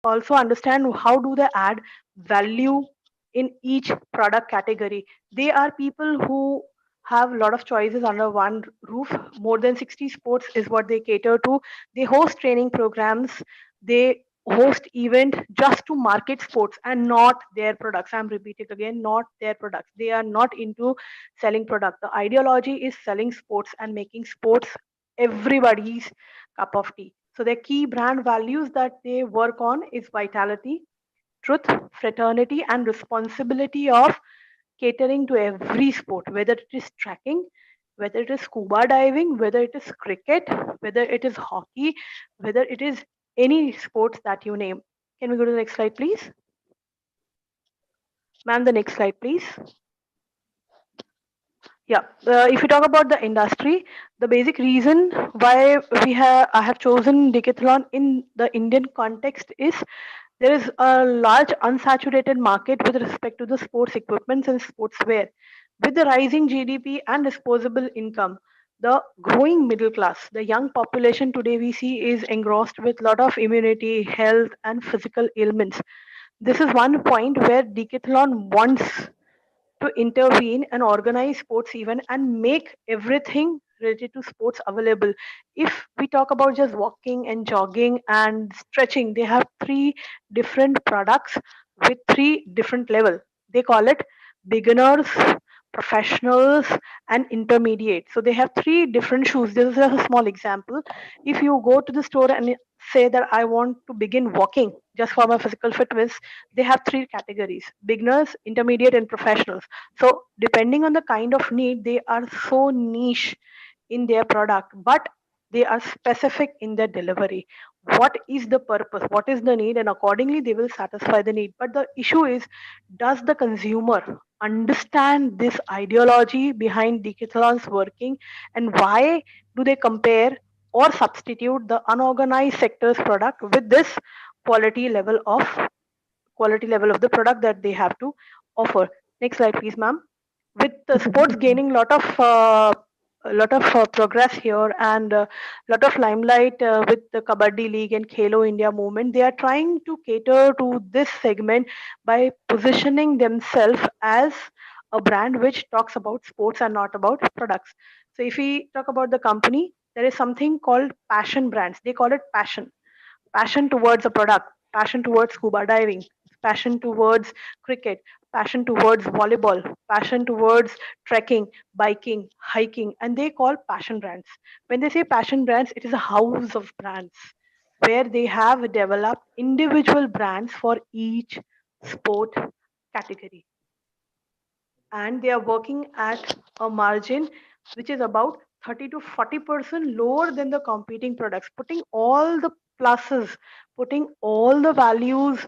also understand how do they add value in each product category. They are people who have a lot of choices under one roof. More than 60 sports is what they cater to. They host training programs. They host event just to market sports and not their products. I'm repeating again, not their products. They are not into selling product. The ideology is selling sports and making sports everybody's cup of tea. So their key brand values that they work on is vitality, truth, fraternity, and responsibility of catering to every sport, whether it is tracking, whether it is scuba diving, whether it is cricket, whether it is hockey, whether it is any sports that you name. Can we go to the next slide, please? Ma'am, the next slide, please. Yeah, if you talk about the industry, the basic reason why I have chosen decathlon in the Indian context is there is a large unsaturated market with respect to the sports equipments and sportswear. With the rising GDP and disposable income, the growing middle class, the young population today we see is engrossed with a lot of immunity, health, and physical ailments. This is one point where Decathlon wants to intervene and organize sports event and make everything related to sports available. If we talk about just walking and jogging and stretching, they have three different products with three different level. They call it beginners, professionals, and intermediate. So they have three different shoes. This is a small example. If you go to the store and say that I want to begin walking just for my physical fitness, they have three categories: beginners, intermediate, and professionals. So depending on the kind of need, they are so niche in their product, but they are specific in their delivery. What is the purpose, what is the need, and accordingly they will satisfy the need. But the issue is, does the consumer understand this ideology behind Decathlon's working, and why do they compare or substitute the unorganized sector's product with this quality level of the product that they have to offer? Next slide, please, ma'am. With the sports gaining a lot of progress here and a lot of limelight with the Kabaddi League and Khelo India movement, they are trying to cater to this segment by positioning themselves as a brand which talks about sports and not about products. So if we talk about the company, there is something called passion brands. They call it passion towards a product, passion towards scuba diving, passion towards cricket, passion towards volleyball, passion towards trekking, biking, hiking, and they call passion brands. When they say passion brands, it is a house of brands where they have developed individual brands for each sport category, and they are working at a margin which is about 30 to 40% lower than the competing products, putting all the pluses, putting all the values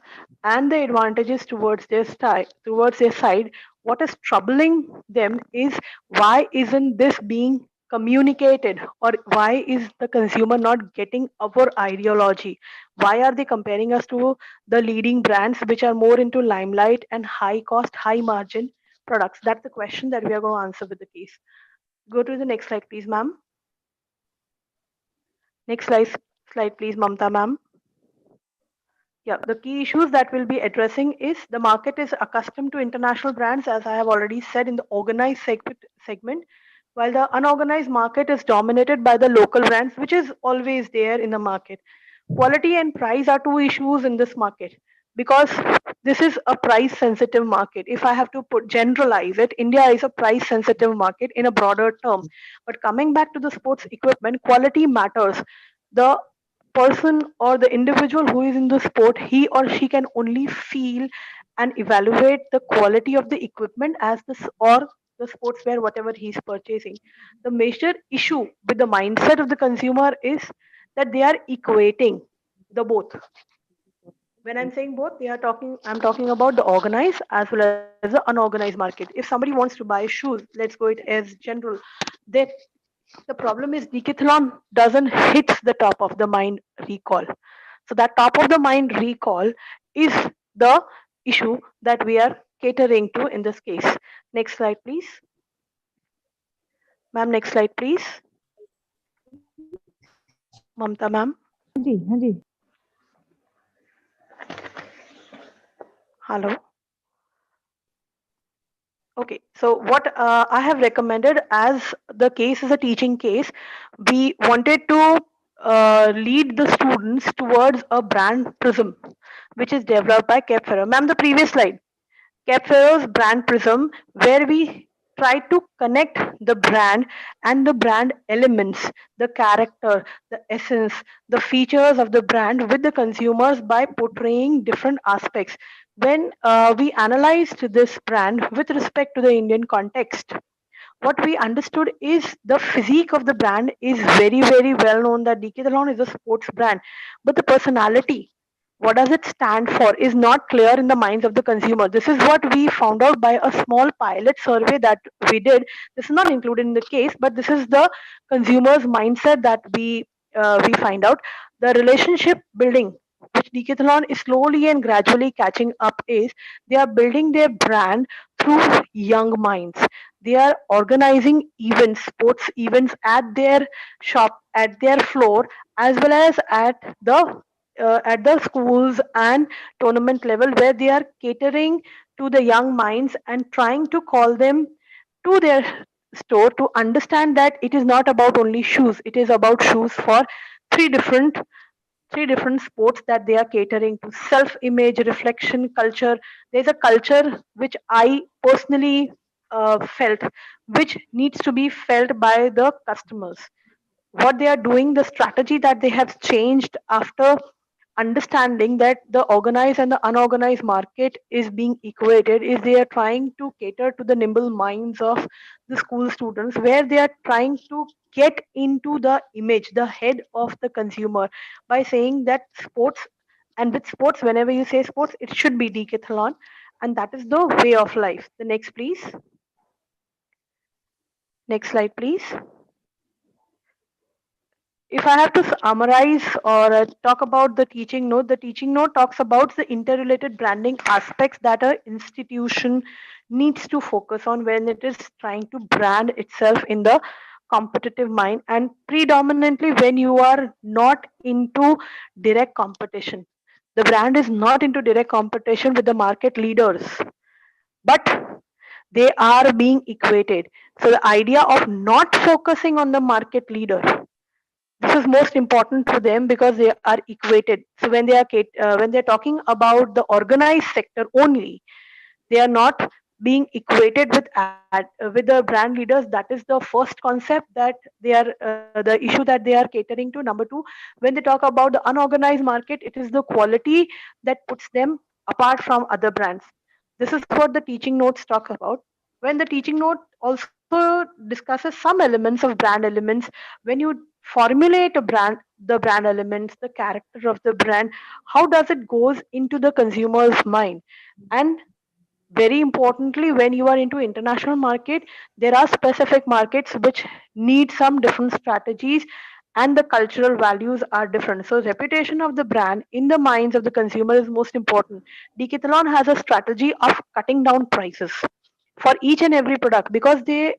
and the advantages towards towards their side. What is troubling them is, why isn't this being communicated, or why is the consumer not getting our ideology? Why are they comparing us to the leading brands which are more into limelight and high cost, high margin products? That's the question that we are going to answer with the case. Go to the next slide, please, ma'am. Next slide, please, Mamta, ma'am. Yeah, the key issues that we'll be addressing is the market is accustomed to international brands, as I have already said, in the organized segment, while the unorganized market is dominated by the local brands, which is always there in the market. Quality and price are two issues in this market, because this is a price sensitive market. If I have to put generalize it, India is a price sensitive market in a broader term. But coming back to the sports equipment, quality matters. The person or the individual who is in the sport, he or she can only feel and evaluate the quality of the equipment as this or the sportswear whatever he's purchasing. The major issue with the mindset of the consumer is that they are equating the both. When I'm saying both, I'm talking about the organized as well as the unorganized market. If somebody wants to buy shoes, let's go it as general, then the problem is decathlon doesn't hit the top of the mind recall. So that top of the mind recall is the issue that we are catering to in this case. Next slide, please. Ma'am, next slide, please. Mamta, ma'am. हाँ जी हाँ जी Hello. Okay, so what I have recommended, as the case is a teaching case, we wanted to lead the students towards a brand prism, which is developed by Kepfer. Ma'am, the previous slide. Capfero's brand prism, where we try to connect the brand and the brand elements, the character, the essence, the features of the brand with the consumers by portraying different aspects. When we analyzed this brand with respect to the Indian context, what we understood is the physique of the brand is very, very well known that Decathlon is a sports brand, but the personality, what does it stand for, is not clear in the minds of the consumer. This is what we found out by a small pilot survey that we did. This is not included in the case, but this is the consumer's mindset that we find out. The relationship building, which Decathlon is slowly and gradually catching up, is they are building their brand through young minds. They are organizing events, sports events at their shop, at their floor, as well as at the schools and tournament level, where they are catering to the young minds and trying to call them to their store to understand that it is not about only shoes. It is about shoes for three different three different sports that they are catering to: self image, reflection, culture. There's a culture which I personally felt, which needs to be felt by the customers. What they are doing, the strategy that they have changed after understanding that the organized and the unorganized market is being equated, is they are trying to cater to the nimble minds of the school students, where they are trying to get into the image, the head of the consumer, by saying that sports, and with sports, whenever you say sports, it should be decathlon, and that is the way of life. The next, please. Next slide, please. If I have to summarize or talk about the teaching note talks about the interrelated branding aspects that a institution needs to focus on when it is trying to brand itself in the competitive mind, and predominantly when you are not into direct competition. The brand is not into direct competition with the market leaders, but they are being equated. So the idea of not focusing on the market leader, this is most important to them because they are equated. So when they're talking about the organized sector only, they are not being equated with the brand leaders. That is the first concept that they are the issue that they are catering to. Number two, when they talk about the unorganized market, it is the quality that puts them apart from other brands. This is what the teaching notes talk about. When the teaching note also discusses some elements of brand elements, when you formulate a brand, the brand elements, the character of the brand, how does it goes into the consumer's mind. And very importantly, when you are into international market, there are specific markets which need some different strategies, and the cultural values are different. So reputation of the brand in the minds of the consumer is most important. Decathlon has a strategy of cutting down prices for each and every product, because they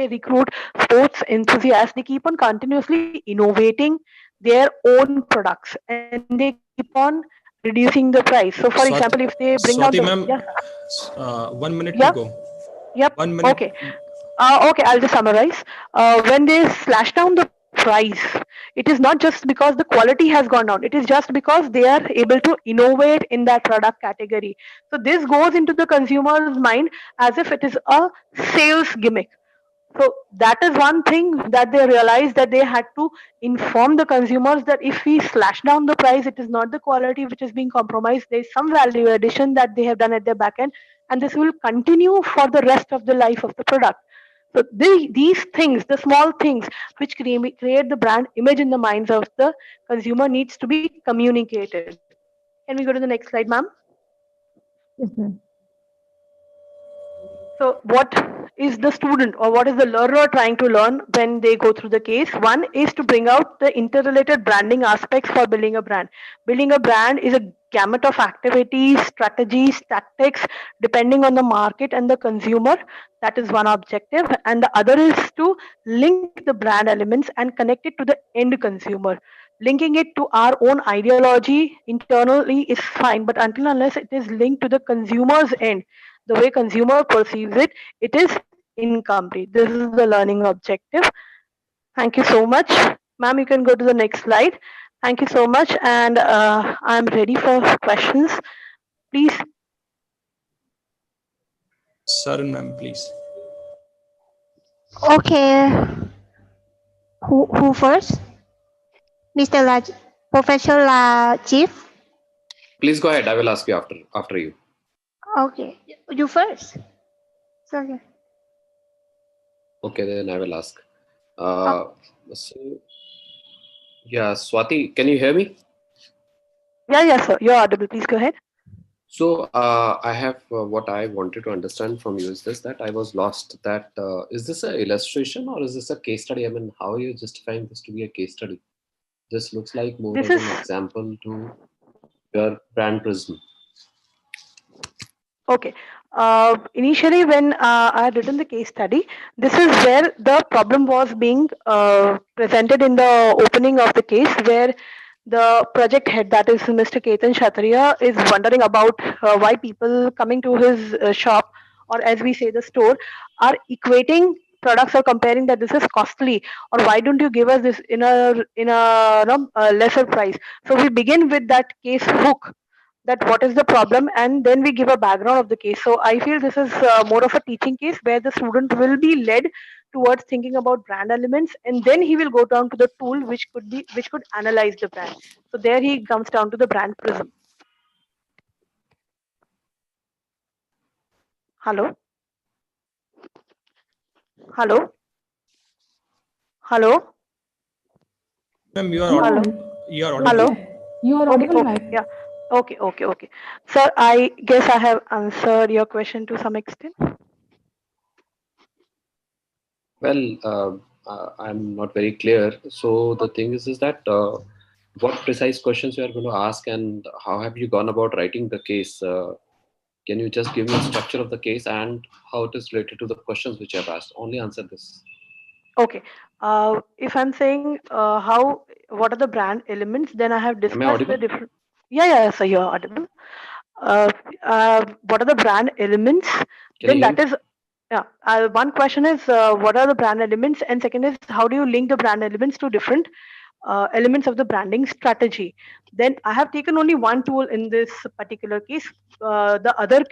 recruit sports enthusiasts. They keep on continuously innovating their own products, and they keep on reducing the price. So for example, if they bring down the, Swati yeah. ma'am, 1 minute to go. Yep. 1 minute. Okay. Okay, I'll just summarize. When they slash down the price, it is not just because the quality has gone down. It is just because they are able to innovate in that product category. So this goes into the consumer's mind as if it is a sales gimmick. So that is one thing that they realized, that they had to inform the consumers that if we slash down the price, it is not the quality which is being compromised. There is some value addition that they have done at their back end, and this will continue for the rest of the life of the product. So these things, the small things which create the brand image in the minds of the consumer, needs to be communicated. Can we go to the next slide, ma'am? Yes, ma'am. So, what is the student or what is the learner trying to learn when they go through the case? One is to bring out the interrelated branding aspects for building a brand. Building a brand is a gamut of activities, strategies, tactics, depending on the market and the consumer. That is one objective. And the other is to link the brand elements and connect it to the end consumer. linking it to our own ideology internally is fine, but until unless it is linked to the consumer's end, the way consumer perceives it, it is incomplete. This is the learning objective. Thank you so much. Ma'am, you can go to the next slide. Thank you so much, and I'm ready for questions. Please. Sarun ma'am, please. Okay. Who first? Mr. Raj, Professor Rajiv? Please go ahead. I will ask you after you. Okay. You first. Sorry. Okay, then I will ask. Oh, So, yeah, Swati, can you hear me? Yeah, sir. You're audible. Please go ahead. So, I have what I wanted to understand from you is this that I was lost. That is this an illustration or is this a case study? I mean, how are you justifying this to be a case study? This looks like more This as is an example to your brand prism. okay. Initially, when I had written the case study, this is where the problem was being presented in the opening of the case, where the project head, that is Mr. Ketan Kshatriya, is wondering about why people coming to his shop, or as we say, the store, are equating products or comparing that this is costly, or why don't you give us this in a lesser price. So we begin with that case hook, that what is the problem, and then we give a background of the case. So I feel this is more of a teaching case where the student will be led towards thinking about brand elements, and then he will go down to the tool which could analyze the brand. So there he comes down to the brand prism. Hello, hello, hello, Ma'am, you are yeah. hello, you are Yes, audible. hello. yes. You are Okay, audible, okay, right? yeah, okay. Sir, I guess I have answered your question to some extent. Well, I'm not very clear. So the thing is that what precise questions you are going to ask and how have you gone about writing the case? Can you just give me a structure of the case and how it is related to the questions which I have asked? Only answer this. Okay. If I'm saying what are the brand elements, then I have Am I discussed the audible? different. Yeah, so you're audible. What are the brand elements? Can you Then hear that me? is, yeah. One question is what are the brand elements, and second is how do you link the brand elements to different elements of the branding strategy. Then I have taken only one tool in this particular case. The other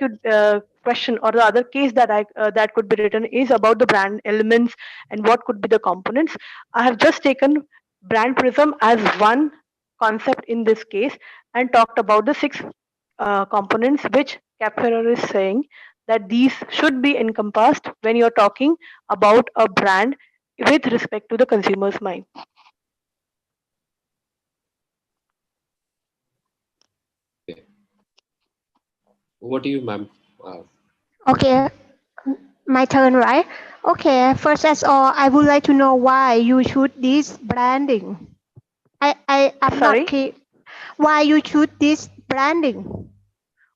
question or the other case that could be written is about the brand elements and what could be the components. I have just taken brand prism as one concept in this case and talked about the six components which Capferrer is saying that these should be encompassed when you're talking about a brand with respect to the consumer's mind. Okay. Over to you, ma'am. Uh, Okay. My turn, right? Okay. First as all, I would like to know why you choose this branding. I'm not Sorry, clear. Why you choose this branding?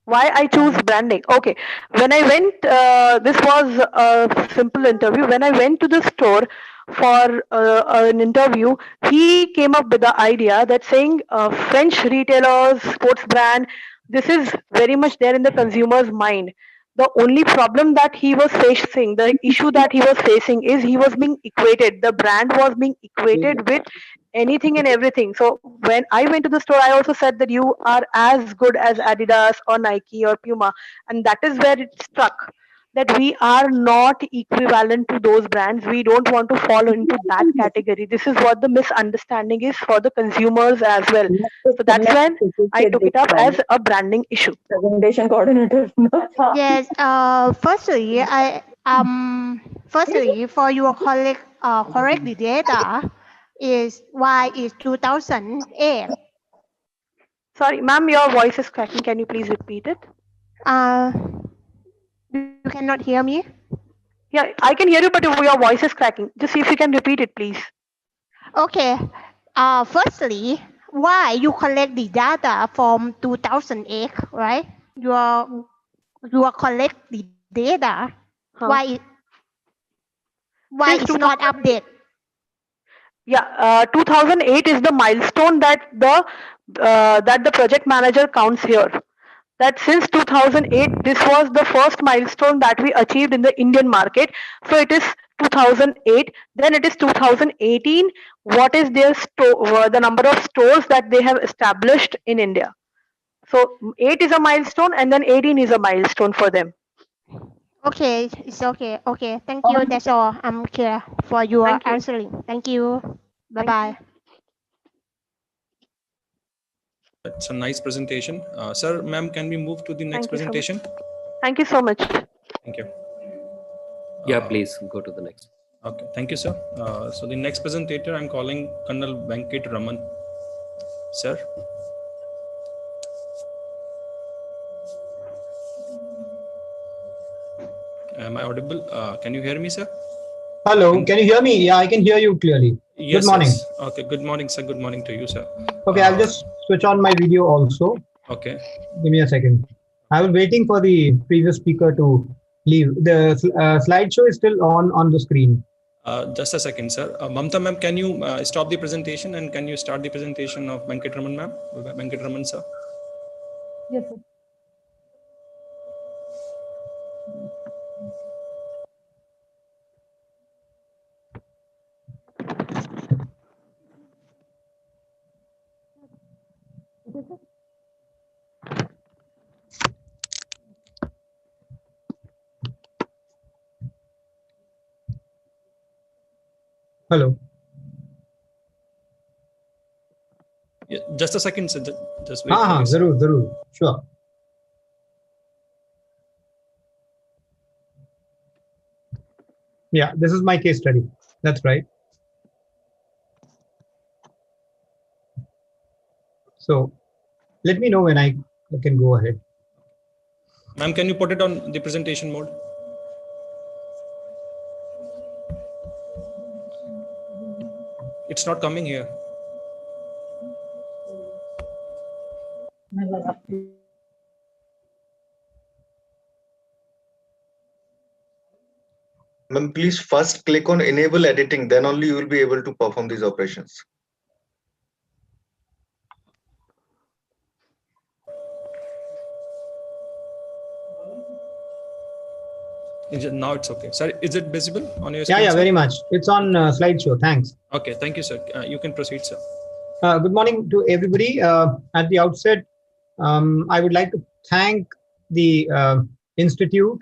why I choose branding? Okay, when I went, this was a simple interview. When I went to the store for an interview, he came up with the idea that saying French retailers, sports brand, this is very much there in the consumer's mind. The only problem that he was facing, the issue that he was facing, is he was being equated. The brand was being equated with anything and everything. So when I went to the store, I also said that you are as good as Adidas or Nike or Puma, and that is where it struck, that we are not equivalent to those brands. We don't want to fall into that category. This is what the misunderstanding is for the consumers as well. So that's when I took it up as a branding issue. Presentation coordinator. Yes. Firstly, for your correct data is why is 2008. Sorry, ma'am, your voice is cracking. Can you please repeat it? Uh, you cannot hear me. Yeah, I can hear you, but your voice is cracking. Just see if you can repeat it, please. Okay. Firstly, why you collect the data from 2008, right? You collect the data. Huh. Why Since it's not 2008, updated? Yeah, 2008 is the milestone that the project manager counts here. That since 2008, this was the first milestone that we achieved in the Indian market. So it is 2008. Then it is 2018. What is their the number of stores that they have established in India? So 8 is a milestone, and then 18 is a milestone for them. Okay, it's okay. Okay, thank you. That's all. I'm clear for your Thank you. answering. Thank you. Bye Thank bye. you. It's a nice presentation. Sir, ma'am, can we move to the next Thank you so much. presentation? Thank you so much. Thank you. Yeah, please go to the next. Okay, thank you, sir. So the next presentator, I'm calling Colonel Venkat Raman. Sir. Am I audible? Can you hear me, sir? Hello, can you hear me? Yeah, I can hear you clearly. Yes. Good morning. Yes. Okay. Good morning, sir. Good morning to you, sir. Okay, I'll just switch on my video also. Okay. Give me a second. I was waiting for the previous speaker to leave. The slideshow is still on the screen. Just a second, sir. Mamta ma'am, can you stop the presentation and can you start the presentation of Venkat Raman ma'am? Venkat Raman, sir. Yes, sir. Hello. Yeah, just a second, sir. Just wait. Zarur. Sure. Yeah, this is my case study. That's right. So let me know when I can go ahead. Ma'am, can you put it on the presentation mode? It's not coming here. Ma'am, please first click on enable editing, then only you will be able to perform these operations. Now it's okay. Sir, is it visible on your screen? Yeah, very much. It's on slideshow. Thanks. Okay, thank you, sir. You can proceed, sir. Good morning to everybody. At the outset, I would like to thank the Institute,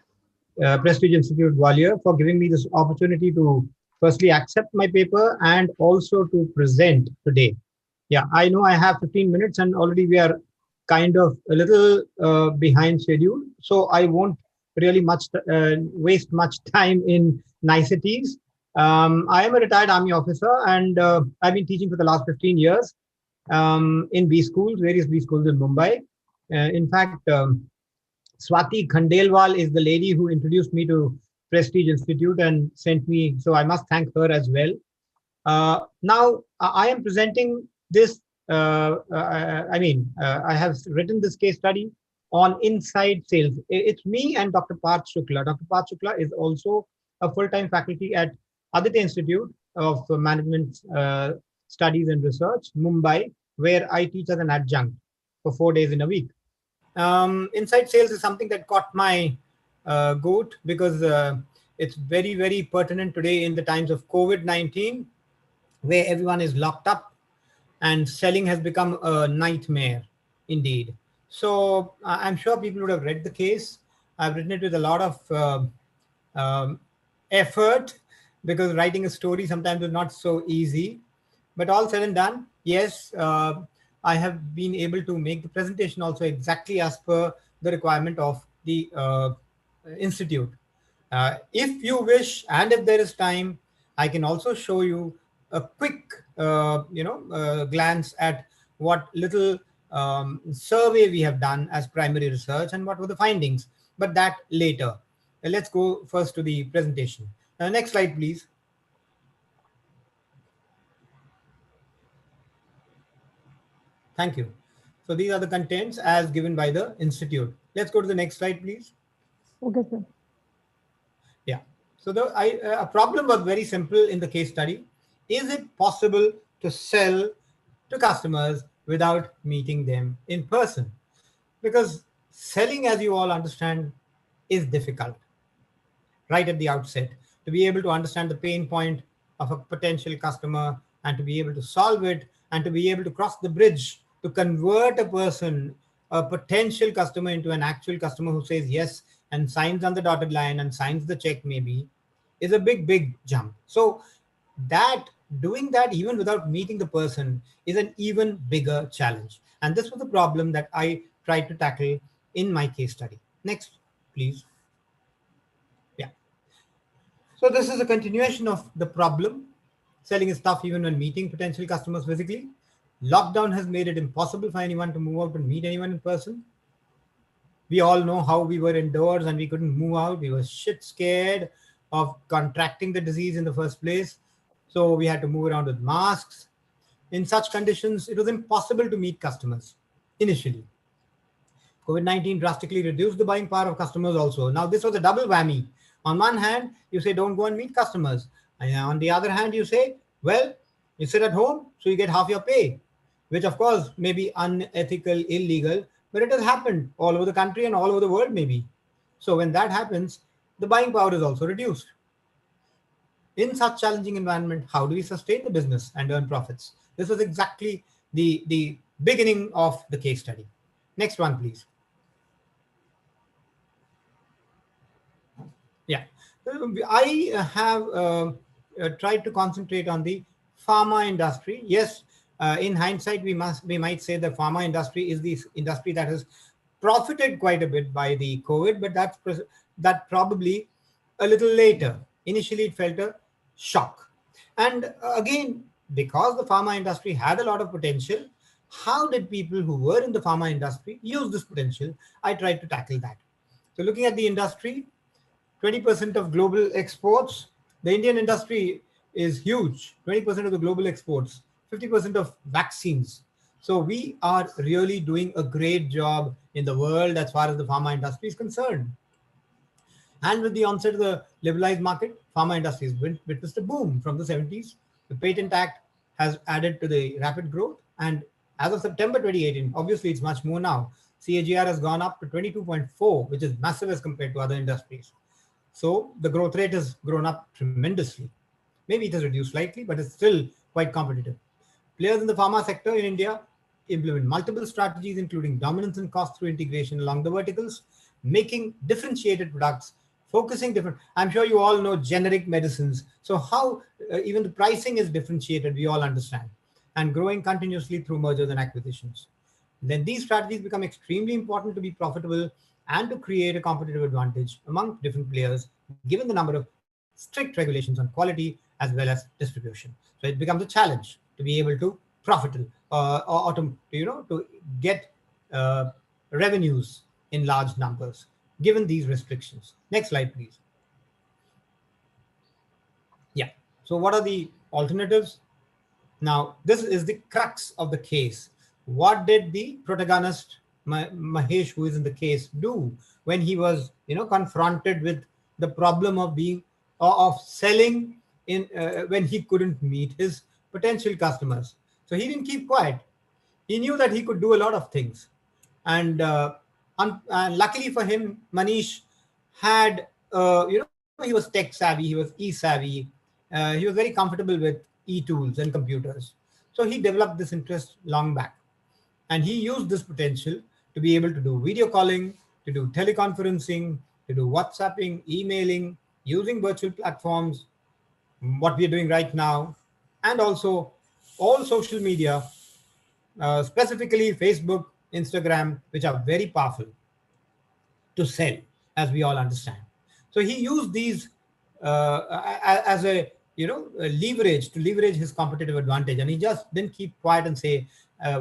Prestige Institute Gwalior, for giving me this opportunity to firstly accept my paper and also to present today. Yeah, I know I have 15 minutes and already we are kind of a little behind schedule. So I won't really waste much time in niceties. I am a retired army officer and I've been teaching for the last 15 years in B schools, various B schools in Mumbai. In fact, Swati Khandelwal is the lady who introduced me to Prestige Institute and sent me, so I must thank her as well. Now, I am presenting this, I have written this case study on inside sales. It's me and Dr. Parth Shukla. Dr. Parth Shukla is also a full-time faculty at Aditya Institute of Management Studies and Research, Mumbai, where I teach as an adjunct for 4 days in a week. Inside sales is something that caught my goat because it's very, very pertinent today in the times of COVID-19, where everyone is locked up and selling has become a nightmare indeed. So I'm sure people would have read the case. I've written it with a lot of effort because writing a story sometimes is not so easy. But all said and done, yes, I have been able to make the presentation also exactly as per the requirement of the institute. If you wish, and if there is time, I can also show you a quick, glance at what little survey we have done as primary research and what were the findings, but that later. Let's go first to the presentation. Next slide, please. Thank you. So these are the contents as given by the institute. Let's go to the next slide, please. Okay, sir. Yeah. So the problem was very simple in the case study. Is it possible to sell to customers without meeting them in person? Because selling, as you all understand, is difficult right at the outset. To be able to understand the pain point of a potential customer and to be able to solve it and to be able to cross the bridge to convert a person, a potential customer, into an actual customer who says yes and signs on the dotted line and signs the check, maybe, is a big, big jump. So, that doing that even without meeting the person is an even bigger challenge. And this was the problem that I tried to tackle in my case study. Next, please. Yeah. So this is a continuation of the problem. Selling is tough even when meeting potential customers physically. Lockdown has made it impossible for anyone to move out and meet anyone in person. We all know how we were indoors and we couldn't move out. We were shit scared of contracting the disease in the first place. So we had to move around with masks. In such conditions, it was impossible to meet customers initially. COVID-19 drastically reduced the buying power of customers also. Now, this was a double whammy. On one hand, you say, don't go and meet customers. And on the other hand, you say, well, you sit at home, so you get half your pay, which of course may be unethical, illegal, but it has happened all over the country and all over the world, maybe. So when that happens, the buying power is also reduced. In such challenging environment, how do we sustain the business and earn profits? This was exactly the beginning of the case study. Next one, please. Yeah, I have tried to concentrate on the pharma industry. Yes, in hindsight, we might say the pharma industry is the industry that has profited quite a bit by the COVID, but that probably a little later. Initially, it felt a shock, and again, because the pharma industry had a lot of potential, how did people who were in the pharma industry use this potential? I tried to tackle that. So, looking at the industry, 20% of global exports. The Indian industry is huge, 20% of the global exports, 50% of vaccines. So we are really doing a great job in the world as far as the pharma industry is concerned. And with the onset of the liberalized market, pharma industry has witnessed a boom from the 70s. The Patent Act has added to the rapid growth. And as of September 2018, obviously it's much more now, CAGR has gone up to 22.4, which is massive as compared to other industries. So the growth rate has grown up tremendously. Maybe it has reduced slightly, but it's still quite competitive. Players in the pharma sector in India implement multiple strategies, including dominance and cost through integration along the verticals, making differentiated products, focusing different. I'm sure you all know generic medicines. So how even the pricing is differentiated, we all understand, and growing continuously through mergers and acquisitions. Then these strategies become extremely important to be profitable and to create a competitive advantage among different players, given the number of strict regulations on quality as well as distribution. So it becomes a challenge to be able to profitable or to get uh, revenues in large numbers, given these restrictions. Next slide, please. Yeah. So what are the alternatives? Now, this is the crux of the case. What did the protagonist Mahesh, who is in the case, do when he was, confronted with the problem of selling in when he couldn't meet his potential customers? So he didn't keep quiet. He knew that he could do a lot of things, and luckily for him, Manish had, he was tech savvy, he was e-savvy, he was very comfortable with e-tools and computers. So he developed this interest long back. And he used this potential to be able to do video calling, to do teleconferencing, to do WhatsApping, emailing, using virtual platforms, what we are doing right now, and also all social media, specifically Facebook, Instagram, which are very powerful to sell, as we all understand. So he used these as a leverage to leverage his competitive advantage, and he just didn't keep quiet and say,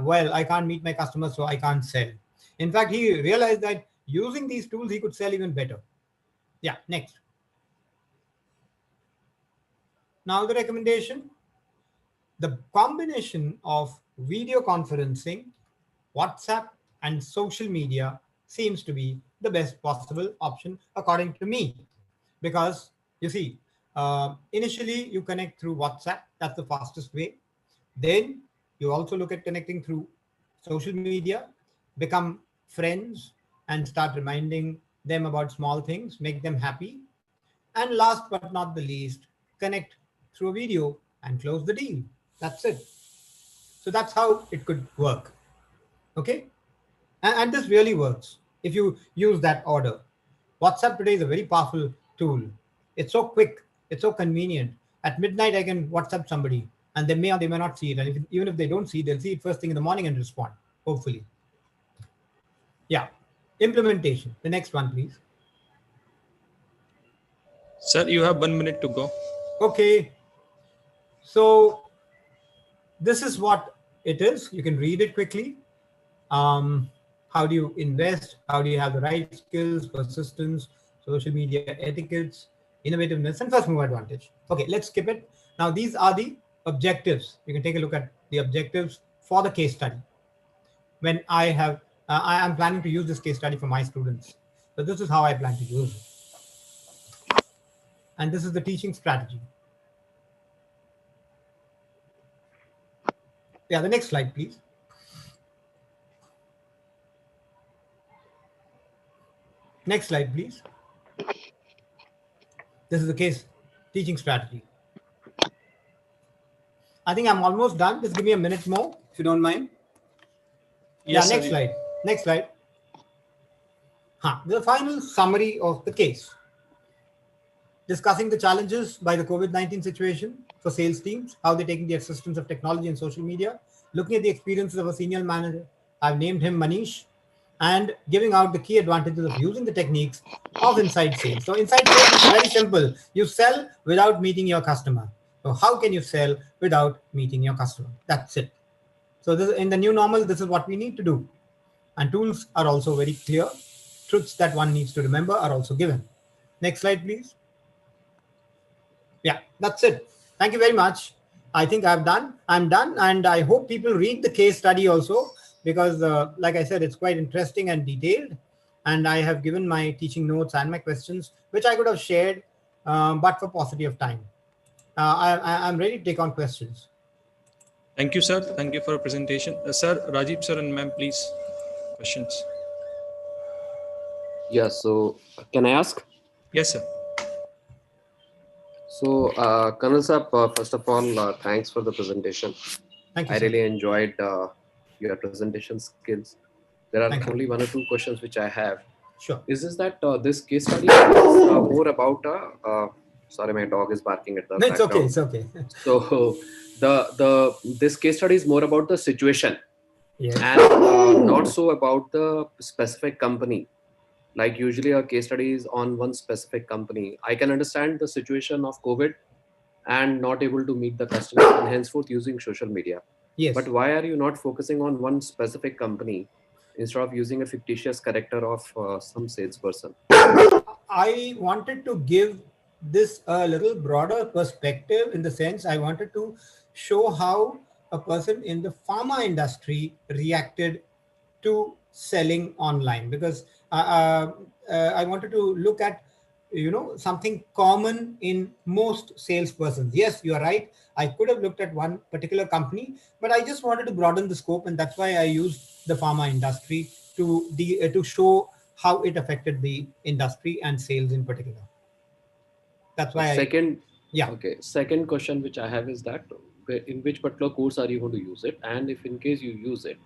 "Well, I can't meet my customers, so I can't sell." In fact, he realized that using these tools, he could sell even better. Yeah, next. Now the recommendation: the combination of video conferencing, WhatsApp, and social media seems to be the best possible option according to me. Because you see, Initially, you connect through WhatsApp. That's the fastest way. Then you also look at connecting through social media, become friends, and start reminding them about small things, make them happy. And last but not the least, connect through a video and close the deal. That's it. So that's how it could work. Okay. And this really works if you use that order. WhatsApp today is a very powerful tool. It's so quick, it's so convenient. At midnight, I can WhatsApp somebody and they may or they may not see it. And even if they don't see it, they'll see it first thing in the morning and respond, hopefully. Yeah. Implementation. The next one, please. Sir, you have 1 minute to go. Okay. So this is what it is. You can read it quickly. How do you invest? How do you have the right skills, persistence, social media etiquettes, innovativeness, and first mover advantage? Okay, let's skip it. Now, these are the objectives. You can take a look at the objectives for the case study. When I have, I am planning to use this case study for my students. So this is how I plan to use it. And this is the teaching strategy. Yeah, the next slide, please. Next slide, please. This is the case teaching strategy. I think I'm almost done. Just give me a minute more, if you don't mind. Yes, Yeah, next slide. Next slide. The final summary of the case. Discussing the challenges by the COVID-19 situation for sales teams, how they're taking the assistance of technology and social media, looking at the experiences of a senior manager. I've named him Manish, and giving out the key advantages of using the techniques of inside sales. So inside sales is very simple. You sell without meeting your customer. So how can you sell without meeting your customer? That's it. So this, in the new normal, this is what we need to do. And tools are also very clear. Truths that one needs to remember are also given. Next slide, please. Yeah, that's it. Thank you very much. I think I'm done. And I hope people read the case study also, because like I said, it's quite interesting and detailed. And I have given my teaching notes and my questions, which I could have shared, but for paucity of time. I'm ready to take on questions. Thank you, sir. Thank you for your presentation. Sir, Rajiv, sir, and ma'am, please, questions. Yeah, so can I ask? Yes, sir. So, Colonel Saab, first of all, thanks for the presentation. Thank you, I sir. really enjoyed your presentation skills. There are Thank you. only one or two questions which I have. Sure. Is this that this case study is more about sorry, my dog is barking at the No, it's okay. background. It's okay. So this case study is more about the situation, Yes. and not so about the specific company. Like usually a case study is on one specific company. I can understand the situation of COVID and not able to meet the customer and henceforth using social media. Yes. But why are you not focusing on one specific company instead of using a fictitious character of some salesperson? I wanted to give this a little broader perspective, in the sense I wanted to show how a person in the pharma industry reacted to selling online, because I wanted to look at something common in most salespersons. Yes, you are right. I could have looked at one particular company, but I just wanted to broaden the scope, and that's why I used the pharma industry to show how it affected the industry and sales in particular. That's why Second question which I have is that in which particular course are you going to use it, and if in case you use it,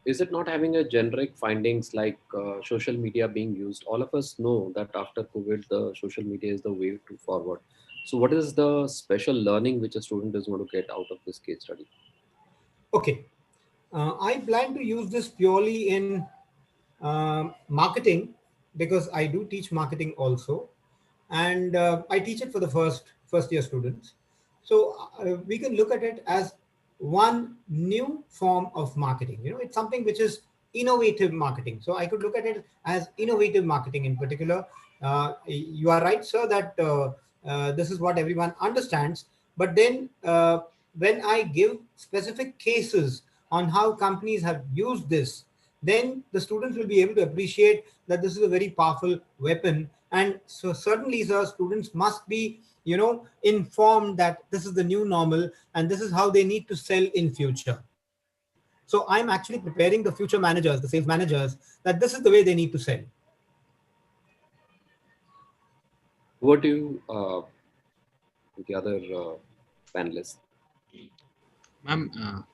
is it not having a generic findings like social media being used? All of us know that after COVID, the social media is the way to forward. So what is the special learning which a student is going to get out of this case study? Okay. I plan to use this purely in marketing, because I do teach marketing also, and I teach it for the first year students. So we can look at it as one new form of marketing. It's something which is innovative marketing. So I could look at it as innovative marketing in particular. You are right, sir, that this is what everyone understands. But then when I give specific cases on how companies have used this, then the students will be able to appreciate that this is a very powerful weapon, And so certainly, sir, students must be, informed that this is the new normal and this is how they need to sell in future. So I'm actually preparing the future managers, the sales managers, that this is the way they need to sell. Over to you, the other panelists. Ma'am,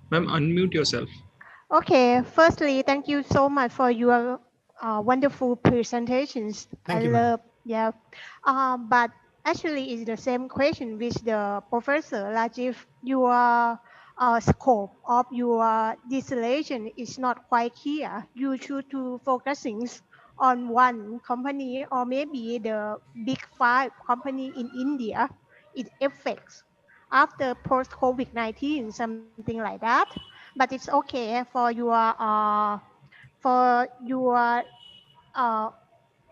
ma'am, unmute yourself. Okay, firstly, thank you so much for your wonderful presentations. Thank I you, ma'am. love, yeah. But actually, it's the same question with the professor. Like if your scope of your distillation is not quite clear, you should to focusing on one company or maybe the big five company in India. It affects after post COVID-19, something like that, but it's okay for your uh,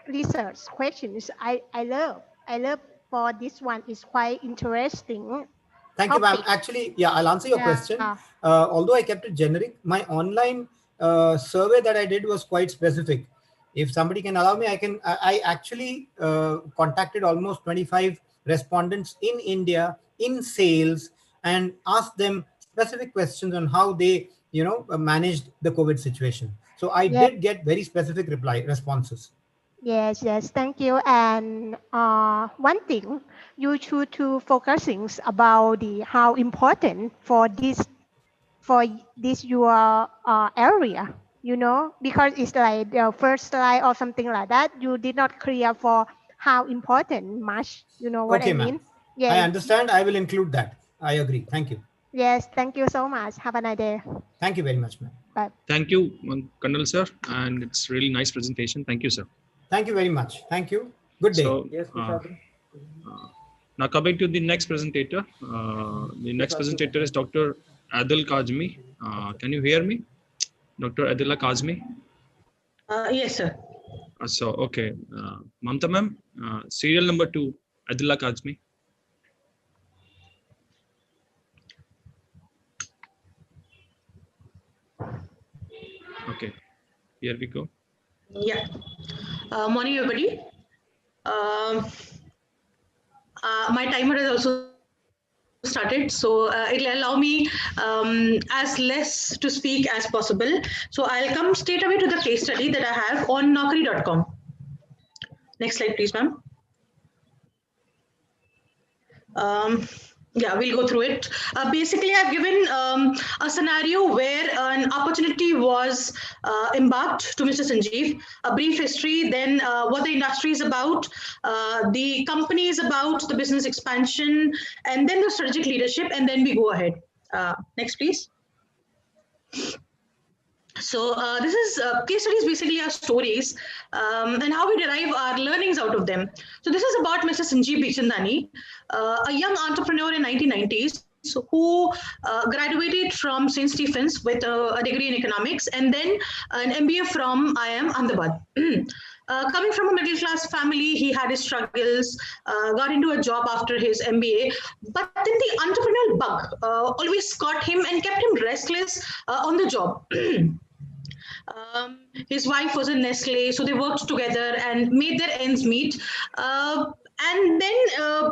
research questions. I love for this one is quite interesting Thank you, ma'am. topic. Actually, yeah, I'll answer your Yeah, question. Although I kept it generic, my online survey that I did was quite specific. If somebody can allow me, I actually contacted almost 25 respondents in India in sales and asked them specific questions on how they, managed the COVID situation. So I yeah, did get very specific responses. yes. Thank you. And one thing you should to focusing about the how important for this your area, because it's like the first slide or something like that. You did not clear for how important much. You know what I Okay, ma'am. mean? I Yeah. understand. I will include that. I agree. Thank you. Yes. Thank you so much. Have a nice day. Thank you very much, ma'am. Bye. Thank you, Colonel sir, and it's really nice presentation. Thank you, sir. Thank you very much. Thank you. Good day. So, now coming to the next presentator. The next presentator is Dr. Adil Kazmi. Can you hear me? Dr. Adila Kazmi? Yes, sir. So, okay. Mamta ma'am, serial number 2, Adila Kazmi. Okay, here we go. Yeah. Morning, everybody. My timer has also started, so it'll allow me as less to speak as possible. So I'll come straight away to the case study that I have on Naukri.com. Next slide, please, ma'am. Yeah, we'll go through it. Basically, I've given a scenario where an opportunity was embarked to Mr. Sanjeev, a brief history, then what the industry is about, the company is about, the business expansion, and then the strategic leadership, and then we go ahead. Next, please. So this is case studies basically are stories and how we derive our learnings out of them. So this is about Mr. Sanjeev Bichhandani, a young entrepreneur in 1990s who graduated from St. Stephen's with a degree in economics and then an MBA from IIM Ahmedabad. Coming from a middle class family, he had his struggles, got into a job after his MBA, but then the entrepreneurial bug always caught him and kept him restless on the job. His wife was in Nestle, so they worked together and made their ends meet. And then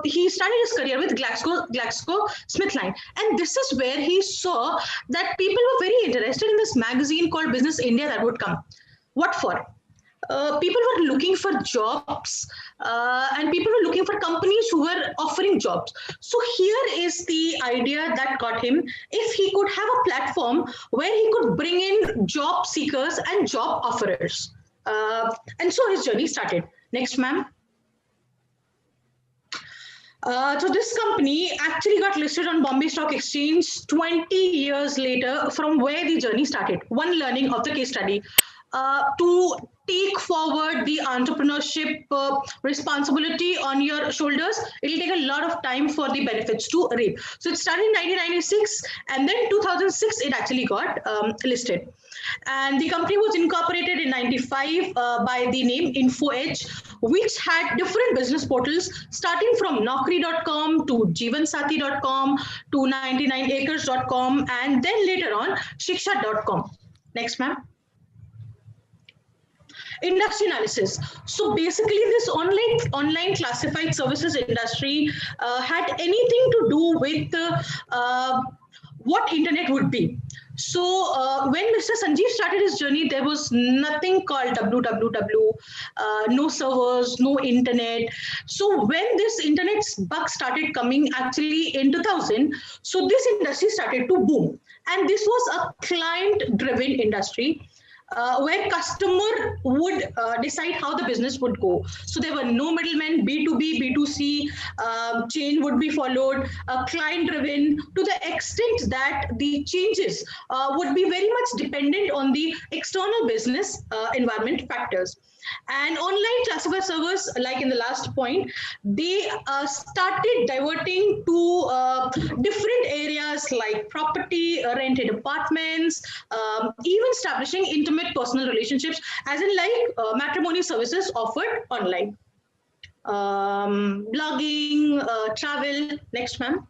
he started his career with GlaxoSmithKline. And this is where he saw that people were very interested in this magazine called Business India that would come. What for? People were looking for jobs and people were looking for companies who were offering jobs. So here is the idea that got him. If he could have a platform where he could bring in job seekers and job offerers. And so his journey started. Next, ma'am. So this company actually got listed on Bombay Stock Exchange 20 years later from where the journey started. One learning of the case study. To take forward the entrepreneurship responsibility on your shoulders, it'll take a lot of time for the benefits to reap. So it started in 1996 and then 2006 it actually got listed. And the company was incorporated in 95 by the name InfoEdge, which had different business portals starting from Naukri.com to Jeevansathi.com to 99acres.com and then later on Shiksha.com. Next, ma'am. industry analysis. So basically, this online classified services industry had anything to do with what internet would be. So when Mr. Sanjeev started his journey, there was nothing called www, no servers, no internet. So when this internet bug started coming actually in 2000, so this industry started to boom. And this was a client-driven industry where customer would decide how the business would go. So there were no middlemen, B2B, B2C chain would be followed, client driven to the extent that the changes would be very much dependent on the external business environment factors. And online classified servers, like in the last point, they started diverting to different areas like property, rented apartments, even establishing intimate personal relationships, as in like matrimony services offered online. Blogging, travel. Next, ma'am.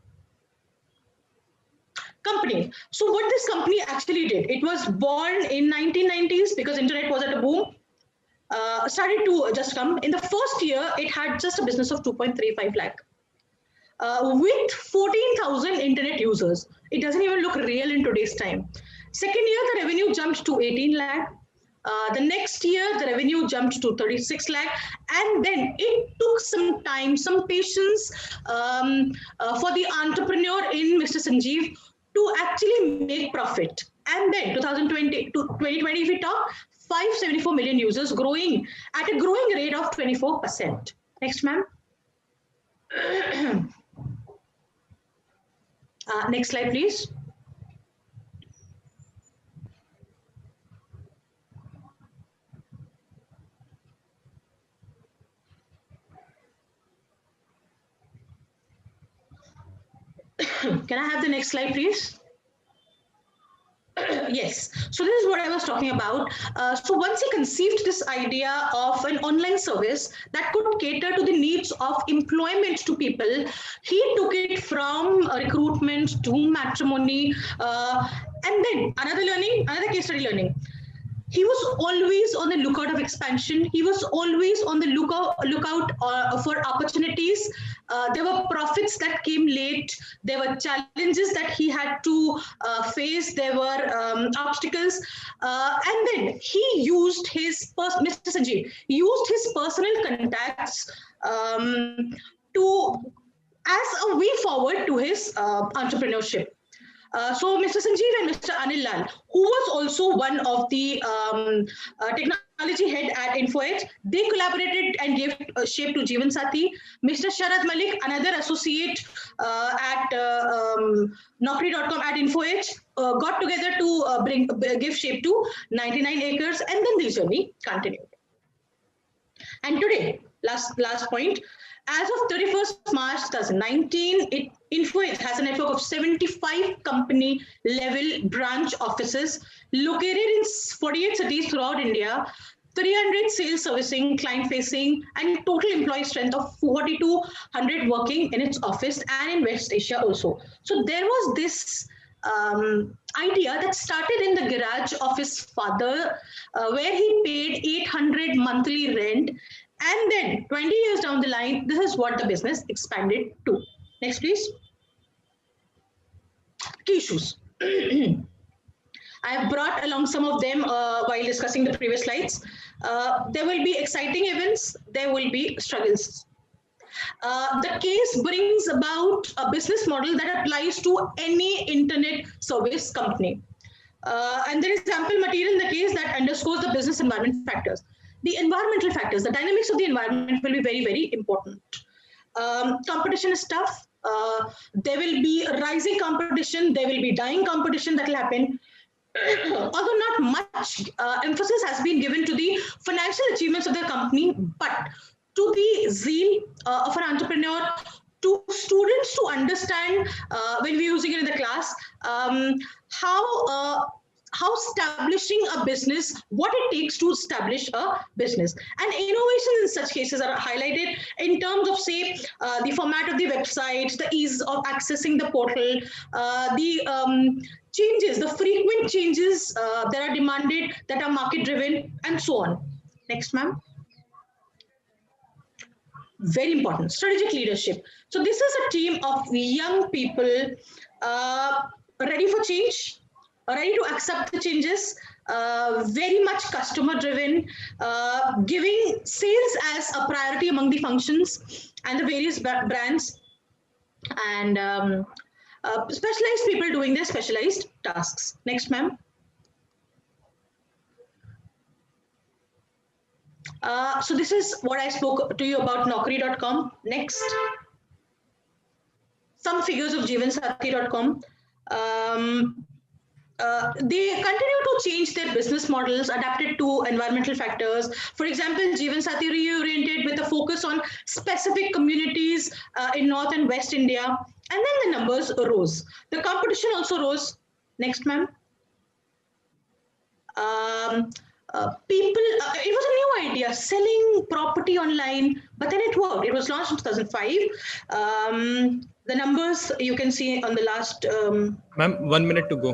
Company. So what this company actually did, it was born in 1990s because internet was at a boom. Started to just come. In the first year, it had just a business of 2.35 lakh. With 14,000 internet users. It doesn't even look real in today's time. Second year, the revenue jumped to 18 lakh. The next year, the revenue jumped to 36 lakh. And then it took some time, some patience for the entrepreneur in Mr. Sanjeev to actually make profit. And then 2020 to 2020, if we talk, 574 million users growing at a growing rate of 24%. Next, ma'am. Next slide, please. Can I have the next slide, please? Yes, so this is what I was talking about. So once he conceived this idea of an online service that could cater to the needs of employment to people, he took it from recruitment to matrimony, and then another case study learning. He was always on the lookout of expansion. He was always on the lookout for opportunities. There were profits that came late. There were challenges that he had to face. There were obstacles. And then he used Mr. Sanjeev, used his personal contacts to as a way forward to his entrepreneurship. So Mr. Sanjeev and Mr. Anil Lal, who was also one of the technology head at InfoEdge, they collaborated and gave shape to Jeevan Sati. Mr. Sharad Malik, another associate at Naukri.com at InfoEdge, got together to give shape to 99 acres, and then the journey continued. And today, last point, as of 31st March 2019, InfoEdge has a network of 75 company-level branch offices located in 48 cities throughout India, 300 sales servicing, client-facing, and total employee strength of 4,200 working in its office and in West Asia also. So there was this idea that started in the garage of his father, where he paid 800 monthly rent. And then 20 years down the line, this is what the business expanded to. Next, please. Key issues. I have brought along some of them while discussing the previous slides. There will be exciting events. There will be struggles. The case brings about a business model that applies to any internet service company. And there is ample material in the case that underscores the business environment factors. The environmental factors, the dynamics of the environment will be very, very important. Competition is tough. There will be rising competition. There will be dying competition that will happen. Although not much emphasis has been given to the financial achievements of the company, but to the zeal of an entrepreneur, to students to understand when we're using it in the class, how establishing a business, what it takes to establish a business. And innovations in such cases are highlighted in terms of, say, the format of the website, the ease of accessing the portal, the changes, the frequent changes that are demanded, that are market driven, and so on. Next, ma'am. Very important, strategic leadership. So this is a team of young people ready for change, ready to accept the changes, very much customer driven, giving sales as a priority among the functions and the various brands, and specialized people doing their specialized tasks. Next, ma'am. So this is what I spoke to you about Naukri.com. Next, some figures of Jeevansathi.com. They continue to change their business models, adapted to environmental factors. For example, Jeevansathi reoriented with a focus on specific communities in North and West India. And then the numbers rose. The competition also rose. Next, ma'am. It was a new idea, selling property online, but then it worked. It was launched in 2005. The numbers you can see on the last. Ma'am, 1 minute to go.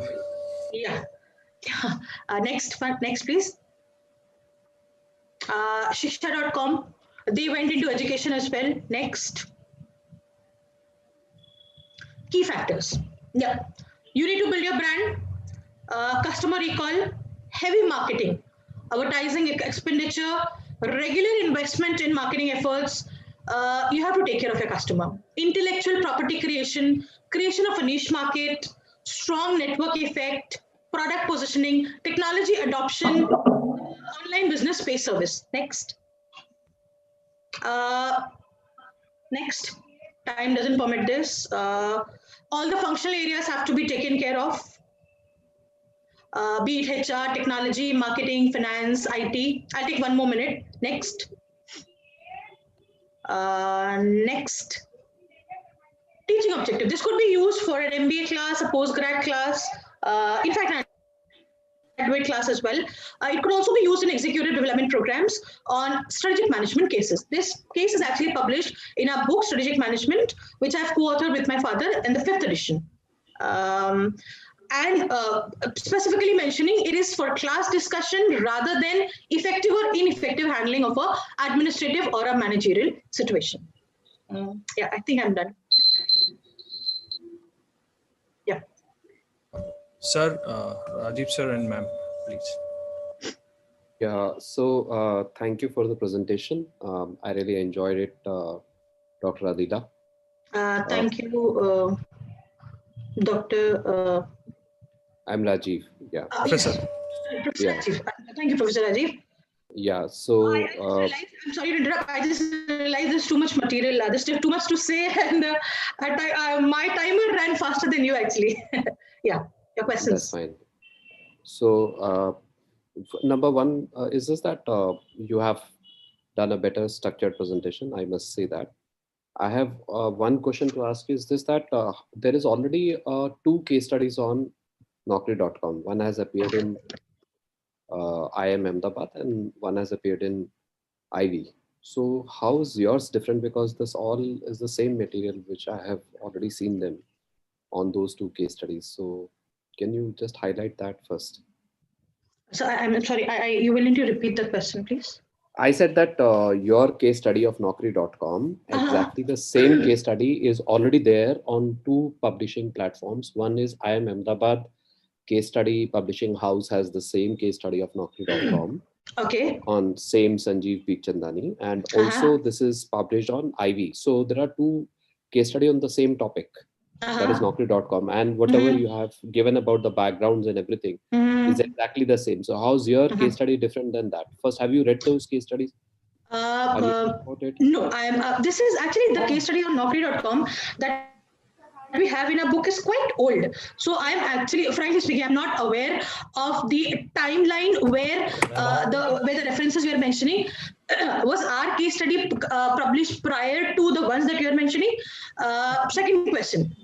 Yeah. Next, please. Shiksha.com. They went into education as well. Next. Key factors. Yeah. You need to build your brand, customer recall, heavy marketing, advertising expenditure, regular investment in marketing efforts. You have to take care of your customer. Intellectual property creation, creation of a niche market, strong network effect, product positioning, technology adoption, online business space service. Next. Next. Time doesn't permit this. All the functional areas have to be taken care of. Be it HR, technology, marketing, finance, IT. I'll take 1 more minute. Next. Next. Teaching objective. This could be used for an MBA class, a postgrad class, in fact, an graduate class as well. It could also be used in executive development programs on strategic management cases. This case is actually published in our book, Strategic Management, which I've co-authored with my father in the 5th edition. And specifically mentioning it is for class discussion rather than effective or ineffective handling of a administrative or a managerial situation. Yeah, I think I'm done. Yeah. Sir, Rajiv sir and ma'am, please. Yeah, so thank you for the presentation. I really enjoyed it, Dr. Adila. Thank you, Dr. I'm Rajiv. Yeah. Professor. Professor Yeah. Rajiv. Thank you, Professor Rajiv. Yeah. So I'm sorry to interrupt. I just realized there's too much material. There's still too much to say, and my timer ran faster than you actually. Yeah, your questions. That's fine. So number one is just that you have done a better structured presentation. I must say that. I have one question to ask. Is this that there is already 2 case studies on Naukri.com. One has appeared in IIM Ahmedabad and one has appeared in Ivy. So how is yours different? Because this all is the same material which I have already seen them on those 2 case studies. So can you just highlight that first? So I'm sorry, you will need to repeat the question, please. I said that your case study of Naukri.com, exactly the same case study is already there on 2 publishing platforms. One is IIM Ahmedabad case study publishing house has the same case study of Naukri.com. Okay. On same Sanjeev Bichchandani, and also this is published on Ivy. So there are 2 case study on the same topic. That is Naukri.com, and whatever you have given about the backgrounds and everything is exactly the same. So how's your case study different than that? First, have you read those case studies? No, this is actually the case study on Naukri.com that we have in our book is quite old. So I'm actually, frankly speaking, I'm not aware of the timeline where the references we are mentioning. Was our case study published prior to the ones that you are mentioning? Second question.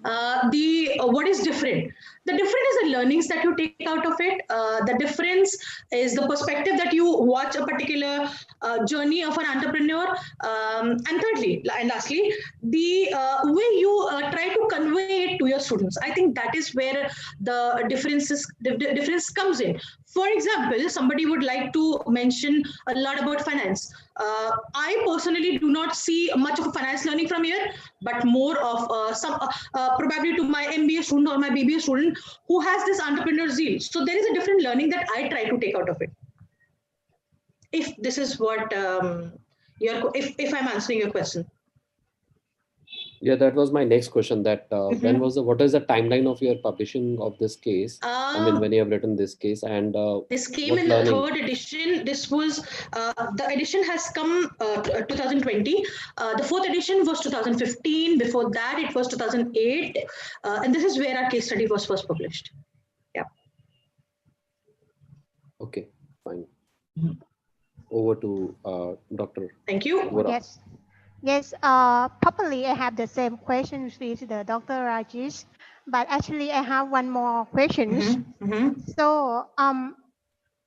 What is different? The difference is the learnings that you take out of it. The difference is the perspective that you watch a particular journey of an entrepreneur. And thirdly, and lastly, the way you try to convey it to your students. I think that is where the difference comes in. For example, somebody would like to mention a lot about finance. I personally do not see much of a finance learning from here, but more of some probably to my MBA student or my BBA student who has this entrepreneur zeal. So there is a different learning that I try to take out of it. If this is what if I'm answering your question. Yeah, that was my next question. That what is the timeline of your publishing of this case? I mean, when you have written this case, and this came in the third edition. This was the edition has come 2020. The fourth edition was 2015. Before that, it was 2008, and this is where our case study was first published. Yeah. Okay, fine. Over to Dr. Thank you. Vora. Yes, probably I have the same questions with the Dr. Rajesh, but actually I have one more questions. So,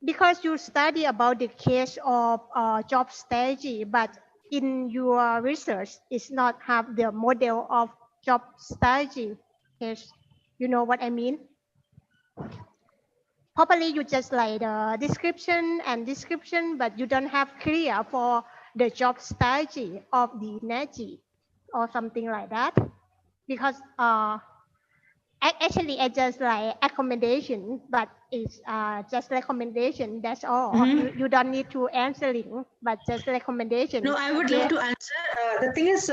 because you study about the case of job strategy, but in your research, it's not have the model of job strategy case. You know what I mean? Probably you just like the description, but you don't have clear for the job strategy of the NAGI or something like that. Because actually I just like accommodation, but it's just recommendation. That's all. You don't need to answering, but just recommendation. No, I would love to answer. The thing is,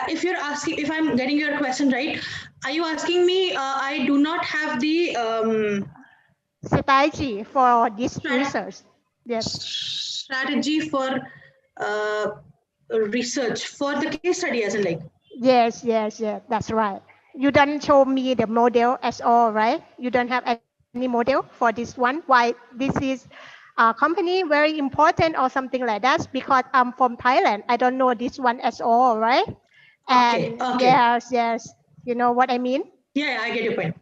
if you're asking, if I'm getting your question right, are you asking me? I do not have the strategy for this research. Yes. Strategy for research for the case study, as in like. Yes, that's right. You don't show me the model at all, right? You don't have any model for this one. Why this is a company very important or something like that? Because I'm from Thailand. I don't know this one at all, right? And yes, you know what I mean? Yeah, I get your point.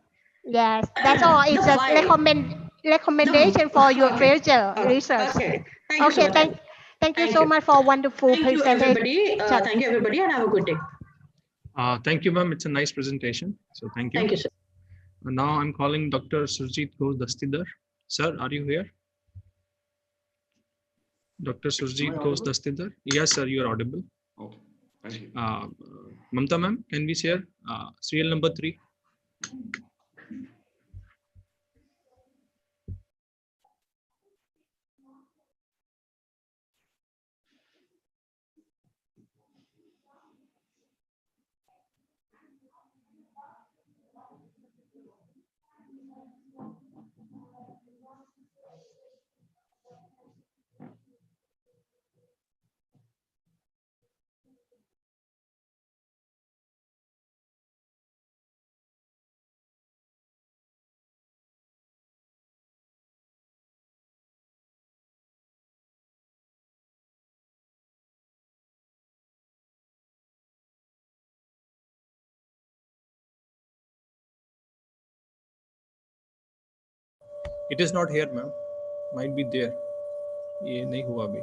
Yes, that's all. It's a recommendation for your future research. Okay, thank you so much. Thank you so much for wonderful presentation. Thank you, everybody, and have a good day. Thank you, ma'am. It's a nice presentation. So thank you. Thank you, sir. Now I'm calling Dr. Surjit Ghosh Dastidar. Sir, are you here? Dr. Surjit Ghosh Dastidar? Yes, sir, you are audible. Okay, thank you. Mamta ma'am, can we share serial number 3? It is not here, ma'am. Might be there. ये नहीं हुआ अभी.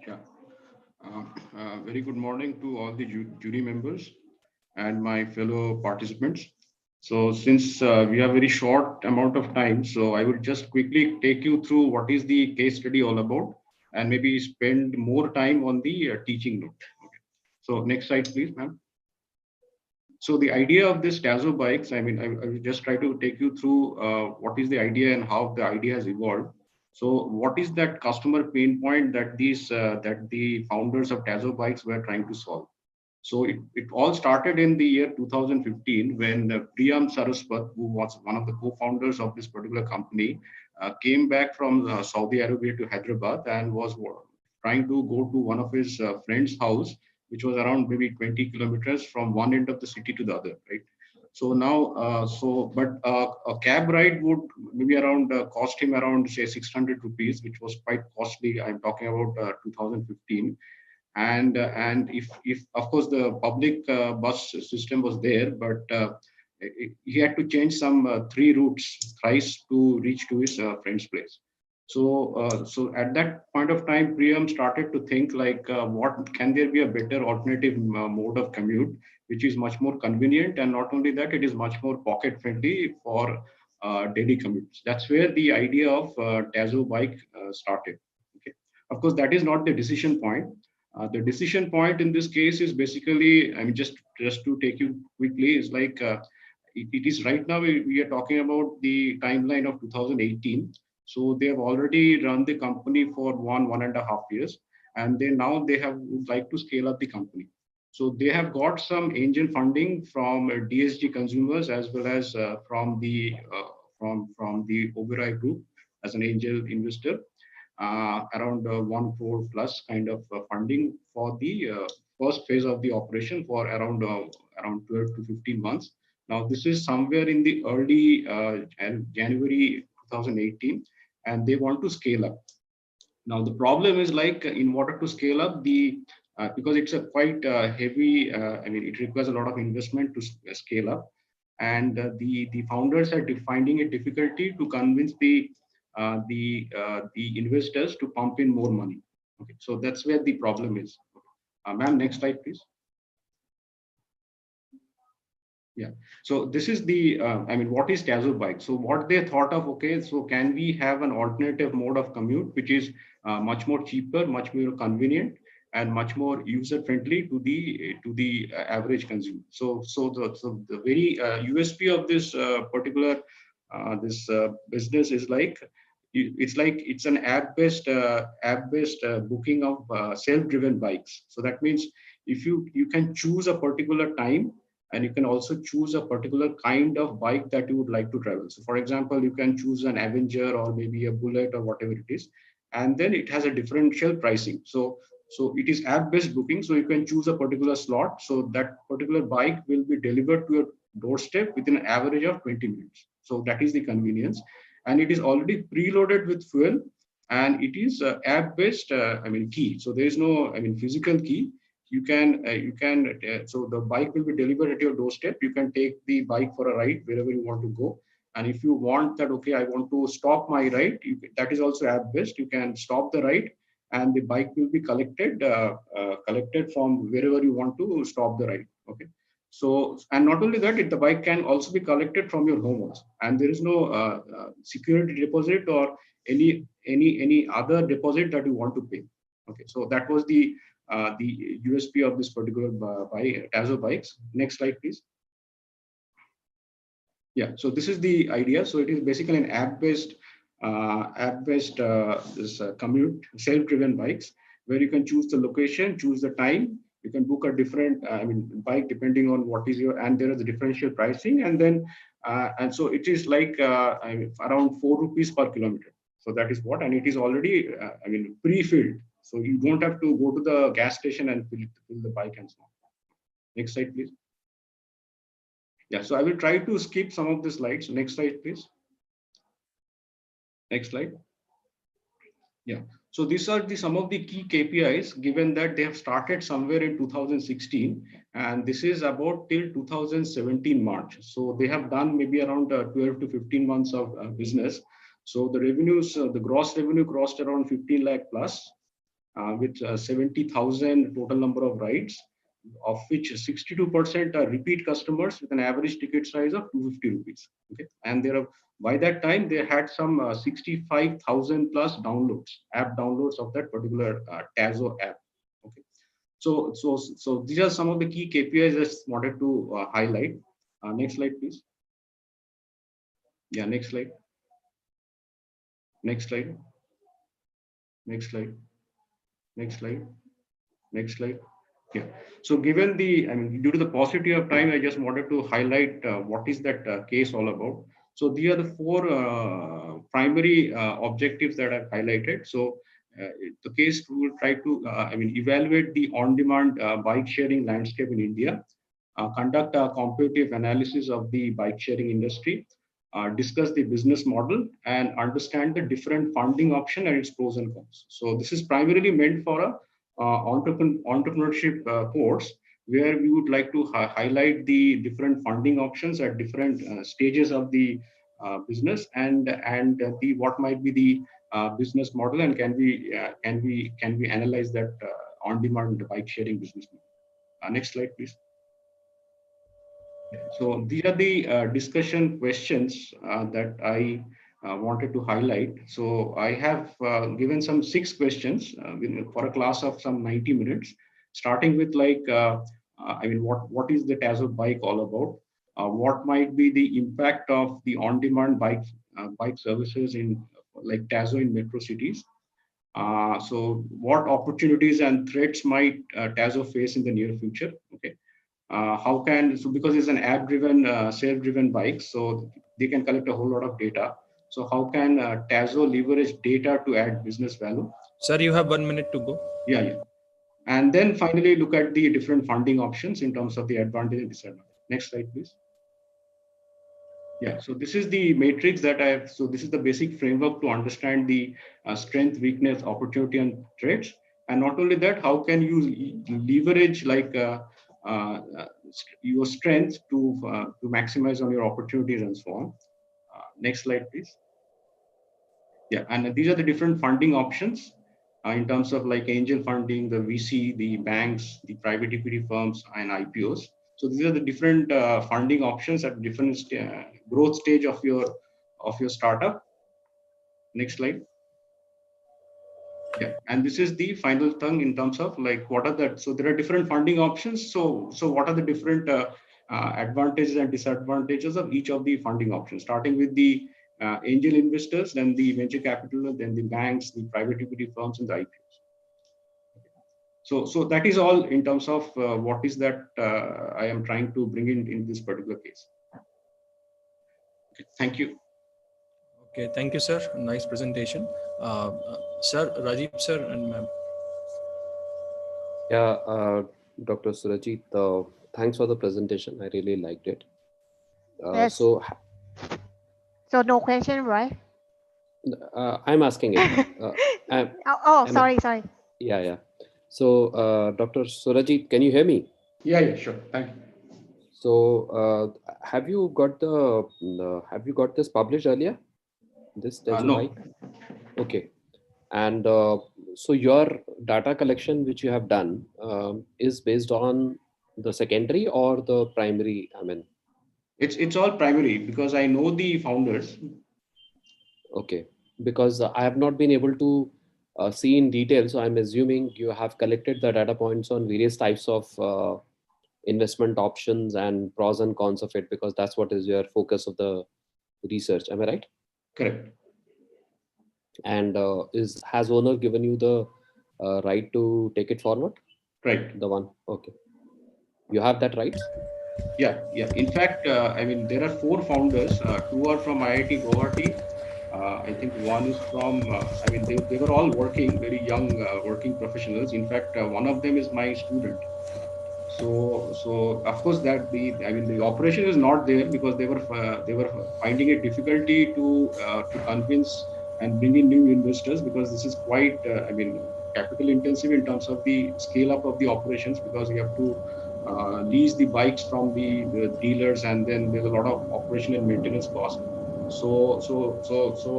Yeah. Very good morning to all the jury members and my fellow participants. So since we have very short amount of time, so I will just quickly take you through what is the case study all about and maybe spend more time on the teaching note. Okay. So next slide, please, ma'am. So the idea of this Tazzo bikes, I mean, I will just try to take you through what is the idea and how the idea has evolved. So what is that customer pain point that that the founders of Tazzo bikes were trying to solve? So it all started in the year 2015 when Priyam Saraswat, who was one of the co-founders of this particular company, came back from Saudi Arabia to Hyderabad and was trying to go to one of his friend's house, which was around maybe 20 kilometers from one end of the city to the other, right? So now, a cab ride would maybe around cost him around say 600 rupees, which was quite costly. I'm talking about 2015. and if of course the public bus system was there, but he had to change some 3 routes thrice to reach to his friend's place. So at that point of time, Priyam started to think like, what can there be a better alternative mode of commute, which is much more convenient, and not only that, it is much more pocket friendly for daily commutes. That's where the idea of Tazzo bike started. Okay, of course, that is not the decision point. The decision point in this case is basically, I mean, just to take you quickly, is like it is right now we are talking about the timeline of 2018. So they have already run the company for 1.5 years, and they have would like to scale up the company. So they have got some angel funding from DSG consumers, as well as from the Oberoi Group as an angel investor, around 1 crore plus kind of funding for the first phase of the operation for around 12 to 15 months. Now this is somewhere in the early January 2018, and they want to scale up. Now the problem is like, in order to scale up the because it's a quite heavy, I mean, it requires a lot of investment to scale up, and the founders are finding it difficulty to convince the investors to pump in more money. Okay, so that's where the problem is. Ma'am, next slide, please. Yeah. So this is the, I mean, what is Tazzo bike? So what they thought of, okay, so can we have an alternative mode of commute, which is much more cheaper, much more convenient, and much more user friendly to the average consumer. So the very USP of this particular business is like, it's an app-based booking of self-driven bikes. So that means if you can choose a particular time, and you can also choose a particular kind of bike that you would like to travel. So for example, you can choose an Avenger or maybe a Bullet or whatever it is, and then it has a differential pricing. So it is app-based booking, so you can choose a particular slot. So that particular bike will be delivered to your doorstep within an average of 20 minutes. So that is the convenience, and it is already preloaded with fuel, and it is app-based, I mean, key. So there is no, I mean, physical key. You can so the bike will be delivered at your doorstep. You can take the bike for a ride wherever you want to go, and if you want that, okay, I want to stop my ride, that is also app based. You can stop the ride, and the bike will be collected from wherever you want to stop the ride. Okay, so, and not only that, the bike can also be collected from your home also, and there is no security deposit or any other deposit that you want to pay. Okay, so that was the USP of this particular Tazzo bikes. Next slide, please. Yeah, so this is the idea. So it is basically an app-based commute self-driven bikes, where you can choose the location, choose the time. You can book a different, I mean, bike depending on what is your, and there is a differential pricing, and then and so it is like I mean, around 4 rupees per kilometer. So that is what, and it is already I mean, pre-filled. So you don't have to go to the gas station and fill the bike and so on. Next slide, please. Yeah, so I will try to skip some of the slides. Next slide, please. Next slide. Yeah, so these are some of the key KPIs, given that they have started somewhere in 2016, and this is about till 2017 March. So they have done maybe around 12 to 15 months of business. So the revenues, the gross revenue crossed around 15 lakh plus. With 70,000 total number of rides, of which 62% are repeat customers with an average ticket size of 250 rupees. Okay, and there are, by that time they had some 65,000 plus downloads, app downloads of that particular Tazzo app. Okay, so these are some of the key KPIs I just wanted to highlight. Next slide, please. Yeah, next slide. Next slide. Next slide. Next slide. Next slide. Yeah. So given the, I mean, due to the paucity of time, I just wanted to highlight what is that case all about. So these are the 4 primary objectives that I've highlighted. So the case will try to, I mean, evaluate the on-demand bike sharing landscape in India, conduct a comparative analysis of the bike sharing industry, discuss the business model, and understand the different funding option and its pros and cons. So this is primarily meant for a entrepreneurship course, where we would like to highlight the different funding options at different stages of the business, and the what might be the business model, and can we analyze that on-demand bike sharing business model. Next slide, please. So these are the discussion questions that I wanted to highlight. So I have given some 6 questions for a class of some 90 minutes, starting with like, what is the Tazzo bike all about? What might be the impact of the on-demand bike services in like Tazzo in metro cities? So what opportunities and threats might Tazzo face in the near future? Okay. How can, so because it's an app driven self-driven bike, so they can collect a whole lot of data. So how can Tazzo leverage data to add business value? Sir, you have 1 minute to go. Yeah. And then finally look at the different funding options in terms of the advantage and disadvantage. Next slide, please. Yeah, so this is the matrix that I have. So this is the basic framework to understand the strength, weakness, opportunity, and threats. And not only that, how can you leverage like your strength to maximize on your opportunities and so on. Next slide, please. Yeah, and these are the different funding options in terms of like angel funding, the VC, the banks, the private equity firms, and IPOs. So these are the different funding options at different growth stage of your startup. Next slide. Yeah, and this is the final thing in terms of like what are the, so there are different funding options. So what are the different advantages and disadvantages of each of the funding options, starting with the angel investors, then the venture capital, then the banks, the private equity firms, and the IPOs. So that is all in terms of what is that I am trying to bring in this particular case. Okay, thank you. Okay, thank you, sir. Nice presentation. Sir, Rajiv sir and ma'am. Yeah, Dr. Surajit, thanks for the presentation. I really liked it. Yes. So no question, right? I'm asking it. Sorry. Yeah. So, Dr. Surajit, can you hear me? Yeah, sure. Thank you. So, have you got this published earlier? This Tazzo No. bike? Okay. And so your data collection, which you have done, is based on the secondary or the primary? I mean, it's all primary because I know the founders. Okay, because I have not been able to see in detail. So I'm assuming you have collected the data points on various types of investment options and pros and cons of it, because that's what is your focus of the research. Am I right? Correct. And has owner given you the right to take it forward? Right. The one. Okay. You have that right? Yeah. In fact, I mean, there are 4 founders. 2 are from IIT Guwahati. I think one is from, I mean, they were all working, very young working professionals. In fact, one of them is my student. So of course that the operation is not there because they were finding it difficulty to convince and bring in new investors, because this is quite capital intensive in terms of the scale up of the operations, because you have to lease the bikes from the dealers, and then there's a lot of operation and maintenance cost. So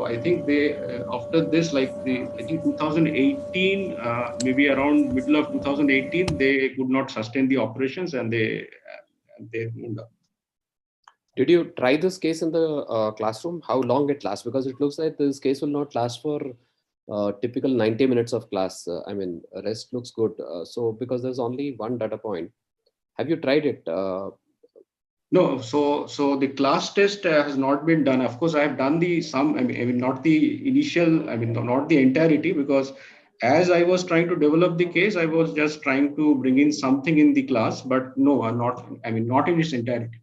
I think they after this, like I think 2018, maybe around middle of 2018, they could not sustain the operations, and they moved up. Did you try this case in the classroom? How long it lasts? Because it looks like this case will not last for typical 90 minutes of class. Rest looks good. So because there's only one data point, have you tried it? No, so the class test has not been done. Of course, I have done not the initial, not the entirety, because as I was trying to develop the case, I was just trying to bring in something in the class, but no, not in its entirety.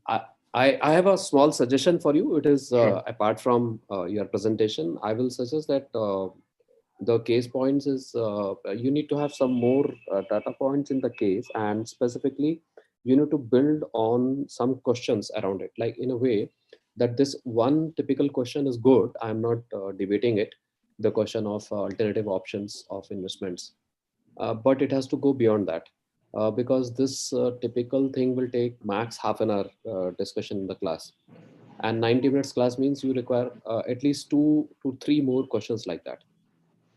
I have a small suggestion for you. It is Sure. apart from your presentation, I will suggest that the case points is you need to have some more data points in the case, and specifically you need to build on some questions around it, like in a way that this one typical question is good. I'm not debating it, the question of alternative options of investments. but it has to go beyond that, because this typical thing will take max half an hour discussion in the class, and 90 minutes class means you require at least 2 to 3 more questions like that,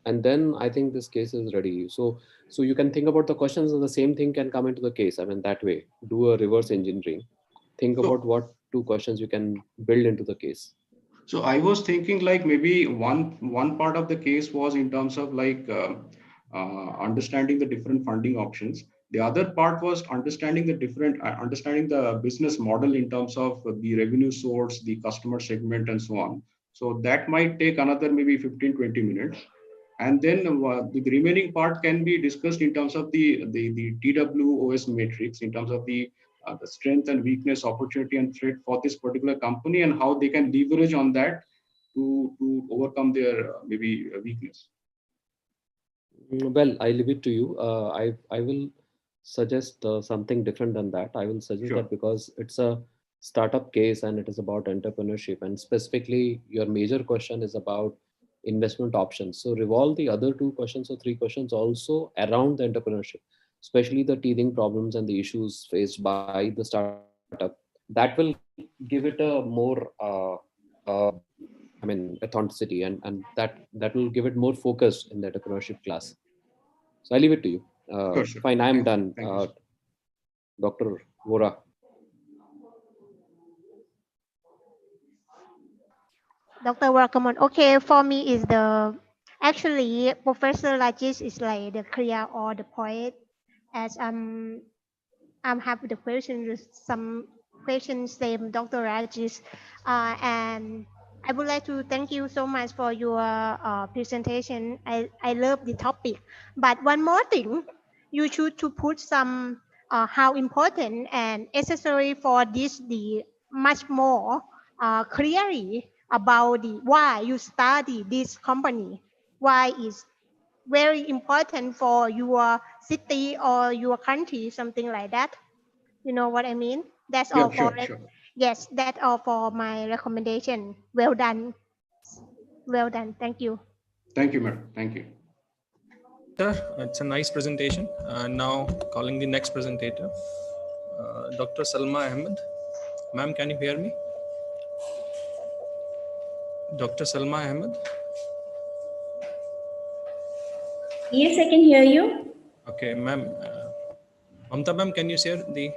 and then I think this case is ready. So you can think about the questions, and the same thing can come into the case. I mean, that way, do a reverse engineering, think So about what 2 questions you can build into the case. So I was thinking like maybe one part of the case was in terms of like understanding the different funding options. The other part was understanding the business model in terms of the revenue source, the customer segment, and so on. So that might take another maybe 15-20 minutes. And then the remaining part can be discussed in terms of the TWOS matrix, in terms of the strength and weakness, opportunity and threat for this particular company, and how they can leverage on that to overcome their maybe weakness. Well, I leave it to you. I will suggest something different than that. I will suggest Sure. that because it's a startup case and it is about entrepreneurship, and specifically your major question is about investment options. So revolve the other 2 questions or 3 questions also around the entrepreneurship, especially the teething problems and the issues faced by the startup. That will give it a more uh, I mean, authenticity, and that will give it more focus in the entrepreneurship class. So I leave it to you. Sure, sure. Fine, I am Thank you. done. Thank you, sir. Dr. Vora. Dr. Wakaman. Okay, for me is the actually Professor Rajis is like the clear or the poet, as I'm happy the question with some questions same Dr. Rajis, and I would like to thank you so much for your presentation. I love the topic, but one more thing, you should to put some how important and necessary for this the much more clearly about the why you study this company, why is very important for your city or your country, something like that. You know what I mean? That's all Yeah, for sure, sure. yes, that's all for my recommendation. Well done. Well done. Thank you. Thank you, madam. Thank you. Sir, it's a nice presentation. Now calling the next presentator, Dr. Salma Ahmed. Ma'am, can you hear me? Dr. Salma Ahmed. Yes, I can hear you. Okay, ma'am. Mamta ma'am, can you share the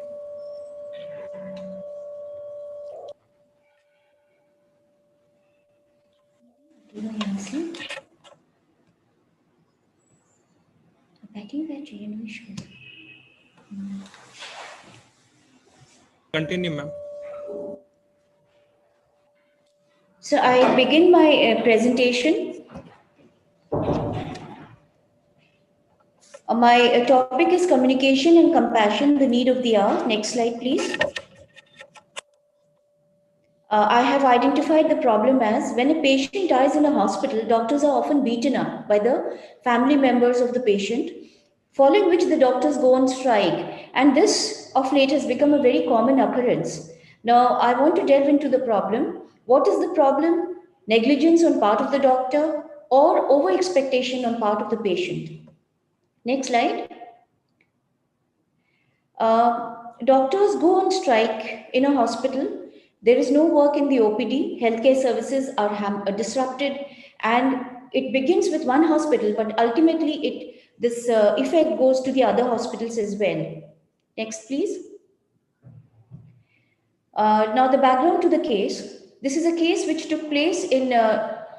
continue, ma'am? So I begin my presentation. My topic is communication and compassion, the need of the hour. Next slide, please. I have identified the problem as when a patient dies in a hospital, doctors are often beaten up by the family members of the patient, following which the doctors go on strike. And this, of late, has become a very common occurrence. Now, I want to delve into the problem. What is the problem? Negligence on part of the doctor or over expectation on part of the patient? Next slide. Doctors go on strike in a hospital. There is no work in the OPD. Healthcare services are disrupted, and it begins with one hospital, but ultimately this effect goes to the other hospitals as well. Next, please. Now, the background to the case. This is a case which took place in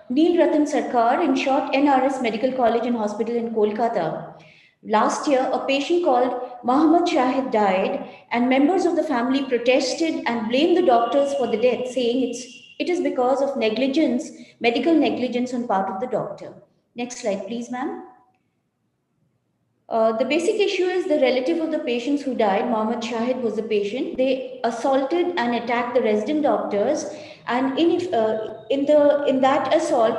Neel Ratan Sarkar, in short, NRS Medical College and Hospital in Kolkata. Last year, a patient called Muhammad Shahid died, and members of the family protested and blamed the doctors for the death, saying it is because of negligence, medical negligence on part of the doctor. Next slide, please, ma'am. The basic issue is the relative of the patients who died. Mohammed Shahid was the patient. They assaulted and attacked the resident doctors, and in that assault,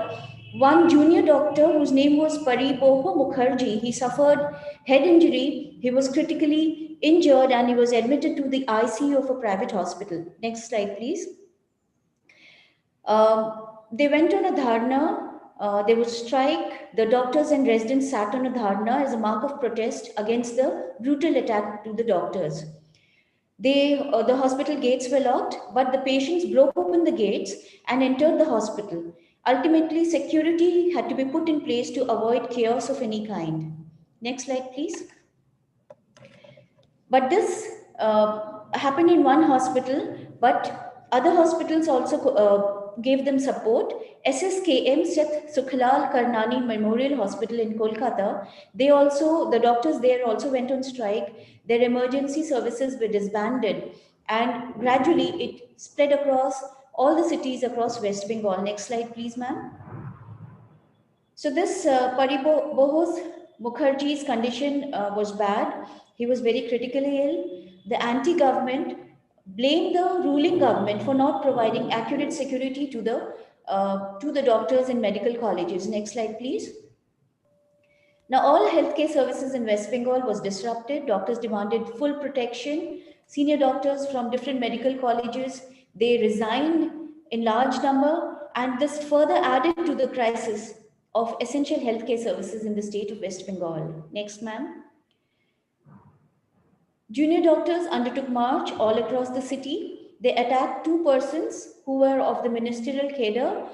one junior doctor whose name was Pariboho Mukherjee, he suffered head injury. He was critically injured and he was admitted to the ICU of a private hospital. Next slide, please. They went on a dharna There was strike. The doctors and residents sat on a dharna as a mark of protest against the brutal attack to the doctors. The hospital gates were locked, but the patients broke open the gates and entered the hospital. Ultimately, security had to be put in place to avoid chaos of any kind. Next slide, please. But this happened in one hospital, but other hospitals also gave them support. SSKM, Seth Sukhlal Karnani Memorial Hospital in Kolkata, the doctors there also went on strike. Their emergency services were disbanded, and gradually it spread across all the cities across West Bengal. Next slide, please, ma'am. So this Bohos Mukherjee's condition was bad. He was very critically ill. The anti-government blamed the ruling government for not providing accurate security to the doctors in medical colleges. Next slide, please. Now, all healthcare services in West Bengal was disrupted. Doctors demanded full protection. Senior doctors from different medical colleges, they resigned in large number, and this further added to the crisis of essential healthcare services in the state of West Bengal. Next, ma'am. Junior doctors undertook march all across the city. They attacked two persons who were of the ministerial cadre,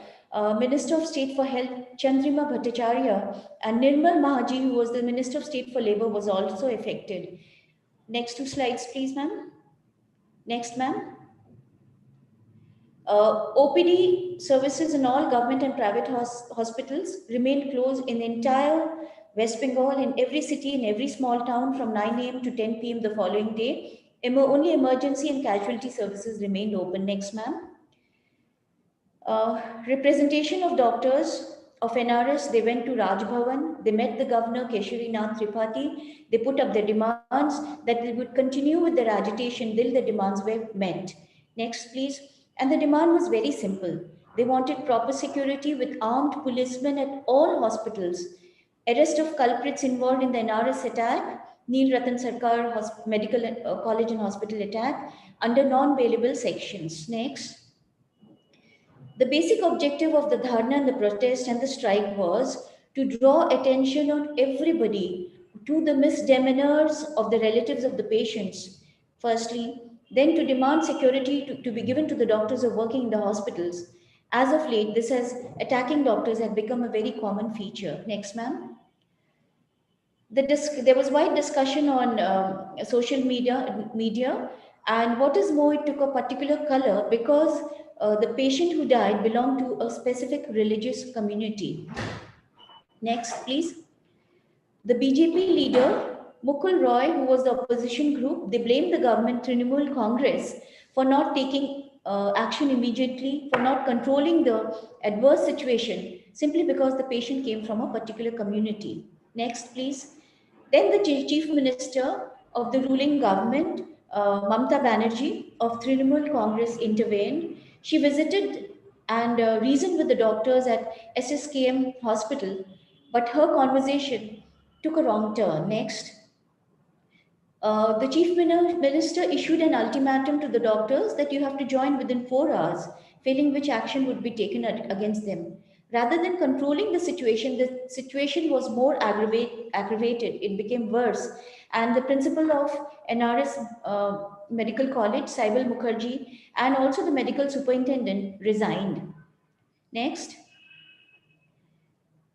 Minister of State for Health Chandrima Bhattacharya and Nirmal Mahaji, who was the Minister of State for Labour, was also affected. Next two slides, please, ma'am. Next, ma'am. OPD services in all government and private hospitals remained closed in the entire West Bengal, in every city, in every small town from 9 a.m. to 10 p.m. the following day. Only emergency and casualty services remained open. Next, ma'am. Representation of doctors of NRS, they went to Raj Bhavan. They met the governor, Keshari Nath Tripathi. They put up their demands that they would continue with their agitation till the demands were met. Next, please. And the demand was very simple. They wanted proper security with armed policemen at all hospitals. Arrest of culprits involved in the NRS attack, Neel Ratan Sarkar Medical College and Hospital attack under non-bailable sections. Next. The basic objective of the dharna and the protest and the strike was to draw attention on everybody to the misdemeanors of the relatives of the patients, firstly, then to demand security to be given to the doctors who are working in the hospitals. As of late, this has attacking doctors had become a very common feature. Next, ma'am. There was wide discussion on social media, and what is more, it took a particular color because the patient who died belonged to a specific religious community. Next, please. The BJP leader, Mukul Roy, who was the opposition group, they blamed the government, Trinamool Congress, for not taking action immediately, for not controlling the adverse situation, simply because the patient came from a particular community. Next, please. Then the chief minister of the ruling government, Mamta Banerjee of Trinamool Congress, intervened. She visited and reasoned with the doctors at SSKM hospital, but her conversation took a wrong turn. Next. The chief minister issued an ultimatum to the doctors that you have to join within 4 hours, failing which action would be taken against them. Rather than controlling the situation was more aggravated. It became worse. And the principal of NRS Medical College, Saibal Mukherjee, and also the medical superintendent resigned. Next.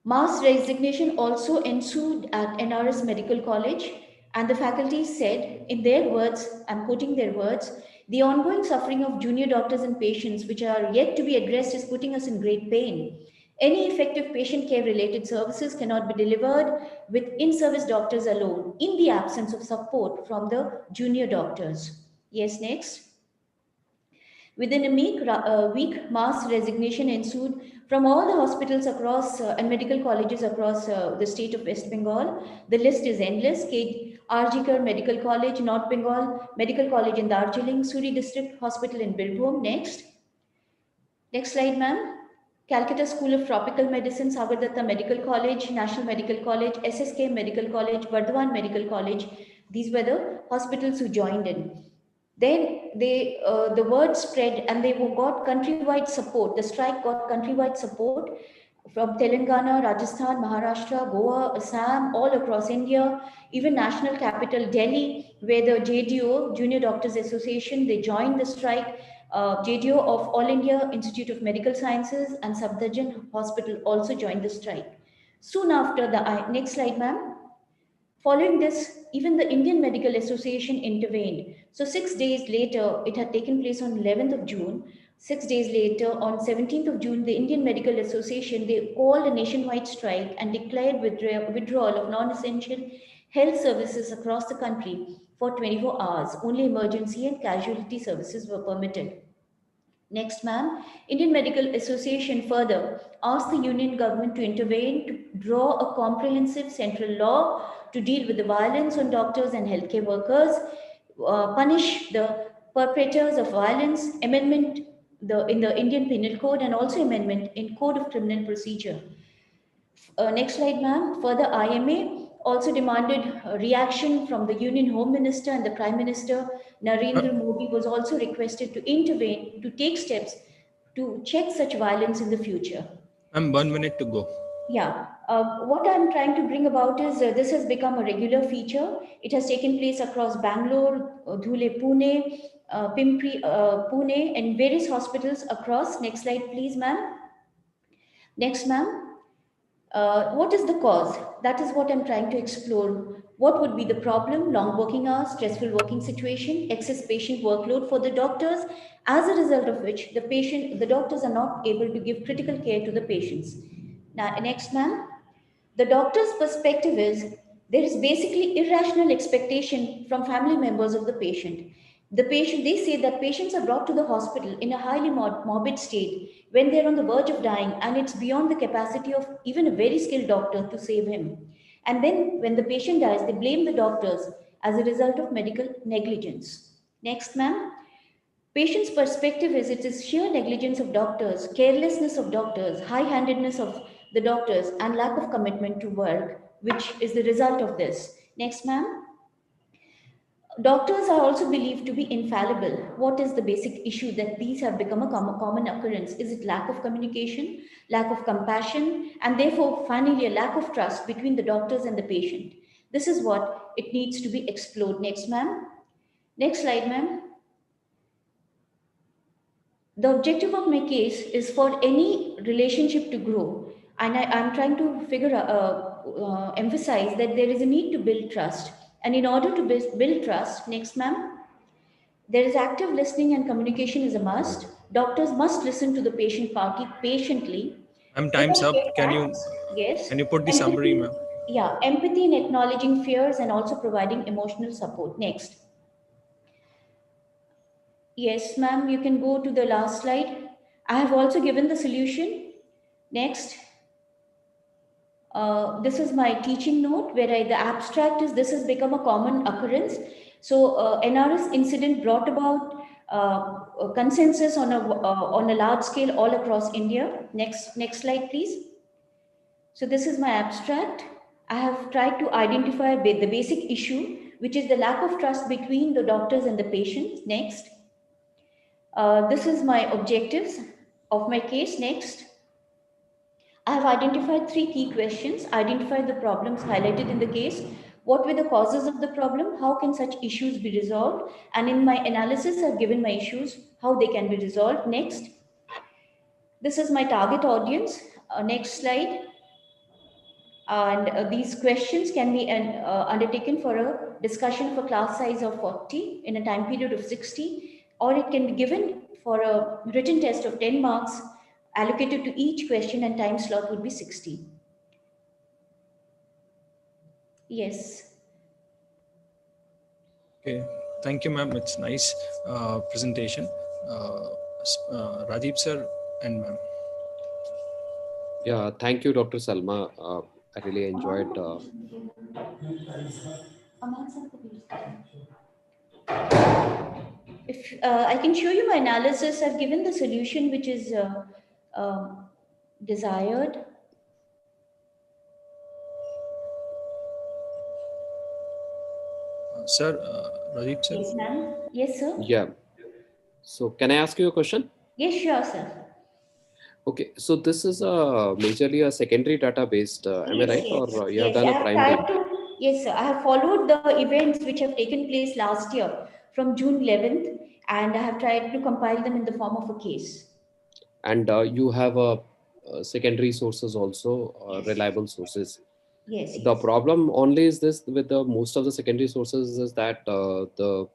Mass resignation also ensued at NRS Medical College, and the faculty said, in their words, I'm quoting their words, the ongoing suffering of junior doctors and patients, which are yet to be addressed, is putting us in great pain. Any effective patient care related services cannot be delivered with in-service doctors alone, in the absence of support from the junior doctors. Yes, next. Within a week, mass resignation ensued from all the hospitals across and medical colleges across the state of West Bengal. The list is endless. RG Medical College, North Bengal Medical College in Darjeeling, Suri District Hospital in Birbhum. Next. Next slide, ma'am. Calcutta School of Tropical Medicine, Sagardatta Medical College, National Medical College, SSK Medical College, Bardhaman Medical College. These were the hospitals who joined in. Then the word spread and they got countrywide support. The strike got countrywide support. from Telangana, Rajasthan, Maharashtra, Goa, Assam, all across India, even national capital Delhi, where the JDO, Junior Doctors Association, they joined the strike. JDO of All India Institute of Medical Sciences and Safdarjung Hospital also joined the strike. Soon after the next slide, ma'am. Following this, even the Indian Medical Association intervened. So 6 days later, it had taken place on 11th of June. 6 days later, on 17th of June, the Indian Medical Association, they called a nationwide strike and declared withdrawal of non-essential health services across the country for 24 hours. Only emergency and casualty services were permitted. Next, ma'am, Indian Medical Association further asked the union government to intervene to draw a comprehensive central law to deal with the violence on doctors and healthcare workers, punish the perpetrators of violence, amendment in the Indian Penal Code, and also amendment in Code of Criminal Procedure. Next slide, ma'am. Further, IMA also demanded a reaction from the Union Home Minister, and the Prime Minister Narendra Modi was also requested to intervene to take steps to check such violence in the future. 1 minute to go. Yeah, what I'm trying to bring about is this has become a regular feature. It has taken place across Bangalore, Dhule, Pune, Pimpri, Pune, and various hospitals across. Next slide, please, ma'am. Next, ma'am. What is the cause? That is what I'm trying to explore. What would be the problem? Long working hours, stressful working situation, excess patient workload for the doctors, as a result of which the doctors are not able to give critical care to the patients. Now, next, ma'am. The doctor's perspective is there is basically irrational expectation from family members of the patient. The patient, they say that patients are brought to the hospital in a highly morbid state when they're on the verge of dying, and it's beyond the capacity of even a very skilled doctor to save him. And then when the patient dies, they blame the doctors as a result of medical negligence. Next, ma'am. Patient's perspective is it is sheer negligence of doctors, carelessness of doctors, high handedness of the doctors, and lack of commitment to work, which is the result of this. Next, ma'am. Doctors are also believed to be infallible. What is the basic issue that these have become a common occurrence? Is it lack of communication, lack of compassion, and therefore finally a lack of trust between the doctors and the patient? This is what it needs to be explored. Next, ma'am. Next slide, ma'am. The objective of my case is for any relationship to grow, and I'm trying to emphasize that there is a need to build trust, and in order to build trust, next, ma'am, there is active listening and communication is a must. Doctors must listen to the patient party patiently. Time's up. Yes. Can you put the summary, ma'am? Yeah, empathy in acknowledging fears and also providing emotional support. Next. Yes, ma'am, you can go to the last slide. I have also given the solution. Next. This is my teaching note where the abstract is this has become a common occurrence. So NRS incident brought about a consensus on a large scale all across India. Next slide, please. So this is my abstract. I have tried to identify the basic issue, which is the lack of trust between the doctors and the patients. Next. This is my objectives of my case. Next. I have identified 3 key questions. Identify the problems highlighted in the case. What were the causes of the problem? How can such issues be resolved? And in my analysis, I've given my issues, how they can be resolved. Next. This is my target audience. Next slide. And these questions can be undertaken for a discussion of a class size of 40 in a time period of 60, or it can be given for a written test of 10 marks allocated to each question, and time slot would be 60. Yes. Okay, thank you, ma'am. It's nice presentation. Rajeev sir and ma'am. Yeah, thank you, Dr. Salma. I really enjoyed. If I can show you my analysis, I've given the solution which is desired. Sir, Rajeev sir. Yes, ma'am. Yes, sir. Yeah. So can I ask you a question? Yes, sure, sir. Okay, so this is a majorly a secondary database. Am I Yes, right, yes, or you have yes. done I a have primary? tried to, yes, sir. I have followed the events which have taken place last year from June 11th, and I have tried to compile them in the form of a case. And you have a, secondary sources also, Yes, reliable sources. yes, The yes. problem only is this with the most of the secondary sources is that the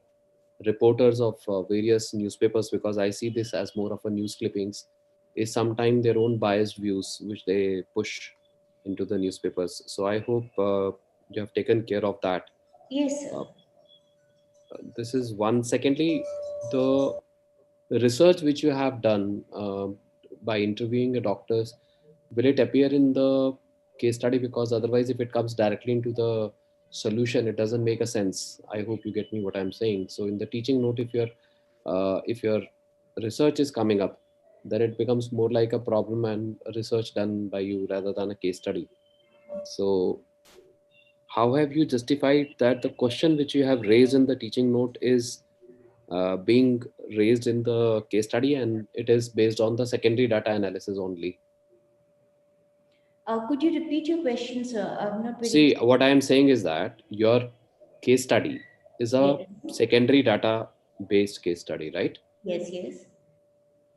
reporters of various newspapers, because I see this as more of a news clippings, is sometimes their own biased views which they push into the newspapers. So I hope you have taken care of that. Yes, sir. Uh, this is one. Secondly, the research which you have done by interviewing the doctors, will it appear in the case study? Because otherwise, if it comes directly into the solution, it doesn't make a sense. I hope you get me what I'm saying. So in the teaching note, if your research is coming up, then it becomes more like a problem and research done by you rather than a case study. So how have you justified that the question which you have raised in the teaching note is being raised in the case study, and it is based on the secondary data analysis only? Could you repeat your question, sir? I'm not very See, clear. what I am saying is that your case study is a Yes, secondary data based case study, right? yes, yes.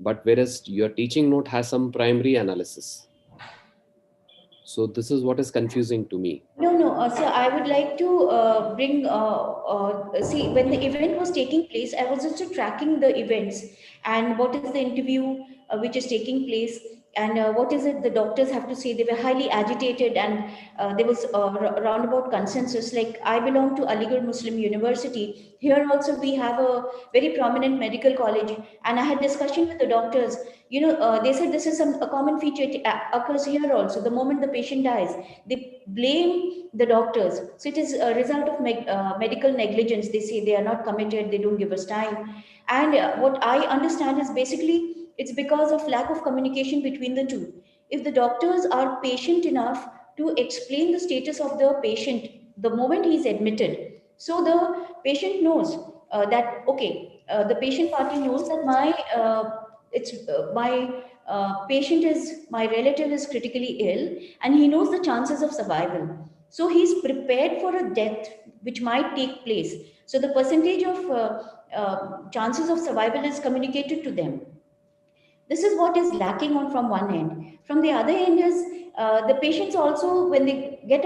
But whereas your teaching note has some primary analysis. So this is what is confusing to me. No, no. So I would like to bring, see, when the event was taking place, I was also tracking the events and what is the interview which is taking place, and what is it the doctors have to say. They were highly agitated, and there was a roundabout consensus. Like, I belong to Aligarh Muslim University. Here also we have a very prominent medical college, and I had discussion with the doctors. They said this is a common feature. It occurs here also. The moment the patient dies, they blame the doctors. So it is a result of medical negligence. They say they are not committed, they don't give us time. And what I understand is basically it's because of lack of communication between the two. If the doctors are patient enough to explain the status of the patient the moment he is admitted, so the patient knows that, okay, the patient party knows that my patient is, my relative is critically ill, and he knows the chances of survival. So he's prepared for a death which might take place. So the percentage of chances of survival is communicated to them. This is what is lacking on from one end. From the other end is the patients also, when they get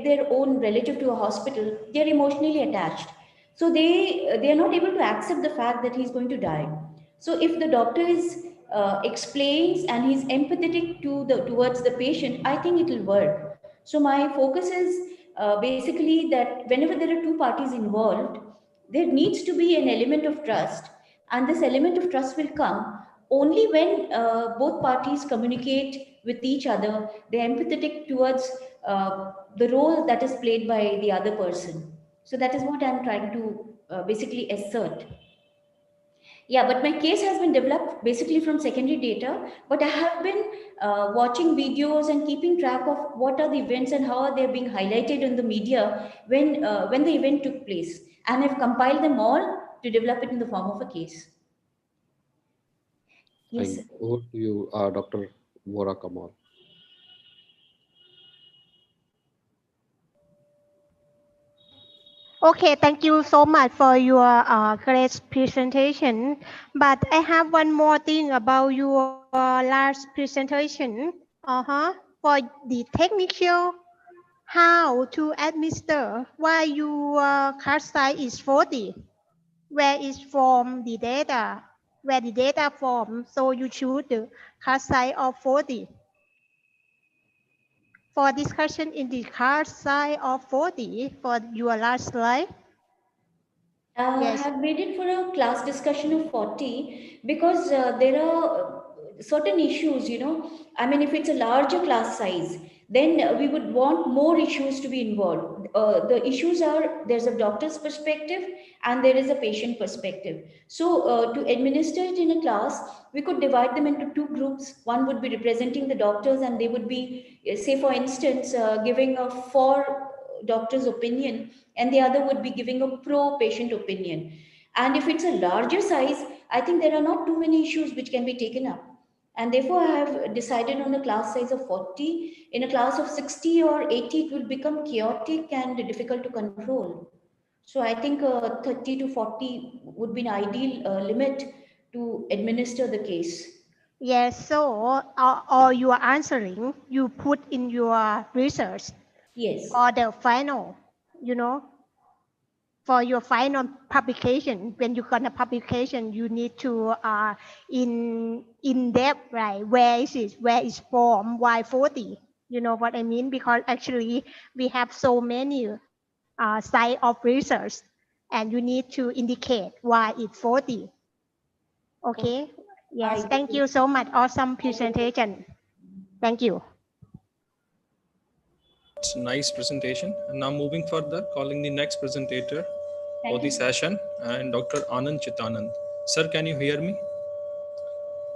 their own relative to a hospital, they are emotionally attached. So they are not able to accept the fact that he's going to die. So if the doctor is explains and he's empathetic towards the patient, I think it will work. So my focus is basically that whenever there are two parties involved, there needs to be an element of trust, and this element of trust will come only when both parties communicate with each other. They're empathetic towards the role that is played by the other person. So that is what I'm trying to basically assert. Yeah, but my case has been developed basically from secondary data, but I have been watching videos and keeping track of what are the events and how are they being highlighted in the media when the event took place, and I've compiled them all to develop it in the form of a case. Yes, Fine. sir. Over to you, Dr. Vora Kamal. Okay, thank you so much for your great presentation. But I have one more thing about your last presentation. For the technical, how to administer why your card size is 40, where is from the data, where the data from, so you choose the card size of 40. For discussion in the card size of 40 for your last slide. I Yes. have made it for a class discussion of 40 because there are certain issues, I mean, if it's a larger class size, then we would want more issues to be involved. The issues are, there's a doctor's perspective and there is a patient perspective. So to administer it in a class, we could divide them into two groups. One would be representing the doctors, and they would be, say for instance, giving a for doctor's opinion, and the other would be giving a pro patient opinion. And if it's a larger size, I think there are not too many issues which can be taken up. And therefore, I have decided on a class size of 40. In a class of 60 or 80, it will become chaotic and difficult to control. So I think 30 to 40 would be an ideal limit to administer the case. Yes, so or you are answering, you put in your research Yes. for the final, you know, for your final publication. When you got a publication, you need to in depth, right? Where is it? Where is form? Why 40? You know what I mean? Because actually we have so many site of research, and you need to indicate why it's 40. Okay. I Yes. get Thank it. you so much. Awesome I get it. presentation. Thank you. It's a nice presentation. And now moving further, calling the next presenter for Thank the you. session, and Dr. Anand Chitanand. Sir, can you hear me?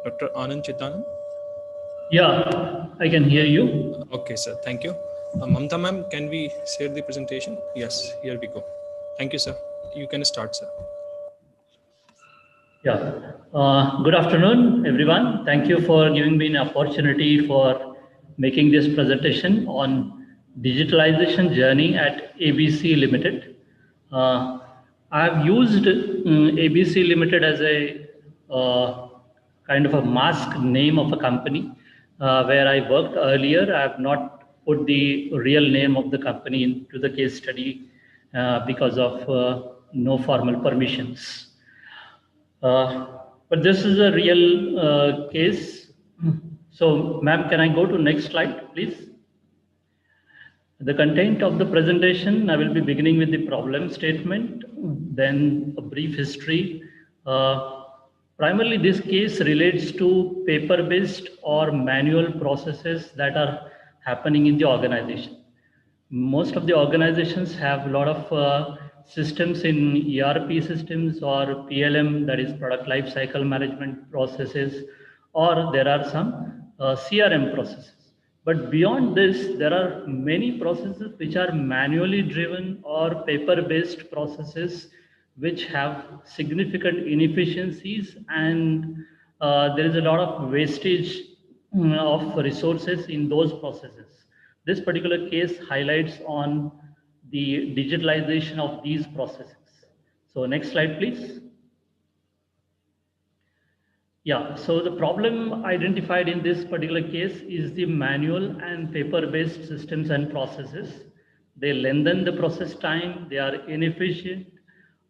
Dr. Anand Chitanand? Yeah, I can hear you. Okay, sir. Thank you. Mamta ma'am, can we share the presentation? Yes, here we go. Thank you, sir. You can start, sir. Yeah. Good afternoon, everyone. Thank you for giving me an opportunity for making this presentation on digitalization journey at ABC Limited. I've used ABC Limited as a kind of a mask name of a company where I worked earlier. I have not put the real name of the company into the case study because of no formal permissions. But this is a real case. So, ma'am, can I go to next slide, please? The content of the presentation, I will be beginning with the problem statement, then a brief history. Primarily, this case relates to paper-based or manual processes that are happening in the organization. Most of the organizations have a lot of systems in ERP systems or PLM, that is product lifecycle management processes, or there are some CRM processes. But beyond this, there are many processes which are manually driven or paper-based processes which have significant inefficiencies, and there is a lot of wastage of resources in those processes. This particular case highlights on the digitalization of these processes. So next slide, please. Yeah, so the problem identified in this particular case is the manual and paper-based systems and processes. They lengthen the process time, they are inefficient,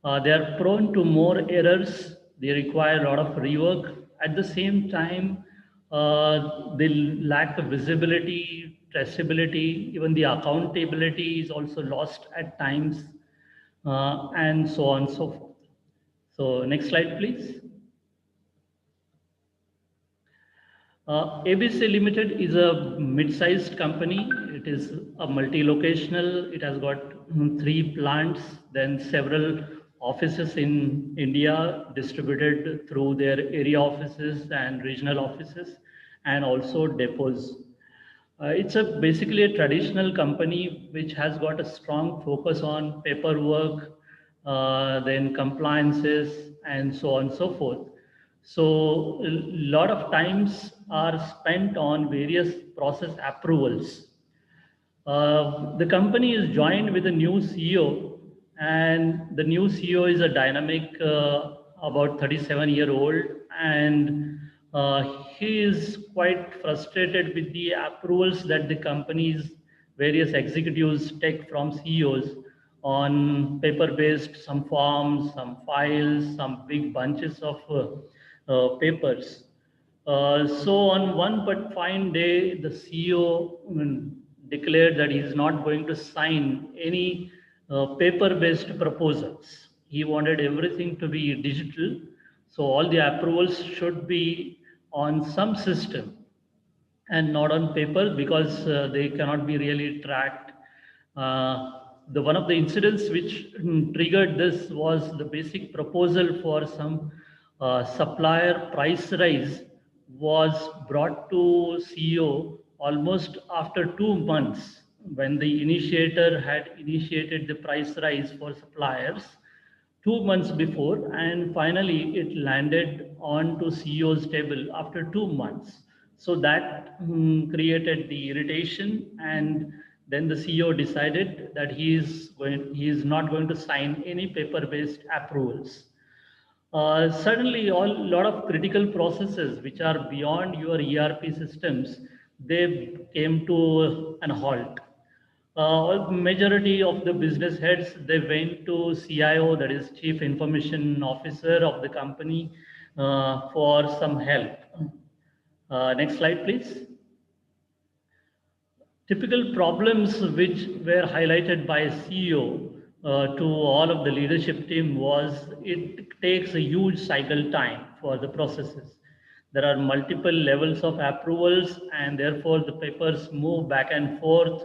they are prone to more errors, they require a lot of rework. At the same time, they lack the visibility, traceability, even the accountability is also lost at times, and so on and so forth. So next slide, please. ABC Limited is a mid-sized company. It is a multi-locational. It has got 3 plants, then several offices in India distributed through their area offices and regional offices, and also depots. It's basically a traditional company which has got a strong focus on paperwork, then compliances, and so on and so forth. So a lot of times are spent on various process approvals. The company is joined with a new CEO, and the new CEO is a dynamic, about 37-year-old, and he is quite frustrated with the approvals that the company's various executives take from CEOs on paper-based, some forms, some files, some big bunches of papers. So on one but fine day, the CEO declared that he is not going to sign any paper-based proposals. He wanted everything to be digital. So all the approvals should be on some system and not on paper, because they cannot be really tracked. The one of the incidents which triggered this was the basic proposal for some supplier price rise was brought to CEO almost after 2 months, when the initiator had initiated the price rise for suppliers 2 months before, and finally it landed onto CEO's table after 2 months. So that created the irritation, and then the CEO decided that he is not going to sign any paper-based approvals. Certainly, a lot of critical processes which are beyond your ERP systems, they came to an halt. Majority of the business heads, they went to CIO, that is Chief Information Officer of the company, for some help. Next slide, please. Typical problems which were highlighted by CEO to all of the leadership team was it takes a huge cycle time for the processes. There are multiple levels of approvals, and therefore the papers move back and forth.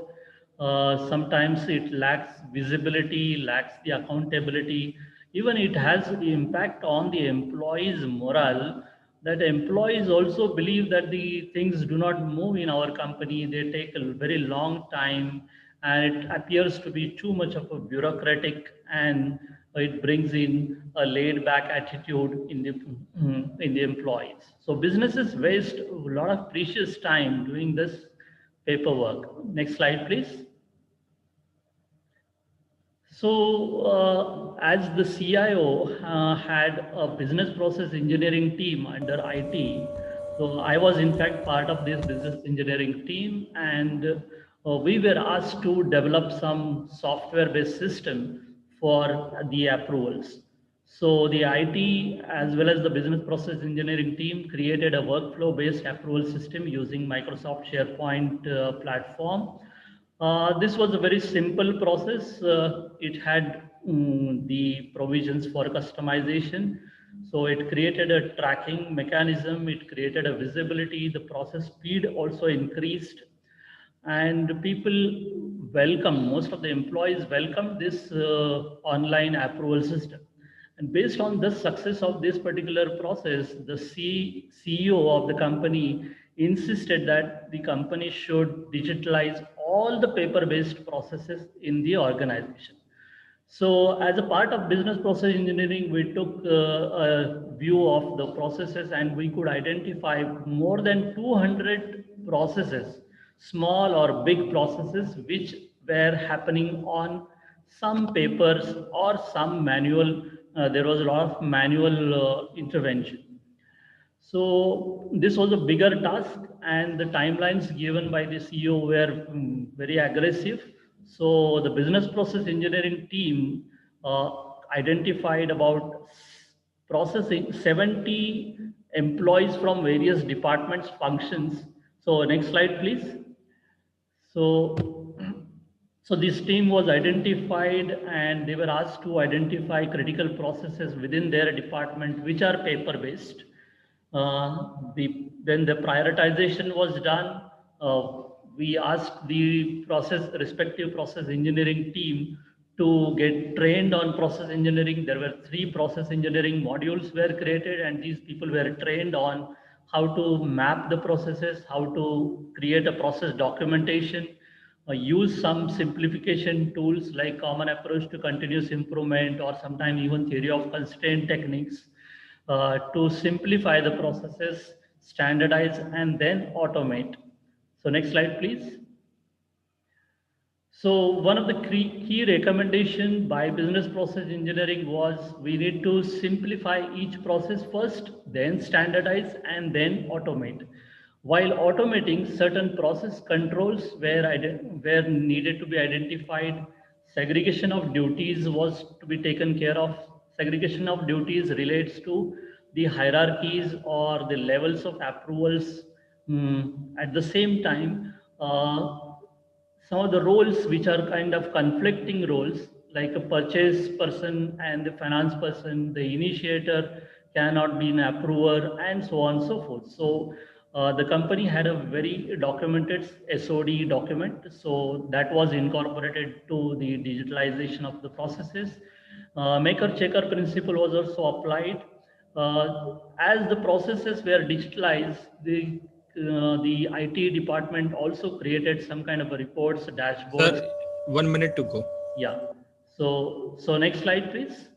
Sometimes it lacks visibility, lacks the accountability. Even it has the impact on the employees' morale, that employees also believe that the things do not move in our company. They take a very long time, and it appears to be too much of a bureaucratic, and it brings in a laid back attitude in the employees. So businesses waste a lot of precious time doing this paperwork. Next slide, please. So, as the CIO had a business process engineering team under IT, so I was in fact part of this business engineering team, and we were asked to develop some software-based system for the approvals. So the IT as well as the business process engineering team created a workflow-based approval system using Microsoft SharePoint platform. This was a very simple process. It had the provisions for customization. So it created a tracking mechanism, it created a visibility, the process speed also increased, and people welcome, most of the employees welcomed this online approval system. And based on the success of this particular process, the CEO of the company insisted that the company should digitalize all the paper-based processes in the organization. So as a part of business process engineering, we took a view of the processes, and we could identify more than 200 processes, small or big processes, which were happening on some papers or some manual. There was a lot of manual intervention. So this was a bigger task, and the timelines given by the CEO were very aggressive. So the business process engineering team identified about processing 70 employees from various departments, functions. So next slide, please. So, so this team was identified, and they were asked to identify critical processes within their department which are paper-based. Then the prioritization was done. We asked the respective process engineering team to get trained on process engineering. There were 3 process engineering modules were created, and these people were trained on how to map the processes, how to create a process documentation, use some simplification tools like common approach to continuous improvement, or sometimes even theory of constraint techniques, to simplify the processes, standardize, and then automate. So next slide, please. So one of the key recommendation by business process engineering was we need to simplify each process first, then standardize, and then automate. While automating, certain process controls were needed to be identified. Segregation of duties was to be taken care of. Segregation of duties relates to the hierarchies or the levels of approvals. At the same time, some of the roles which are kind of conflicting roles, like a purchase person and the finance person, the initiator cannot be an approver, and so on and so forth. So the company had a very documented SOD document, so that was incorporated to the digitalization of the processes. Maker-checker principle was also applied. As the processes were digitalized, the IT department also created some kind of a reports, dashboards. Sir, 1 minute to go. Yeah. So next slide, please.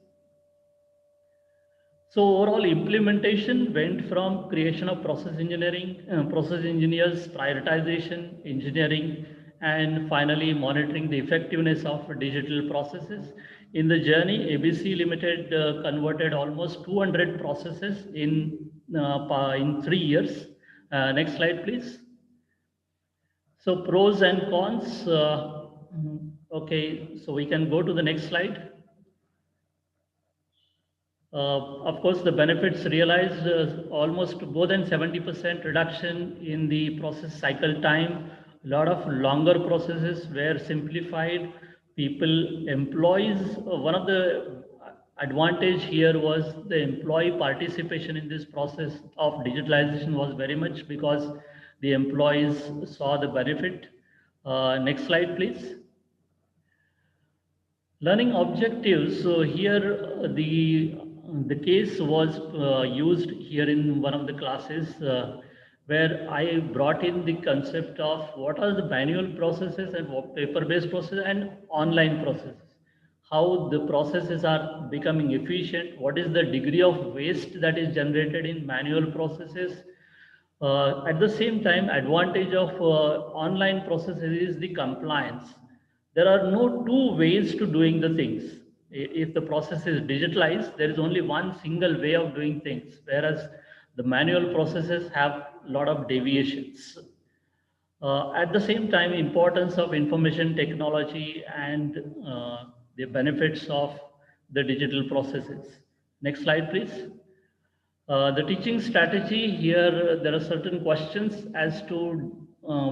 So overall implementation went from creation of process engineering, process engineers, prioritization, engineering, and finally monitoring the effectiveness of digital processes. In the journey, ABC Limited converted almost 200 processes in 3 years. Next slide, please. So pros and cons. Okay, so we can go to the next slide. Of course, the benefits realized almost more than 70% reduction in the process cycle time. A lot of longer processes were simplified. Employees, one of the advantage here was the employee participation in this process of digitalization was very much because the employees saw the benefit. Next slide, please. Learning objectives. So here the case was used here in one of the classes where I brought in the concept of what are the manual processes and what paper-based processes and online processes. How the processes are becoming efficient. What is the degree of waste that is generated in manual processes? At the same time, advantage of online processes is the compliance. There are no two ways to doing the things. If the process is digitalized, there is only one single way of doing things, whereas the manual processes have a lot of deviations. At the same time, importance of information technology and the benefits of the digital processes. Next slide, please. The teaching strategy here, there are certain questions as to,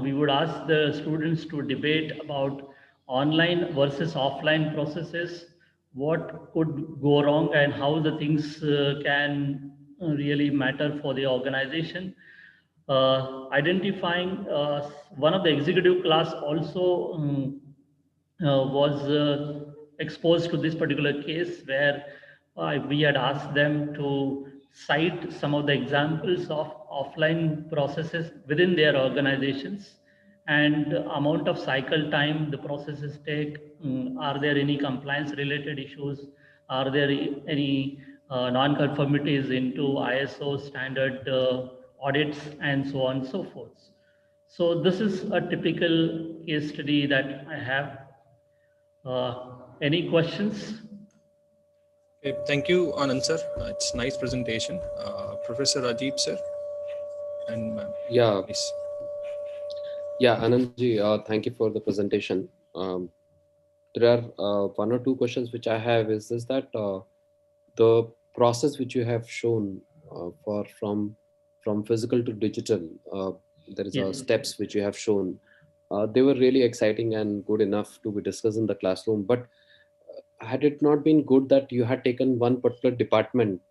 we would ask the students to debate about online versus offline processes, what could go wrong and how the things can really matter for the organization. Identifying one of the executive class also was exposed to this particular case where we had asked them to cite some of the examples of offline processes within their organizations and amount of cycle time the processes take. Are there any compliance related issues? Are there any non-conformities into ISO standard audits and so on and so forth? So this is a typical case study that I have. Any questions? Okay, thank you, Anand sir. It's nice presentation. Professor Rajeev sir and ma'am. Yeah, Please. yeah, Anandji, thank you for the presentation. There are one or two questions which I have. Is this that the process which you have shown for from physical to digital, there is a Yes. steps which you have shown. They were really exciting and good enough to be discussed in the classroom. But had it not been good that you had taken one particular department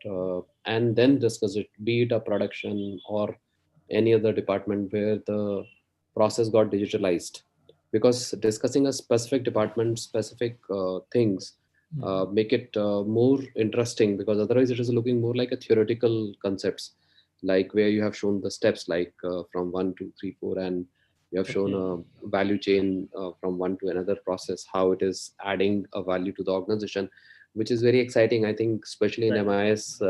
and then discuss it, be it a production or any other department where the process got digitalized? Because discussing a specific department, specific things, make it more interesting, because otherwise it is looking more like a theoretical concepts, like where you have shown the steps like from 1 2 3 4, and you have shown Okay. a value chain from one to another process, how it is adding a value to the organization, which is very exciting. I think especially in Right. MIS,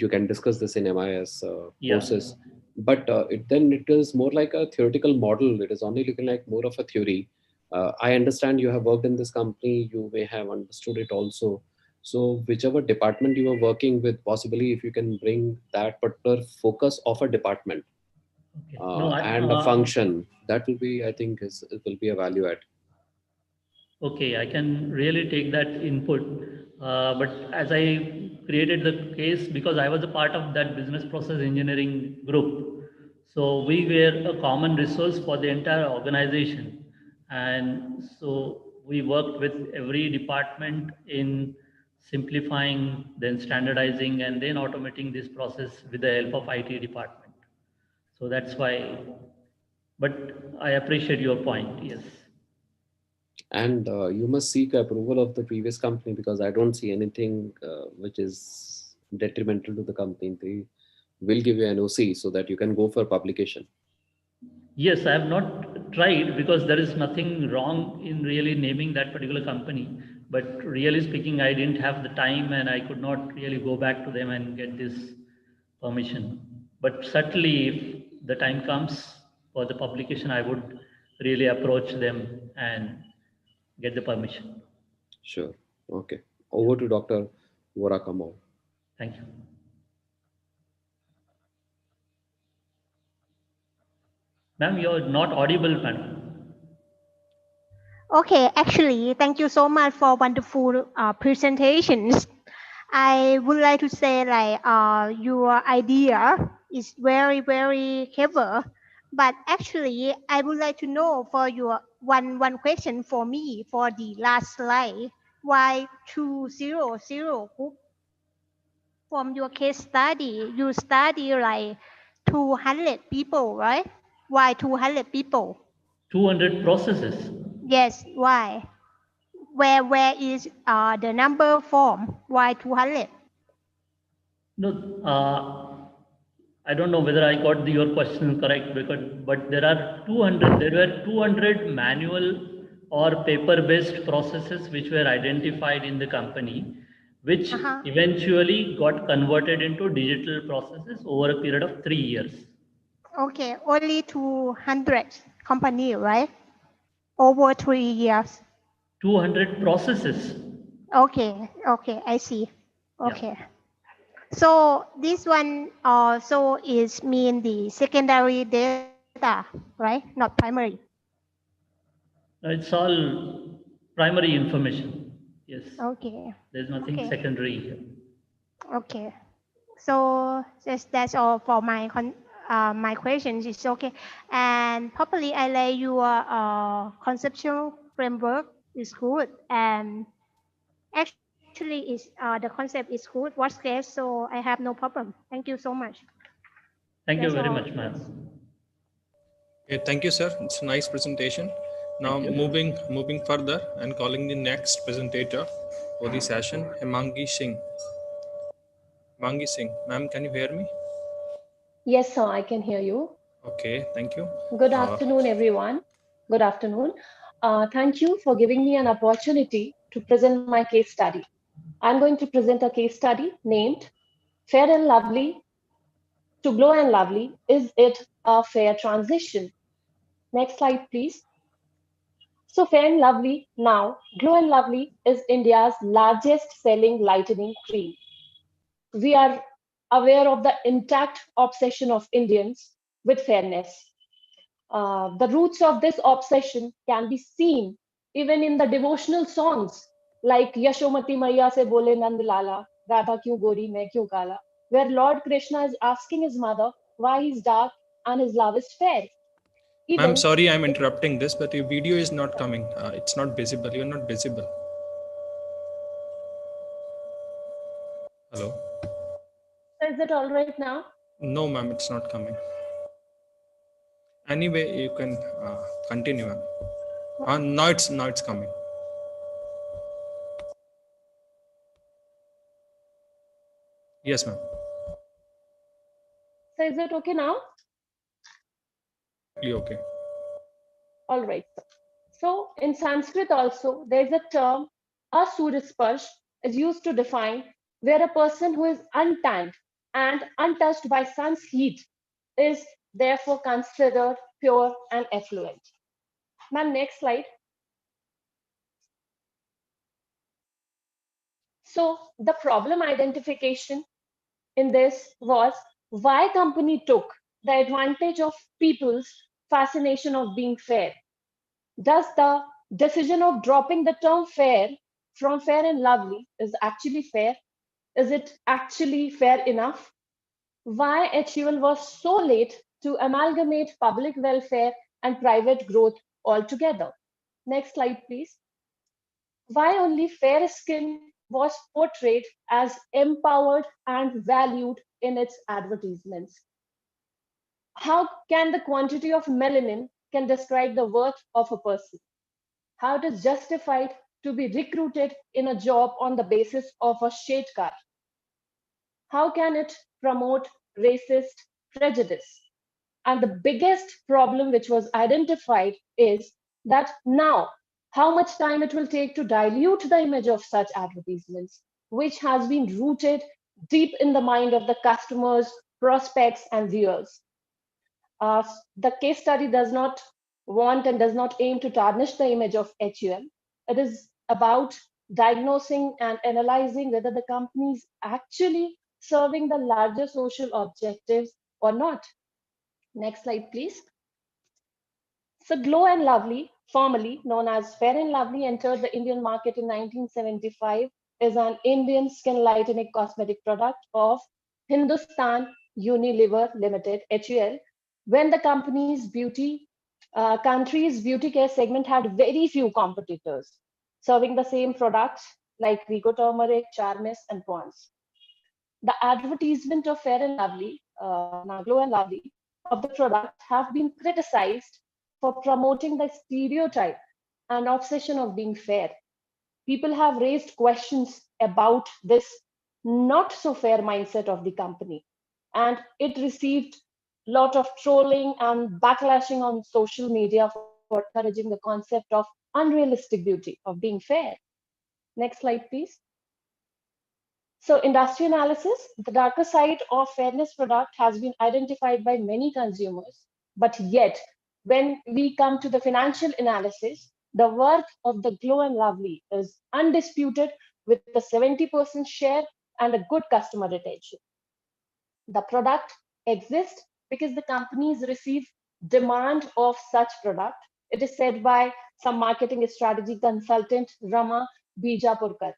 you can discuss this in MIS Yeah. courses. But then it is more like a theoretical model. It is only looking like more of a theory. I understand you have worked in this company, you may have understood it also. So whichever department you are working with, possibly if you can bring that particular focus of a department Okay. No, and a function, that will be, I think, it will be a value add. okay, I can really take that input. But as I created the case, because I was a part of that business process engineering group, so we were a common resource for the entire organization. And so we worked with every department in simplifying, then standardizing, and then automating this process with the help of IT department. So that's why, but I appreciate your point, yes. And you must seek approval of the previous company, because I don't see anything which is detrimental to the company. They will give you an OC so that you can go for publication. Yes, I have not tried because there is nothing wrong in really naming that particular company. But really speaking, I didn't have the time and I could not really go back to them and get this permission. But certainly, if the time comes for the publication, I would really approach them and get the permission. Sure. Okay. Over to Dr. Vorakamo. Thank you. Ma'am, you're not audible, madam. Okay, actually, thank you so much for wonderful presentations. I would like to say like your idea is very very clever, but actually I would like to know for your one question for me for the last slide. Why 200 group from your case study? You study like 200 people, right? Why 200 people? 200 processes. Yes, why? Where is the number from? Why 200? No, I don't know whether I got your question correct, but there are 200. There were 200 manual or paper-based processes which were identified in the company, which eventually got converted into digital processes over a period of 3 years. Okay, only 200 company, right? Over 3 years. 200 processes. Okay, I see. Okay. Yeah. So this one also is mean the secondary data, right? Not primary. It's all primary information. Yes. Okay. There's nothing Okay. secondary here. Okay. So that's all for my questions. It's okay. And probably I like your conceptual framework is good, and actually is the concept is good. What's there? So I have no problem. Thank you so much. Thank you That's very all. much, ma'am. Okay, thank you, sir. It's a nice presentation. Now moving further and calling the next presentator for the session, Himangi Singh. Himangi Singh, ma'am, can you hear me? Yes, sir, I can hear you. Okay, thank you. Good afternoon, everyone. Good afternoon. Thank you for giving me an opportunity to present my case study. I'm going to present a case study named Fair and Lovely to Glow and Lovely. Is it a fair transition? Next slide, please. So Fair and Lovely now, Glow and Lovely is India's largest selling lightening cream. We are aware of the intact obsession of Indians with fairness. The roots of this obsession can be seen even in the devotional songs like Yashomati Maiya se bole Nand Lala, Radha kyun gori, main kyun kala, where Lord Krishna is asking his mother why he's dark and his love is fair. Ma'am, sorry I'm interrupting this, but your video is not coming. It's not visible. You're not visible. Hello? Is it all right now? No, ma'am, it's not coming. Anyway, you can continue, ma'am. Now it's coming. Yes, ma'am. So is it okay now? Okay. All right. So in Sanskrit also, there's a term, asurasparsh, is used to define where a person who is untanned and untouched by sun's heat is therefore considered pure and effluent. Ma'am, next slide. So the problem identification in this was why company took the advantage of people's fascination of being fair. Does the decision of dropping the term fair from fair and lovely is actually fair? Is it actually fair enough? Why HUL was so late to amalgamate public welfare and private growth altogether? Next slide, please. Why only fair skin was portrayed as empowered and valued in its advertisements? How can the quantity of melanin can describe the worth of a person? How it is justified to be recruited in a job on the basis of a shade car? How can it promote racist prejudice? And the biggest problem which was identified is that now how much time it will take to dilute the image of such advertisements, which has been rooted deep in the mind of the customers, prospects, and viewers. The case study does not want and does not aim to tarnish the image of HUL. It is about diagnosing and analyzing whether the company is actually serving the larger social objectives or not. Next slide, please. So Glow and Lovely, formerly known as Fair and Lovely, entered the Indian market in 1975 as an Indian skin lightening cosmetic product of Hindustan Unilever Limited, HUL, when the country's beauty care segment had very few competitors, serving the same products like Rico Turmeric, Charmis, and Pond's. The advertisement of Fair and Lovely, now Glow and Lovely, of the product have been criticized for promoting the stereotype and obsession of being fair. People have raised questions about this not so fair mindset of the company, and it received a lot of trolling and backlashing on social media for encouraging the concept of unrealistic beauty, of being fair. Next slide, please. So industry analysis, the darker side of fairness product has been identified by many consumers, but yet when we come to the financial analysis, the worth of the Glow and Lovely is undisputed with a 70% share and a good customer retention. The product exists because the companies receive demand of such product. It is said by some marketing strategy consultant Rama Bijapurkar.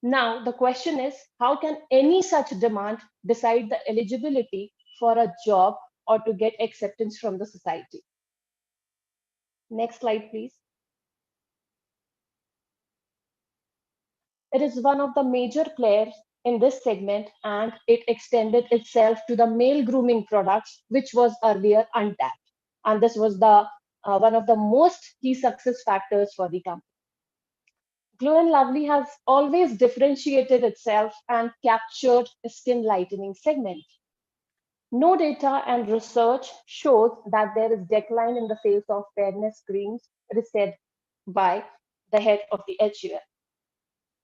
Now, the question is, how can any such demand decide the eligibility for a job or to get acceptance from the society? Next slide, please. It is one of the major players in this segment, and it extended itself to the male grooming products, which was earlier untapped. And this was the one of the most key success factors for the company. Glow and Lovely has always differentiated itself and captured a skin lightening segment. No data and research shows that there is decline in the sales of fairness creams, it is said by the head of the HUL.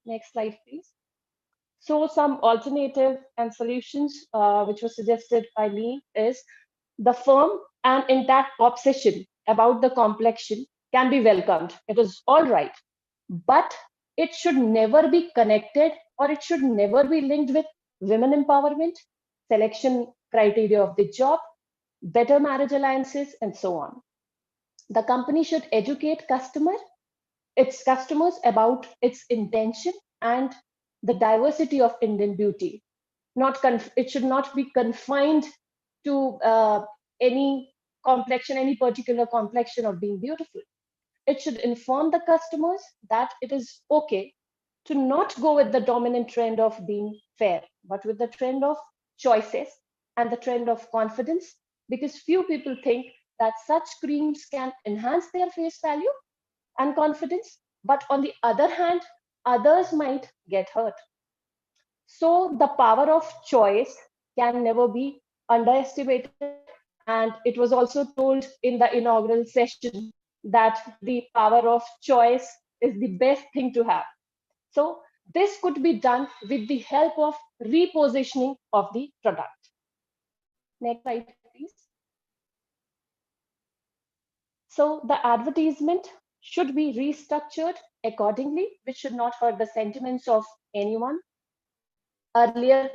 Next slide, please. So some alternative and solutions which was suggested by me is the firm and intact obsession about the complexion can be welcomed. It is all right, but it should never be connected or it should never be linked with women empowerment, selection criteria of the job, better marriage alliances, and so on. The company should educate its customers about its intention and the diversity of Indian beauty. It should not be confined to any particular complexion of being beautiful. It should inform the customers that it is okay to not go with the dominant trend of being fair, but with the trend of choices and the trend of confidence, because few people think that such creams can enhance their face value and confidence, but on the other hand, others might get hurt. So the power of choice can never be underestimated. And it was also told in the inaugural session that the power of choice is the best thing to have. So this could be done with the help of repositioning of the product. Next slide, please. So the advertisement should be restructured accordingly, which should not hurt the sentiments of anyone. Earlier,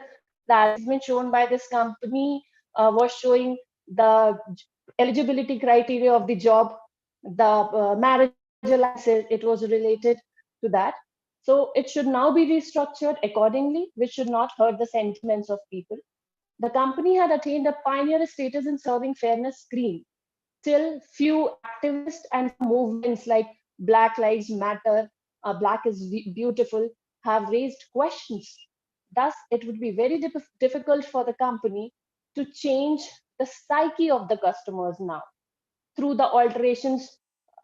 the advertisement shown by this company was showing the eligibility criteria of the job, the marriage alliances, it was related to that. So it should now be restructured accordingly, which should not hurt the sentiments of people. The company had attained a pioneer status in serving fairness cream. Still, few activists and some movements like Black Lives Matter, Black is Beautiful, have raised questions. Thus, it would be very difficult for the company to change the psyche of the customers now through the alterations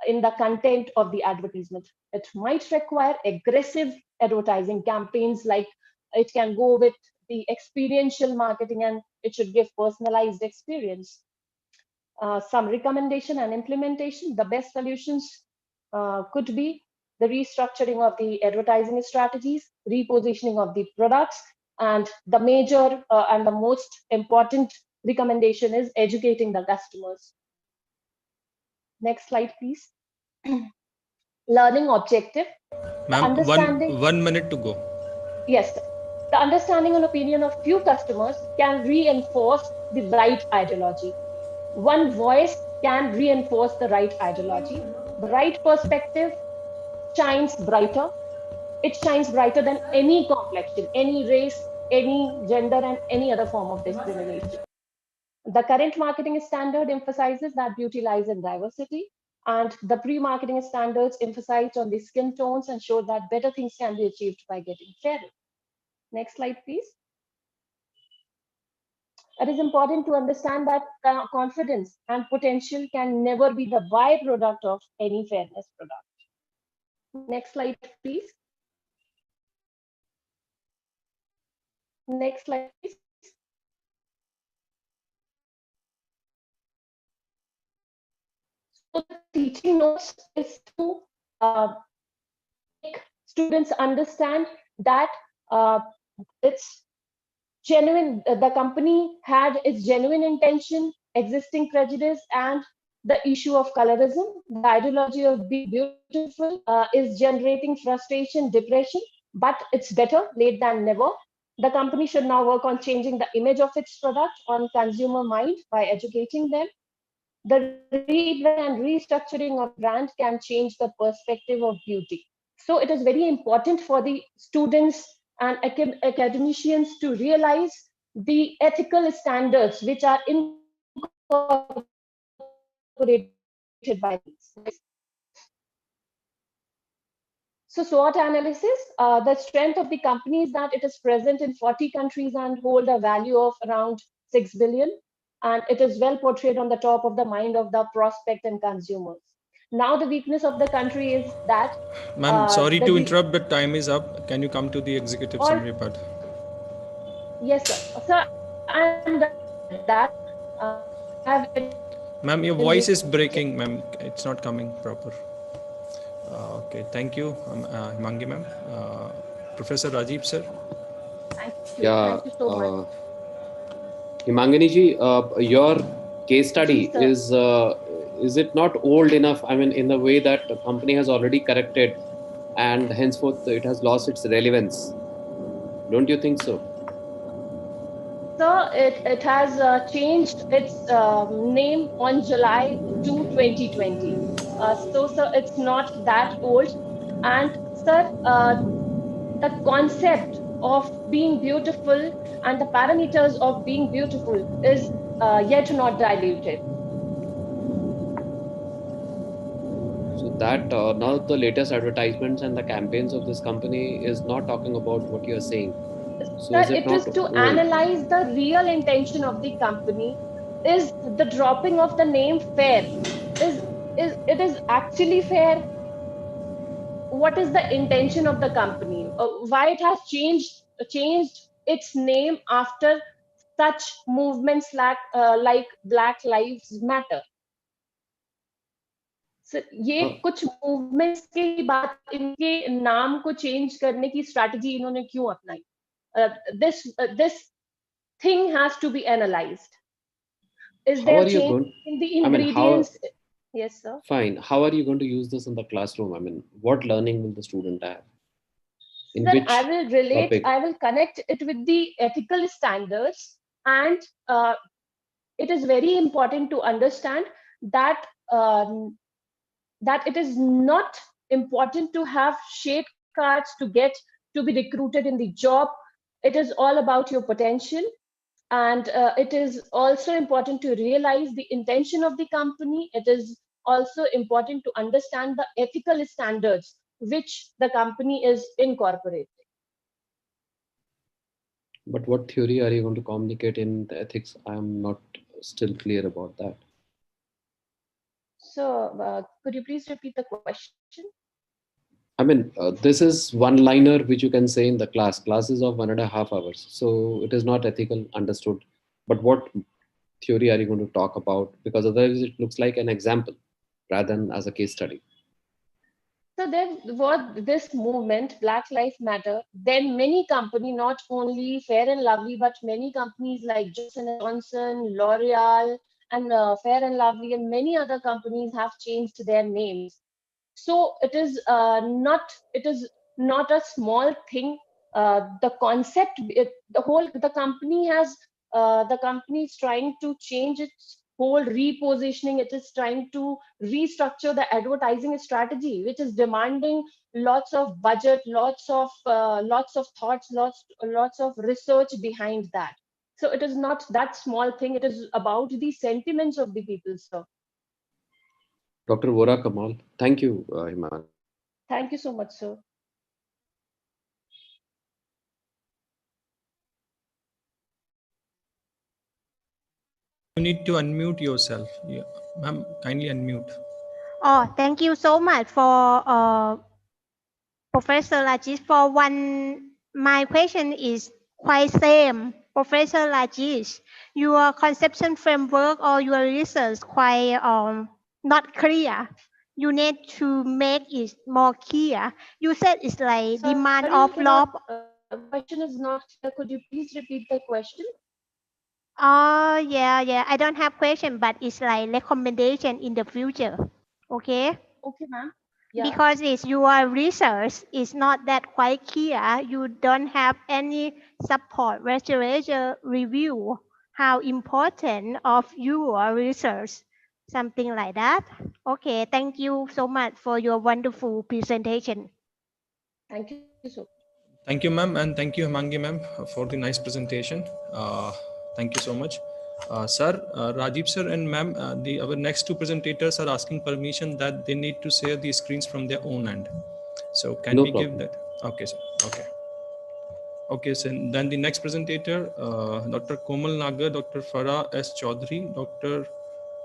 in the content of the advertisement. It might require aggressive advertising campaigns, like it can go with the experiential marketing and it should give personalized experience. Some recommendation and implementation, the best solutions could be the restructuring of the advertising strategies, repositioning of the products, and the major and the most important recommendation is educating the customers. Next slide, please. Learning objective. Ma'am, Understanding. 1 minute to go. Yes, the understanding and opinion of few customers can reinforce the right ideology. One voice can reinforce the right ideology. The right perspective shines brighter. It shines brighter than any complexion, any race, any gender, and any other form of discrimination. The current marketing standard emphasizes that beauty lies in diversity, and the pre-marketing standards emphasized on the skin tones and show that better things can be achieved by getting fairer. Next slide, please. It is important to understand that confidence and potential can never be the byproduct of any fairness product. Next slide, please. Next slide, please. So the teaching notes is to make students understand that it's genuine, the company had its genuine intention, existing prejudice, and the issue of colorism. The ideology of being beautiful is generating frustration, depression, but it's better late than never. The company should now work on changing the image of its product on consumer mind by educating them. The rebrand and restructuring of brand can change the perspective of beauty. So it is very important for the students and academicians to realize the ethical standards which are incorporated by these. So SWOT analysis, the strength of the company is that it is present in 40 countries and hold a value of around 6 billion. And it is well portrayed on the top of the mind of the prospect and consumers. Now the weakness of the country is that. Ma'am, sorry to interrupt, but time is up. Can you come to the executive summary part? Yes, sir. Sir, I am done with that. Ma'am, your voice is breaking, ma'am. It's not coming proper. Okay, thank you, Himangi ma'am. Professor Rajiv sir. Thank you. Yeah, Thank you so much. Himangani ji, your case study is it not old enough? I mean, in the way that the company has already corrected, and henceforth it has lost its relevance. Don't you think so? Sir, it has changed its name on July 2, 2020. So, sir, it's not that old. And, sir, the concept of being beautiful and the parameters of being beautiful is yet not diluted. So that now the latest advertisements and the campaigns of this company is not talking about what you are saying. So Sir, is it it not is to old? analyze the real intention of the company. Is the dropping of the name fair? Is it is actually fair? What is the intention of the company? Why it has changed its name after such movements like Black Lives Matter? ये कुछ movements के बाद इनके नाम को change करने की strategy इन्होंने क्यों अपनाई? This thing has to be analyzed. Is there change in the ingredients? Yes, sir. Fine. How are you going to use this in the classroom? I mean, what learning will the student have? Sir, I will relate, I will connect it with the ethical standards, and it is very important to understand that that it is not important to have shade cards to get to be recruited in the job. It is all about your potential. And it is also important to realize the intention of the company. It is also important to understand the ethical standards which the company is incorporating. But what theory are you going to communicate in the ethics? I'm not still clear about that. So could you please repeat the question? I mean, this is one-liner which you can say in the class. Class is of 1.5 hours. So it is not ethical, understood. But what theory are you going to talk about? Because otherwise it looks like an example rather than as a case study. So there was this movement, Black Lives Matter. Then many companies, not only Fair and Lovely, but many companies like Johnson and Johnson, L'Oreal, and Fair and Lovely, and many other companies have changed their names. So it is not a small thing. The concept, the company is trying to change its whole repositioning. It is trying to restructure the advertising strategy, which is demanding lots of budget, lots of thoughts, lots of research behind that. So it is not that small thing. It is about the sentiments of the people, sir. Dr. Vora Kamal, thank you, Himangi. Thank you so much, sir. You need to unmute yourself. Yeah. Ma'am, kindly unmute. Oh, thank you so much for Professor Rajesh. For one, my question is quite same. Professor Rajesh, your conception framework or your research quite not clear. You need to make it more clear. You said it's like demand Sorry, of law. the question is not clear. Could you please repeat the question? Oh, yeah. I don't have question, but it's like recommendation in the future. Okay? Okay, ma'am. Yeah. Because it's your research is not that quite clear. You don't have any support literature review how important of your research. Something like that. Okay, thank you so much for your wonderful presentation. Thank you so. Thank you, ma'am, and thank you, Himangi, ma'am, for the nice presentation. Thank you so much. Sir, Rajiv sir and ma'am, our next two presentators are asking permission that they need to share the screens from their own end. So can No we give problem. that? Okay, sir. Okay. Okay, so then the next presentator, Dr. Komal Nagar, Dr. Farah S. Chaudhary, Dr.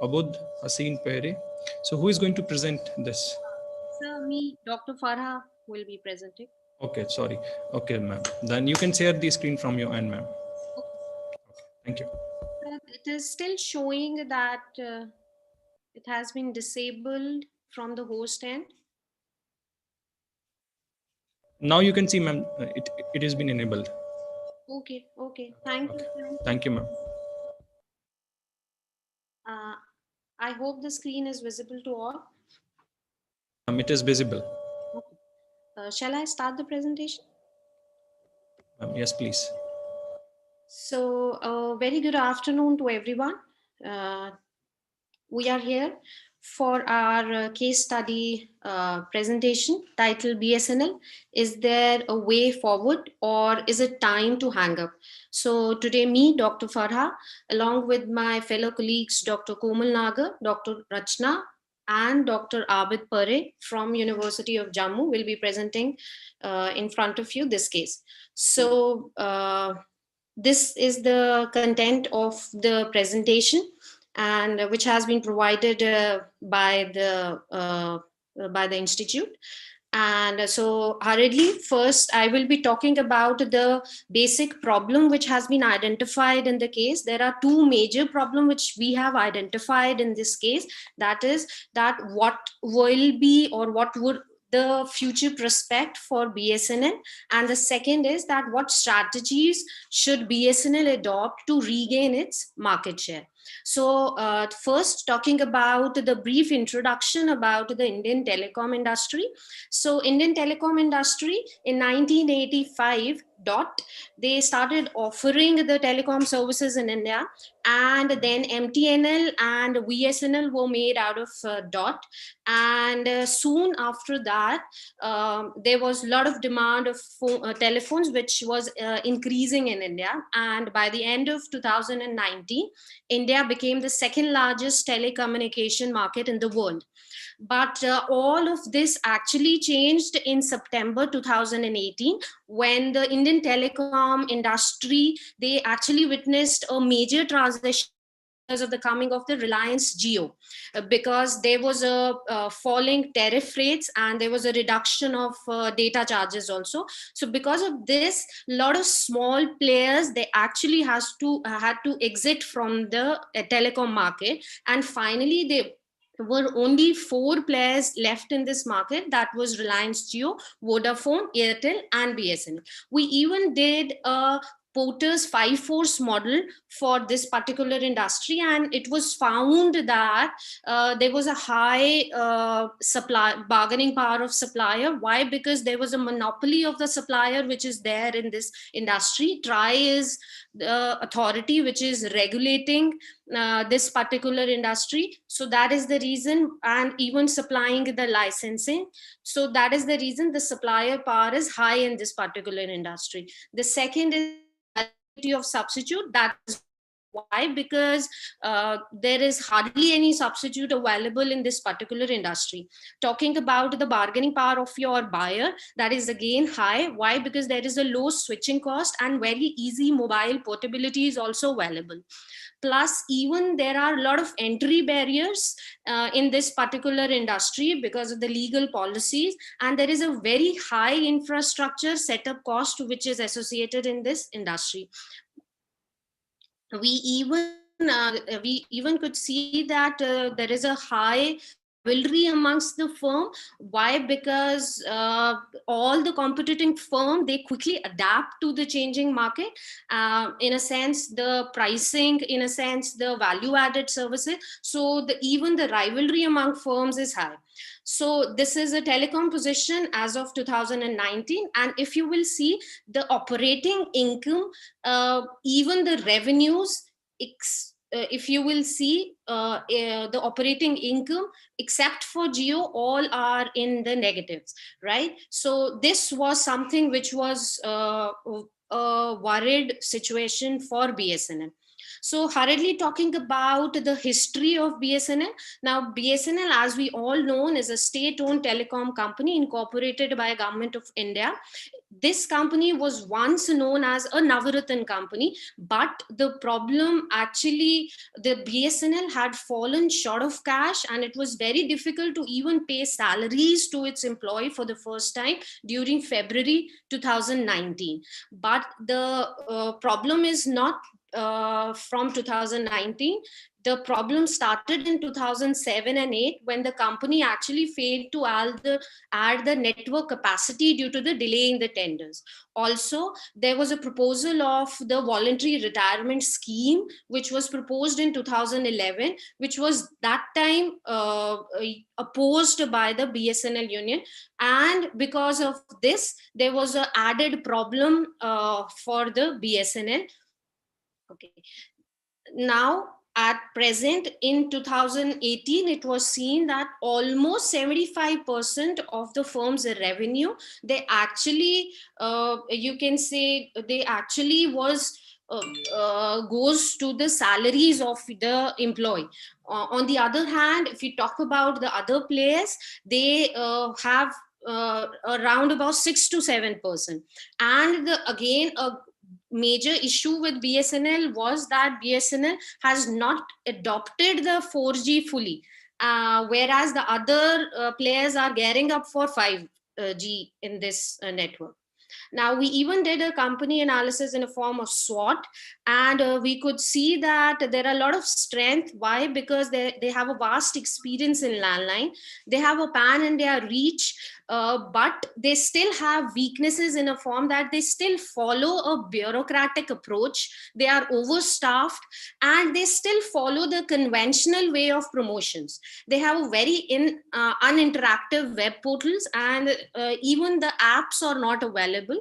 Abud Haseen Pehre. So who is going to present this? Sir, me, Dr. Farah will be presenting. Okay, sorry. Okay, ma'am. Then you can share the screen from your end, ma'am. Okay. Thank you. It is still showing that it has been disabled from the host end. Now you can see, ma'am, it has been enabled. Okay. Thank you. Thank you, ma'am. I hope the screen is visible to all. It is visible. Okay. Shall I start the presentation? Yes, please. So, very good afternoon to everyone. We are here for our case study presentation titled BSNL. Is there a way forward or is it time to hang up? So today me, Dr. Farha, along with my fellow colleagues, Dr. Komal Nagar, Dr. Rachna, and Dr. Abid Pare from University of Jammu will be presenting in front of you this case. So this is the content of the presentation, and which has been provided by the institute. And so hurriedly, first I will be talking about the basic problem which has been identified in the case. There are two major problems which we have identified in this case. That is that what will be or what would the future prospect for BSNL, and the second is that what strategies should BSNL adopt to regain its market share. So first, talking about the brief introduction about the Indian telecom industry. So Indian telecom industry in 1985 they started offering the telecom services in India, and then MTNL and VSNL were made out of dot. And soon after that, there was a lot of demand of telephones, which was increasing in India. And by the end of 2019, India became the second largest telecommunication market in the world. But all of this actually changed in September 2018, when the Indian telecom industry, they actually witnessed a major transition because of the coming of the Reliance Jio, because there was a falling tariff rates and there was a reduction of data charges also. So because of this, a lot of small players, they actually had to exit from the telecom market, and finally were only 4 players left in this market. That was Reliance Jio, Vodafone, Airtel, and BSNL. We even did a Porter's 5-force model for this particular industry, and it was found that there was a high supply bargaining power of supplier. Why? Because there was a monopoly of the supplier which is there in this industry. TRAI is the authority which is regulating this particular industry. So that is the reason, and even supplying the licensing. So that is the reason the supplier power is high in this particular industry. The second is the availability of substitute. That is why? Because there is hardly any substitute available in this particular industry. Talking about the bargaining power of your buyer, that is again high. Why? Because there is a low switching cost and very easy mobile portability is also available. Plus, even there are a lot of entry barriers in this particular industry because of the legal policies, and there is a very high infrastructure setup cost which is associated in this industry. We even could see that there is a high rivalry amongst the firm. Why? Because all the competing firm, they quickly adapt to the changing market. In a sense, the pricing, in a sense, the value added services. So even the rivalry among firms is high. So this is a telecom position as of 2019, and if you will see the operating income, even the revenues, if you will see the operating income except for Geo, all are in the negatives, right? So this was something which was a worried situation for BSNL. So hurriedly talking about the history of BSNL. Now BSNL, as we all know, is a state-owned telecom company incorporated by Government of India. This company was once known as a Navaratan company, but the problem actually, the BSNL had fallen short of cash, and it was very difficult to even pay salaries to its employee for the first time during February 2019. But the problem is not from 2019. The problem started in 2007 and 8 when the company actually failed to add the network capacity due to the delay in the tenders. Also, there was a proposal of the voluntary retirement scheme, which was proposed in 2011, which was that time opposed by the BSNL union. And because of this, there was an added problem for the BSNL. Okay. Now, at present, in 2018, it was seen that almost 75% of the firm's revenue, they actually, you can say, they actually goes to the salaries of the employee. On the other hand, if you talk about the other players, they have around about 6 to 7%. And again, a major issue with BSNL was that BSNL has not adopted the 4G fully, whereas the other players are gearing up for 5G in this network. Now, we even did a company analysis in a form of SWOT, and we could see that there are a lot of strength. Why? Because they have a vast experience in landline. They have a pan-India reach, but they still have weaknesses in a form that they still follow a bureaucratic approach. They are overstaffed, and they still follow the conventional way of promotions. They have a very uninteractive web portals, and even the apps are not available.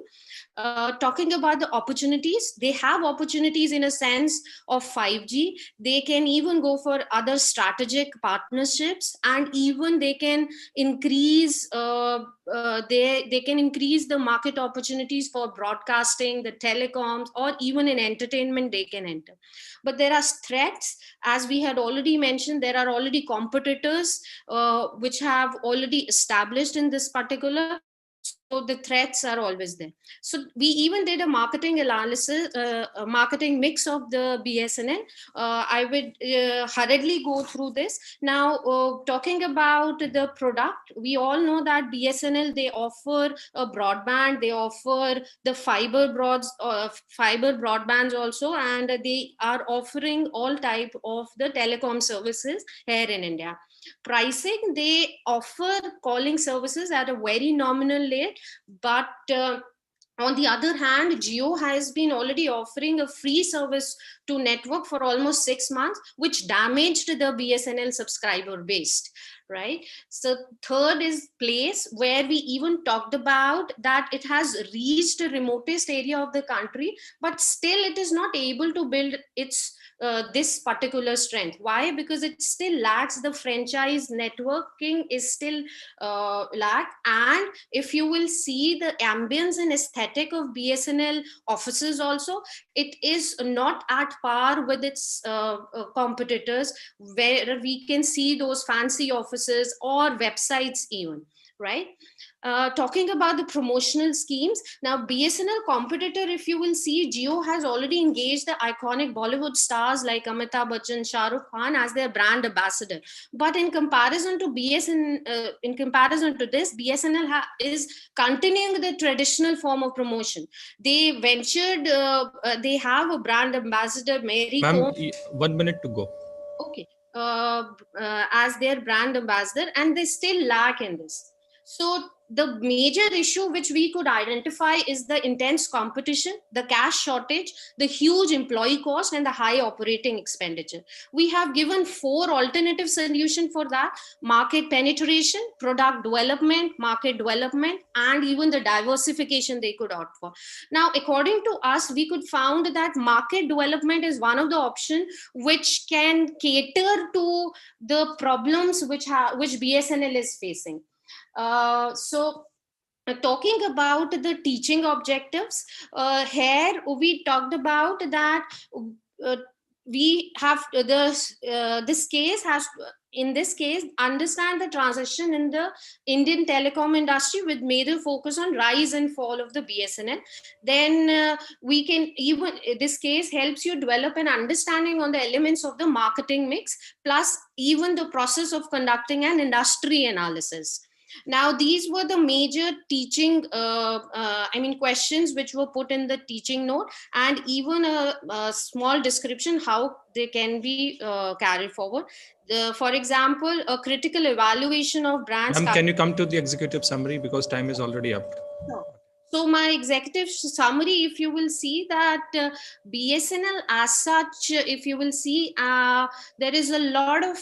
Talking about the opportunities, they have opportunities in a sense of 5G. They can even go for other strategic partnerships, and even they can increase they can increase the market opportunities for broadcasting, the telecoms, or even in entertainment they can enter. But there are threats, as we had already mentioned. There are already competitors which have already established in this particular. So the threats are always there. So we even did a marketing analysis, a marketing mix of the BSNL. I would hurriedly go through this. Now, talking about the product, we all know that BSNL, they offer a broadband, they offer the fiber broadbands also, and they are offering all type of the telecom services here in India. Pricing, they offer calling services at a very nominal rate, but on the other hand, Jio has been already offering a free service to network for almost 6 months, which damaged the BSNL subscriber base, right? So third is place, where we even talked about that it has reached the remotest area of the country, but still it is not able to build its this particular strength. Why? Because it still lacks the franchise networking is still lack. And if you will see the ambience and aesthetic of BSNL offices also, it is not at par with its competitors, where we can see those fancy offices or websites even, right? Talking about the promotional schemes, now BSNL competitor, if you will see, Jio has already engaged the iconic Bollywood stars like Amitabh Bachchan, Shah Rukh Khan as their brand ambassador. But in comparison to in comparison to this, BSNL is continuing the traditional form of promotion. They ventured, they have a brand ambassador, Mary Ma'am, Kom. 1 minute to go. Okay, as their brand ambassador, and they still lack in this. So the major issue which we could identify is the intense competition, the cash shortage, the huge employee cost, and the high operating expenditure. We have given 4 alternative solutions for that: market penetration, product development, market development, and even the diversification they could opt for. Now, according to us, we could found that market development is one of the options which can cater to the problems which BSNL is facing. Talking about the teaching objectives, here we talked about that we have this case has in this case understand the transition in the Indian telecom industry with major focus on rise and fall of the BSNL. Then we can even this case helps you develop an understanding on the elements of the marketing mix, plus even the process of conducting an industry analysis. Now, these were the major teaching, questions which were put in the teaching note, and even a small description how they can be carried forward. For example, a critical evaluation of brands. Ma'am, can you come to the executive summary because time is already up? No. So my executive summary, if you will see that BSNL as such, if you will see, there is a lot of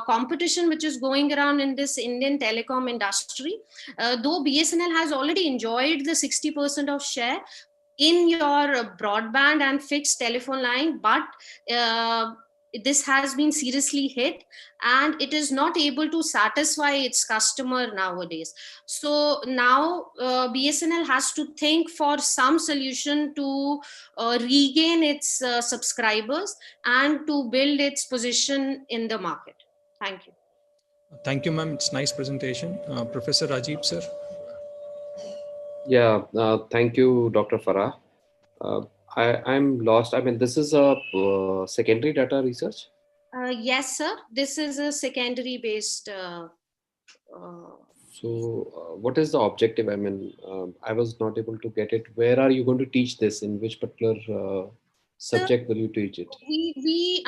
competition which is going around in this Indian telecom industry. Though BSNL has already enjoyed the 60% of share in your broadband and fixed telephone line, but this has been seriously hit, and it is not able to satisfy its customer nowadays. So now BSNL has to think for some solution to regain its subscribers and to build its position in the market. Thank you. Thank you, ma'am. It's nice presentation. Professor Rajiv, sir. Yeah, thank you, Dr. Farah. I'm lost. I mean, this is a secondary data research? Yes, sir. This is a secondary based. What is the objective? I mean, I was not able to get it. Where are you going to teach this? In which particular subject will you teach it? We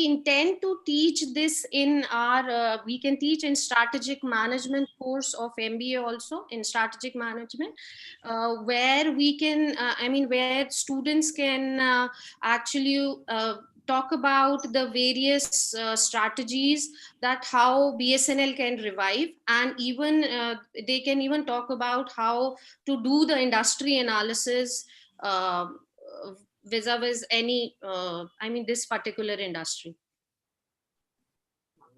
intend to teach this in our, we can teach in strategic management course of MBA also in strategic management, where we can, where students can actually talk about the various strategies that how BSNL can revive, and even they can even talk about how to do the industry analysis vis-a-vis any this particular industry.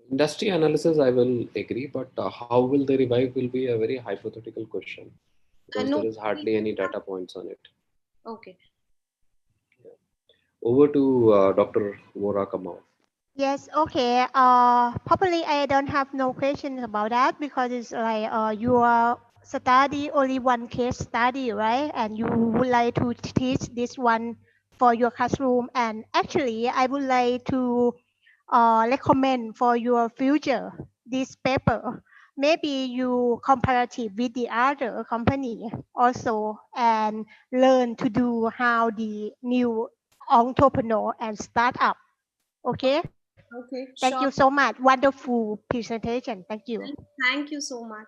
Industry analysis, I will agree, but how will they revive will be a very hypothetical question, because No, there is hardly any data points on it. Okay. Yeah. Over to Dr. Vora Kamau. Yes, okay. Probably I don't have no questions about that, because it's like your study only one case study, right? And you would like to teach this one for your classroom. And actually, I would like to recommend for your future this paper. Maybe you comparative with the other company also and learn to do how the new entrepreneur and startup. Okay. Okay, Thank you sure. so much. Wonderful presentation. Thank you. Thank you so much.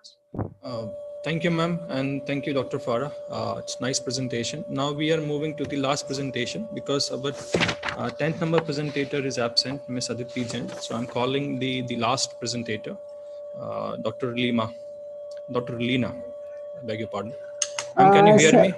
Uh, Thank you, ma'am, and thank you, Dr. Farah. It's nice presentation. Now we are moving to the last presentation because our 10th number presentator is absent, Miss Aditi Jain. So I'm calling the last presentator, Dr. Lima, Dr. Lina. I beg your pardon. Ma'am, can you hear Sir, me?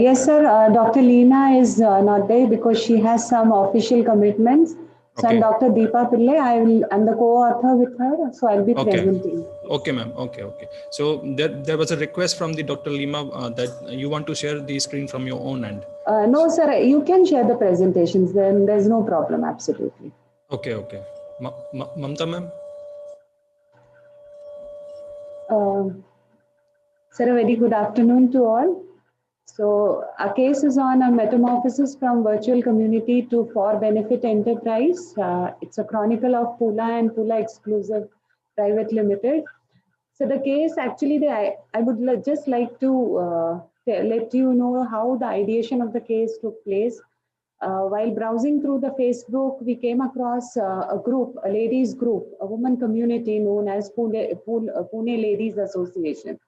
yes, sir. Dr. Leena is not there because she has some official commitments. So I'm Okay. Dr. Deepa Pillai. I'm the co-author with her, so I'll be Okay. presenting. Okay, ma'am. Okay, okay. So there was a request from the Dr. Lima that you want to share the screen from your own end. No, sir. You can share the presentations. Then there's no problem. Absolutely. Okay, okay. Mamta, ma'am. Sir, a very good afternoon to all. So, our case is on a metamorphosis from virtual community to for benefit enterprise. It's a chronicle of Pula and Pula Exclusive Private Limited. So, the case actually, I would just like to let you know how the ideation of the case took place. While browsing through the Facebook, we came across a group, a ladies group, a woman community known as Pune Ladies Association,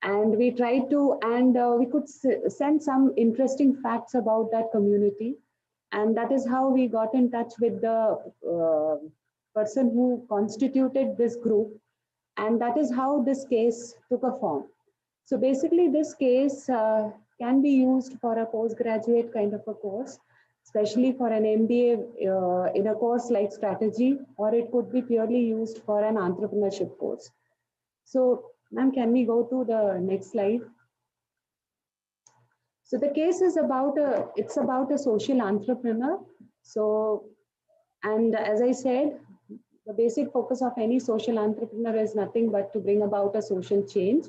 and we tried to, and we could send some interesting facts about that community, and that is how we got in touch with the person who constituted this group, and that is how this case took a form. So basically this case can be used for a postgraduate kind of a course, especially for an MBA in a course like strategy, or it could be purely used for an entrepreneurship course. So, ma'am, can we go to the next slide? So the case is it's about a social entrepreneur. So, and as I said, the basic focus of any social entrepreneur is nothing but to bring about a social change.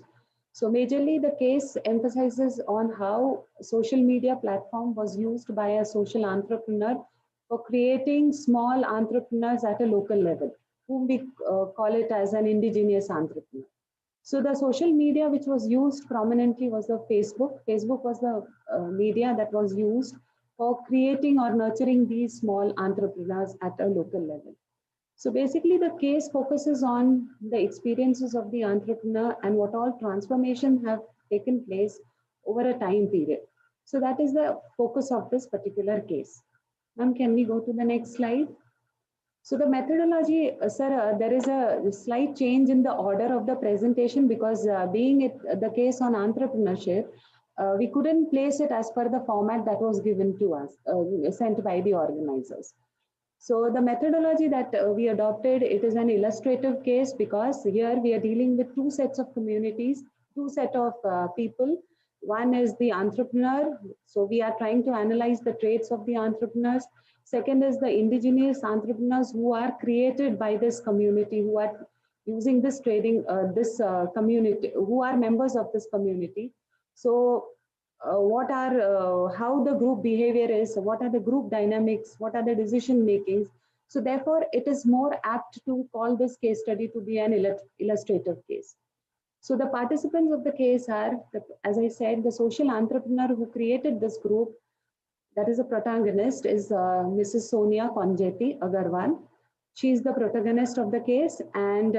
So majorly the case emphasizes on how social media platform was used by a social entrepreneur for creating small entrepreneurs at a local level, whom we call it as an indigenous entrepreneur. So the social media which was used prominently was the Facebook. Facebook was the media that was used for creating or nurturing these small entrepreneurs at a local level. So basically the case focuses on the experiences of the entrepreneur and what all transformations have taken place over a time period. So that is the focus of this particular case. Ma'am, can we go to the next slide? So the methodology, sir, there is a slight change in the order of the presentation because being the case on entrepreneurship, we couldn't place it as per the format that was given to us, sent by the organizers. So the methodology that we adopted, it is an illustrative case because here we are dealing with two sets of communities, two set of people. One is the entrepreneur. So we are trying to analyze the traits of the entrepreneurs. Second is the indigenous entrepreneurs who are created by this community, who are using this trading, this community, who are members of this community. So what are how the group behavior is, what are the group dynamics, what are the decision makings. So therefore it is more apt to call this case study to be an illustrative case. So the participants of the case are, as I said, the social entrepreneur who created this group, that is a protagonist, is Mrs. Sonia Konjeti Agarwal. She is the protagonist of the case, and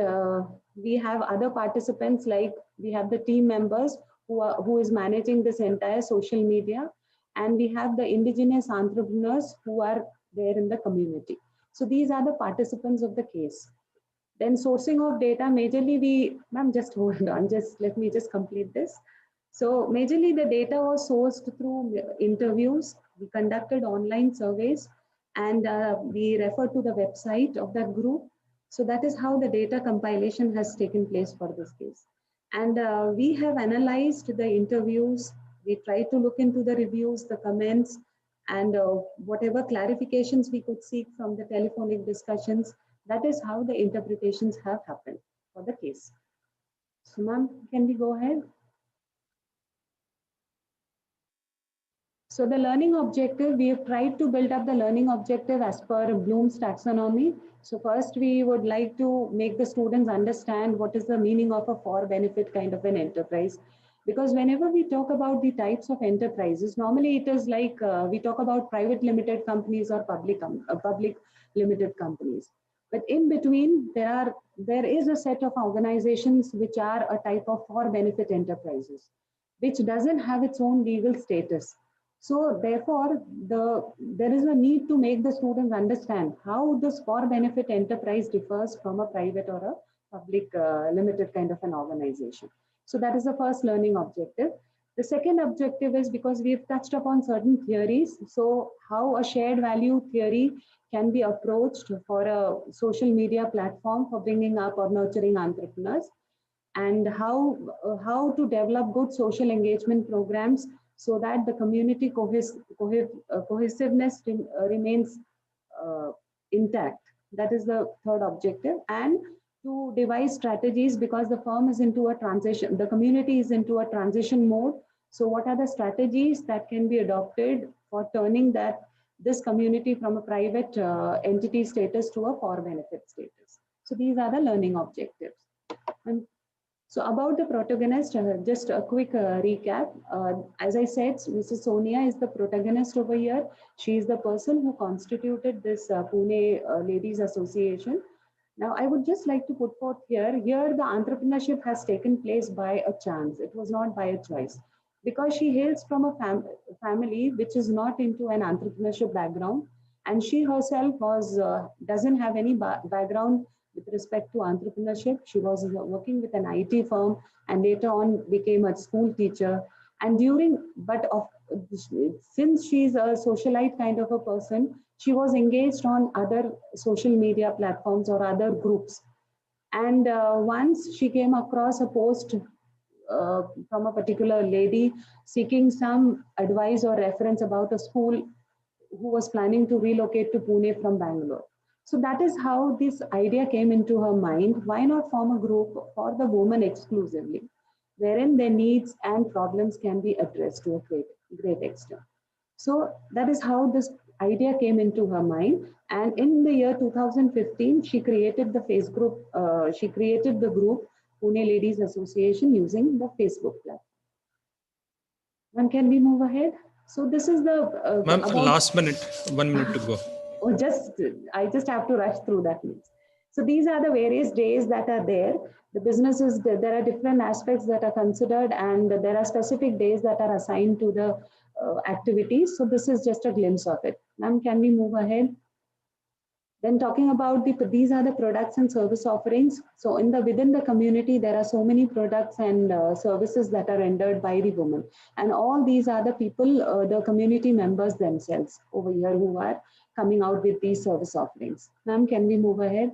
we have other participants, like we have the team members who is managing this entire social media, and we have the indigenous entrepreneurs who are there in the community. So these are the participants of the case. Then sourcing of data, majorly ma'am, just hold on, just let me just complete this. So majorly the data was sourced through interviews. We conducted online surveys, and we refer to the website of that group. So that is how the data compilation has taken place for this case. And we have analyzed the interviews. We tried to look into the reviews, the comments, and whatever clarifications we could seek from the telephonic discussions. That is how the interpretations have happened for the case. So ma'am, can we go ahead? So the learning objective, we have tried to build up the learning objective as per Bloom's taxonomy. So first we would like to make the students understand what is the meaning of a for benefit kind of an enterprise. Because whenever we talk about the types of enterprises, normally it is like we talk about private limited companies or public limited companies. But in between, there is a set of organizations which are a type of for benefit enterprises, which doesn't have its own legal status. So therefore, there is a need to make the students understand how this for benefit enterprise differs from a private or a public limited kind of an organization. So that is the first learning objective. The second objective is because we've touched upon certain theories. So how a shared value theory can be approached for a social media platform for bringing up or nurturing entrepreneurs, and how to develop good social engagement programs so that the community cohesiveness remains uh, intact. That is the third objective. And to devise strategies, because the firm is into a transition, the community is into a transition mode. So what are the strategies that can be adopted for turning this community from a private entity status to a for benefit status? So these are the learning objectives. And so about the protagonist, just a quick recap. As I said, Mrs. Sonia is the protagonist over here. She is the person who constituted this Pune Ladies Association. Now, I would just like to put forth here the entrepreneurship has taken place by a chance. It was not by a choice. Because she hails from a family which is not into an entrepreneurship background, and she herself doesn't have any background with respect to entrepreneurship. She was working with an IT firm and later on became a school teacher. And since she's a socialite kind of a person, she was engaged on other social media platforms or other groups. And once she came across a post from a particular lady seeking some advice or reference about a school who was planning to relocate to Pune from Bangalore. So that is how this idea came into her mind. Why not form a group for the women exclusively, wherein their needs and problems can be addressed to a great extent. So that is how this idea came into her mind. And in the year 2015, she created the she created the group Pune Ladies Association using the Facebook platform. And can we move ahead? So this is the Ma'am, last minute, 1 minute to go. Oh, I just have to rush through that means. So these are the various days that are there. The businesses, there are different aspects that are considered, and there are specific days that are assigned to the activities. So this is just a glimpse of it. Ma'am, can we move ahead? Then talking about these are the products and service offerings. So within the community, there are so many products and services that are rendered by the women. And all these are the people, the community members themselves over here who are coming out with these service offerings. Ma'am, can we move ahead?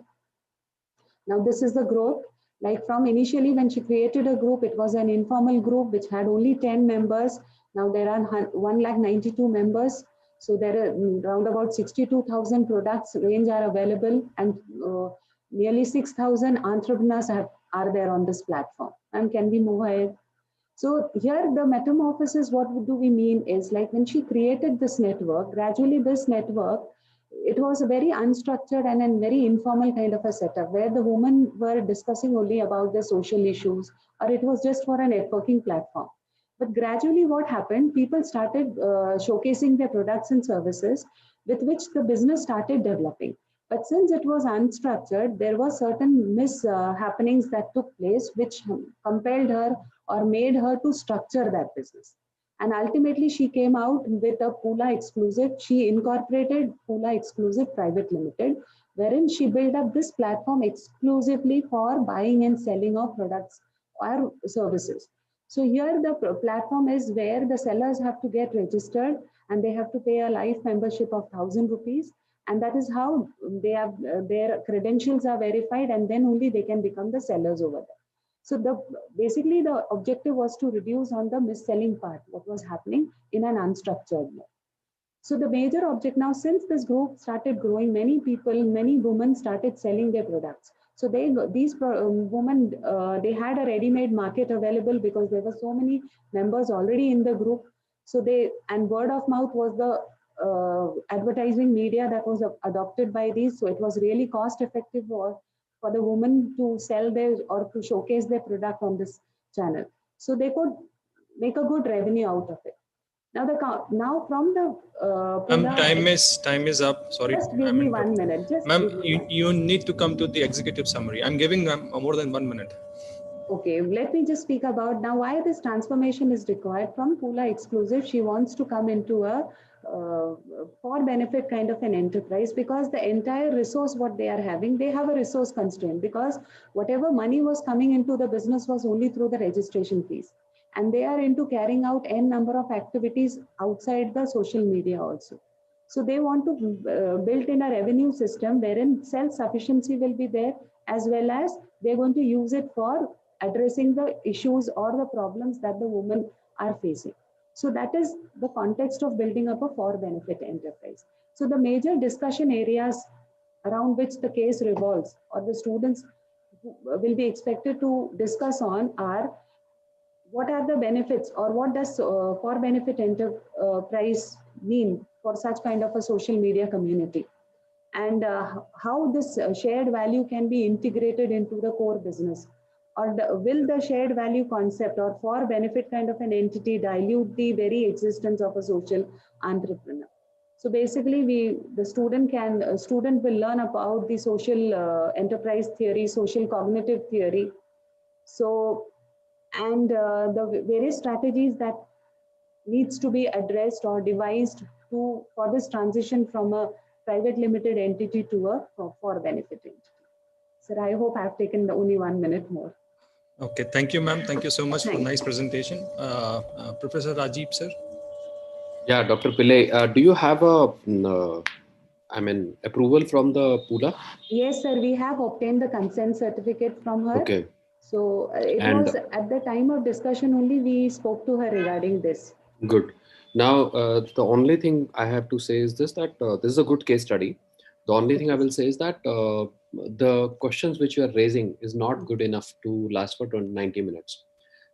Now this is the growth. Like from initially when she created a group, it was an informal group which had only 10 members. Now there are 192 members. So there are around about 62,000 products range are available, and nearly 6,000 entrepreneurs are there on this platform. And can we move ahead? So here the metamorphosis, what do we mean is like when she created this network, gradually this network, it was a very unstructured and a very informal kind of a setup where the women were discussing only about the social issues, or it was just for a networking platform. But gradually what happened, people started showcasing their products and services with which the business started developing. But since it was unstructured, there were certain happenings that took place which compelled her or made her to structure that business. And ultimately, she came out with a Pula exclusive. She incorporated Pula Exclusive Private Limited, wherein she built up this platform exclusively for buying and selling of products or services. So here the platform is where the sellers have to get registered and they have to pay a life membership of 1,000 rupees. And that is how they have their credentials are verified, and then only they can become the sellers over there. So basically the objective was to reduce on the mis-selling part, what was happening in an unstructured way. So the major object now, since this group started growing, many people, many women started selling their products. So these women, they had a ready-made market available because there were so many members already in the group. So and word of mouth was the advertising media that was adopted by these. So it was really cost effective for the women to sell their or to showcase their product on this channel. So they could make a good revenue out of it. Now from the time is up. Sorry, just give me 1 minute. Just ma'am, give me you need to come to the executive summary. I'm giving more than 1 minute. Okay, let me just speak about now why this transformation is required from Pula exclusive. She wants to come into a for benefit kind of an enterprise because the entire resource what they are having, they have a resource constraint because whatever money was coming into the business was only through the registration fees. And they are into carrying out n number of activities outside the social media also. So they want to build in a revenue system wherein self-sufficiency will be there as well as they're going to use it for addressing the issues or the problems that the women are facing. So that is the context of building up a for-benefit enterprise. So the major discussion areas around which the case revolves or the students will be expected to discuss on are what are the benefits or what does for benefit enterprise mean for such kind of a social media community and how this shared value can be integrated into the core business or will the shared value concept or for benefit kind of an entity dilute the very existence of a social entrepreneur. So basically the student will learn about the social enterprise theory, social cognitive theory, so and the various strategies that needs to be addressed or devised to for this transition from a private limited entity to a for benefit entity. Sir, I hope I have taken only 1 minute more. Okay, thank you, ma'am. Thank you so much for nice presentation. Professor Rajeev, sir. Yeah, Dr. Pillai, do you have approval from the Pula? Yes, sir. We have obtained the consent certificate from her. Okay. So it was at the time of discussion only we spoke to her regarding this. Good. Now, the only thing I have to say is this, that this is a good case study. The only thing I will say is that the questions which you are raising is not good enough to last for 90 minutes.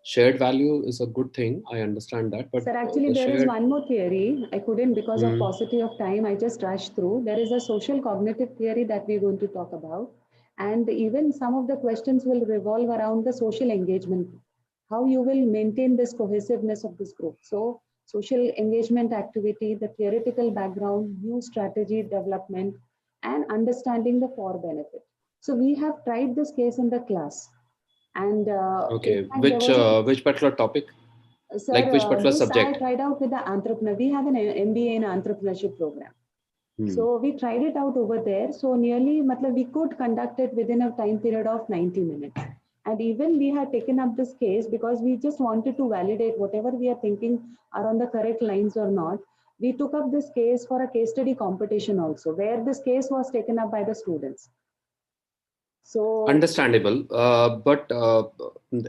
Shared value is a good thing. I understand that. But sir, actually, there is one more theory. I couldn't because of paucity of time. I just rushed through. There is a social cognitive theory that we're going to talk about. And even some of the questions will revolve around the social engagement, how you will maintain this cohesiveness of this group. So social engagement activity, the theoretical background, new strategy development, and understanding the for benefit. So we have tried this case in the class. And okay, which particular topic? Sir, like which particular subject? I tried out with the entrepreneur. We have an MBA in entrepreneurship program. So we tried it out over there. So nearly, we could conduct it within a time period of 90 minutes. And even we had taken up this case because we just wanted to validate whatever we are thinking are on the correct lines or not. We took up this case for a case study competition also, where this case was taken up by the students. So understandable, but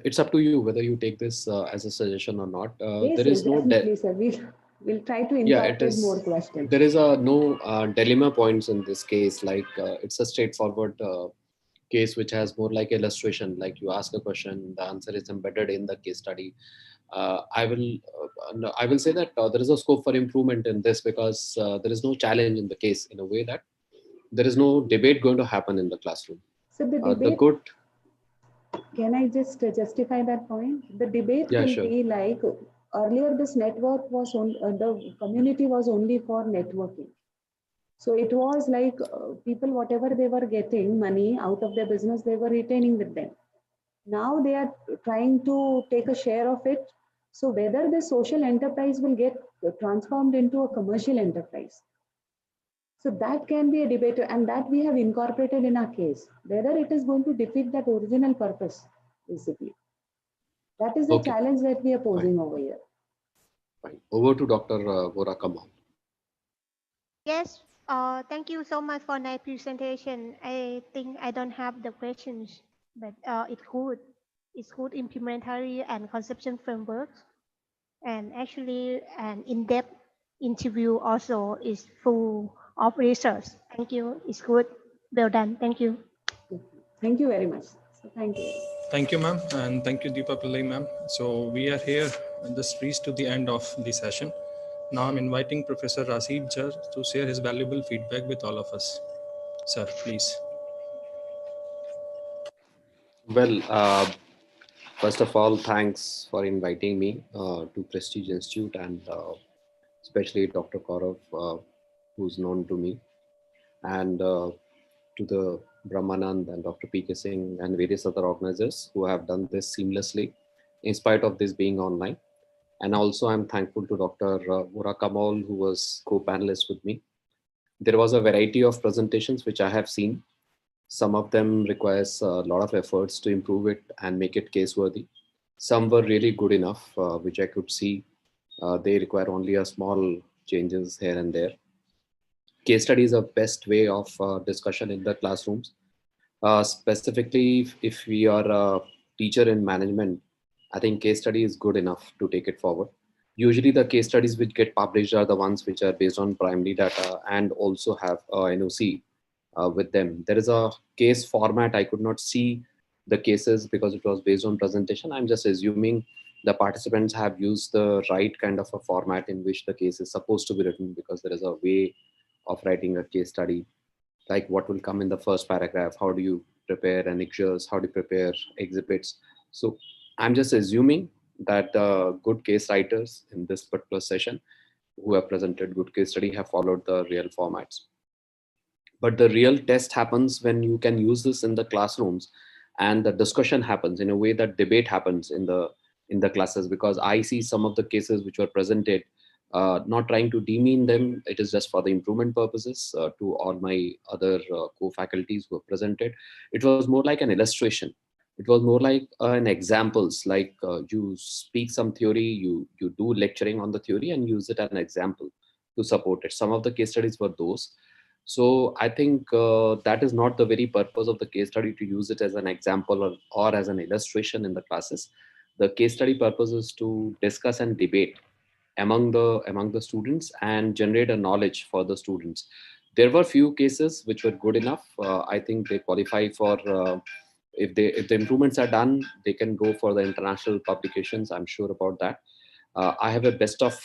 it's up to you whether you take this as a suggestion or not. Yes, there is no definitely, sir. We'll try to incorporate more questions. There is no dilemma points in this case. Like it's a straightforward case which has more like illustration. Like you ask a question, the answer is embedded in the case study. I will say that there is a scope for improvement in this because there is no challenge in the case in a way that there is no debate going to happen in the classroom. So the debate. Can I just justify that point? The debate will be like earlier. This network was on the community was only for networking. So it was like people, whatever they were getting money out of their business, they were retaining with them. Now they are trying to take a share of it. So whether the social enterprise will get transformed into a commercial enterprise. So that can be a debate, and that we have incorporated in our case, whether it is going to defeat that original purpose, basically. That is the challenge that we are posing over here. Fine. Over to Dr. Vora Kamal. Yes, thank you so much for that presentation. I think I don't have the questions, but it's good. It's good implementary and conception frameworks. And actually, an in-depth interview also is full of research. Thank you. It's good. Well done. Thank you. Thank you very much. So thank you. Thank you, ma'am, and thank you, Deepa Pillai, ma'am. So we are here, just reached to the end of the session. Now I'm inviting Professor Rasid Jar to share his valuable feedback with all of us. Sir, please. Well, first of all, thanks for inviting me to Prestige Institute, and especially Dr. Kaurav, who's known to me, and to the Brahmanand and Dr. P.K. Singh and various other organizers who have done this seamlessly in spite of this being online. And also I'm thankful to Dr. Mura Kamal, who was co-panelist with me. There was a variety of presentations which I have seen. Some of them requires a lot of efforts to improve it and make it case worthy. Some were really good enough, which I could see. They require only a small changes here and there. Case study is a best way of discussion in the classrooms. Specifically, if we are a teacher in management, I think case study is good enough to take it forward. Usually the case studies which get published are the ones which are based on primary data and also have NOC with them. There is a case format. I could not see the cases because it was based on presentation. I'm just assuming the participants have used the right kind of a format in which the case is supposed to be written, because there is a way of writing a case study, like what will come in the first paragraph, how do you prepare annexures, how do you prepare exhibits. So I'm just assuming that good case writers in this particular session who have presented good case study have followed the real formats. But the real test happens when you can use this in the classrooms and the discussion happens in a way that debate happens in the classes, because I see some of the cases which were presented, not trying to demean them, it is just for the improvement purposes. To all my other co-faculties who have presented, it was more like an illustration. It was more like an examples, like you speak some theory, you do lecturing on the theory and use it as an example to support it. Some of the case studies were those. So I think that is not the very purpose of the case study, to use it as an example or as an illustration in the classes. The case study purpose is to discuss and debate among the students and generate a knowledge for the students. There were few cases which were good enough. I think they qualify for, if the improvements are done, they can go for the international publications. I'm sure about that. I have a best of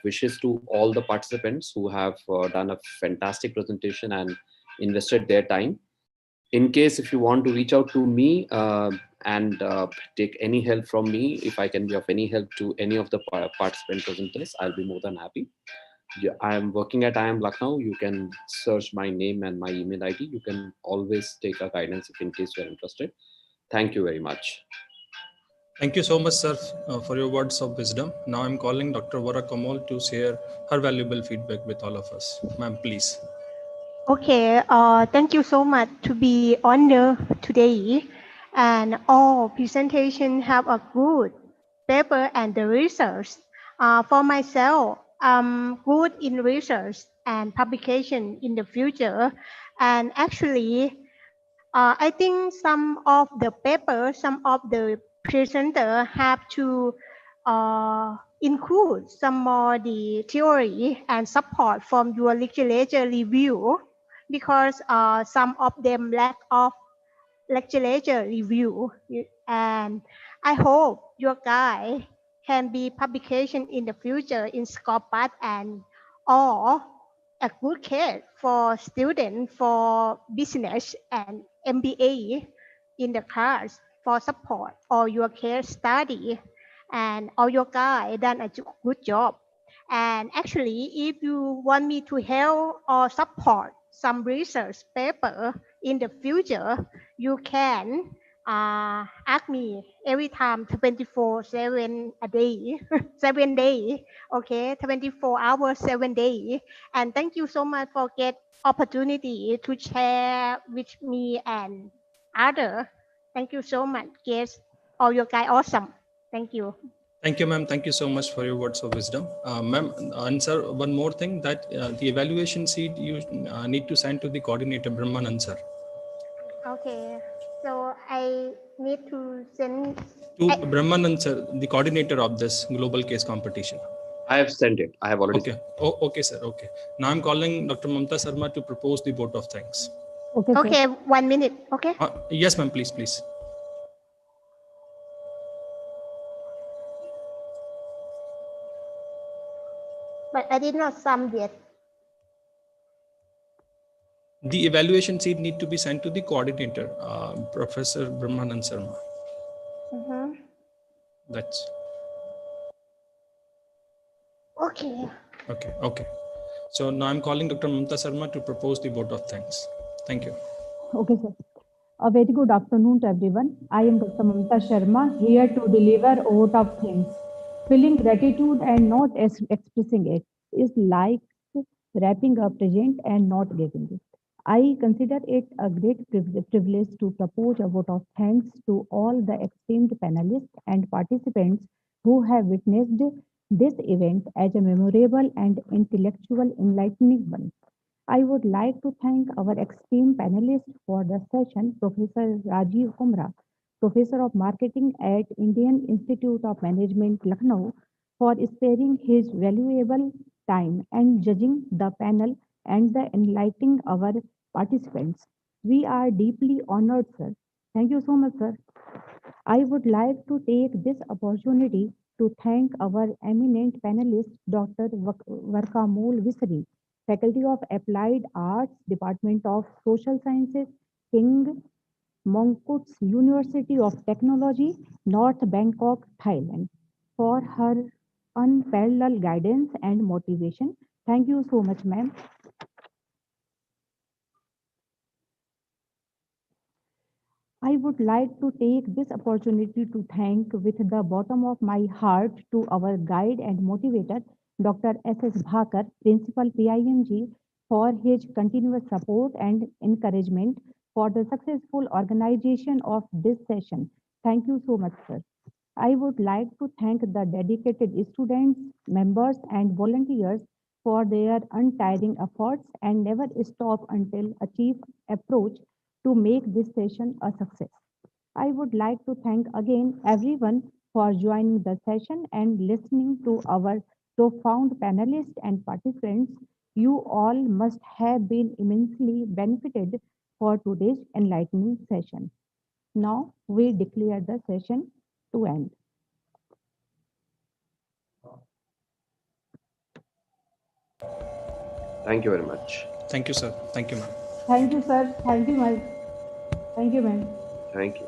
wishes to all the participants who have done a fantastic presentation and invested their time. In case if you want to reach out to me and take any help from me, if I can be of any help to any of the participant presenters, I'll be more than happy. Yeah, I am working at IIM Lucknow. You can search my name and my email ID. You can always take a guidance if in case you're interested. Thank you very much. Thank you so much, sir, for your words of wisdom. Now I'm calling Dr. Vara Kamal to share her valuable feedback with all of us. Ma'am, please. Okay, thank you so much to be honored today. And all presentation have a good paper and the research. For myself, I'm good in research and publication in the future. And actually, I think some of the paper, some of the presenter have to include some more the theory and support from your literature review, because some of them lack of literature review. And I hope your guide can be publication in the future in Scopus and or a good case for students for business and MBA in the class for support or your case study, and all your guide done a good job. And actually, if you want me to help or support some research paper in the future, you can ask me every time 24/7 a day, 7 days, okay, 24 hours, 7 days. And thank you so much for get opportunity to share with me and other. Thank you so much. Yes, all your guys awesome. Thank you. Thank you, ma'am. Thank you so much for your words of wisdom. Ma'am, answer one more thing, that the evaluation sheet you need to send to the coordinator, Brahmanand sir. Okay, so I need to send To Brahmanand sir, the coordinator of this global case competition. I have sent it. I have already Okay. Oh, okay, sir. Okay. Now I'm calling Dr. Mamta Sharma to propose the vote of thanks. Okay, sir. Okay, 1 minute. Okay. Yes, ma'am, please. But I did not sum yet. The evaluation sheet need to be sent to the coordinator, Professor Brahmanand Sharma. That's Okay. Okay. So now I'm calling Dr. Mamta Sharma to propose the vote of thanks. Thank you. Okay, sir. A very good afternoon to everyone. I am Dr. Mamta Sharma, here to deliver a vote of thanks. Feeling gratitude and not expressing it is like wrapping a present and not giving it. I consider it a great privilege to propose a vote of thanks to all the esteemed panelists and participants who have witnessed this event as a memorable and intellectual enlightening one. I would like to thank our esteemed panelists for the session, Professor Rajiv Kumra, Professor of Marketing at Indian Institute of Management, Lucknow, for sparing his valuable time and judging the panel and the enlightening our participants. We are deeply honored, sir. Thank you so much, sir. I would like to take this opportunity to thank our eminent panelist, Dr. Varkamol Visri, Faculty of Applied Arts, Department of Social Sciences, King Mongkut's University of Technology, North Bangkok, Thailand, for her unparalleled guidance and motivation. Thank you so much, ma'am. I would like to take this opportunity to thank with the bottom of my heart to our guide and motivator, Dr. S.S. Bhakar, Principal PIMG, for his continuous support and encouragement for the successful organization of this session. Thank you so much, sir. I would like to thank the dedicated students, members, and volunteers for their untiring efforts and never stop until achieve approach to make this session a success. I would like to thank again everyone for joining the session and listening to our profound panelists and participants. You all must have been immensely benefited for today's enlightening session. Now we declare the session to end. Thank you very much. Thank you, sir. Thank you, ma'am. Thank you, sir. Thank you, ma'am. Thank you, ma'am. Thank you.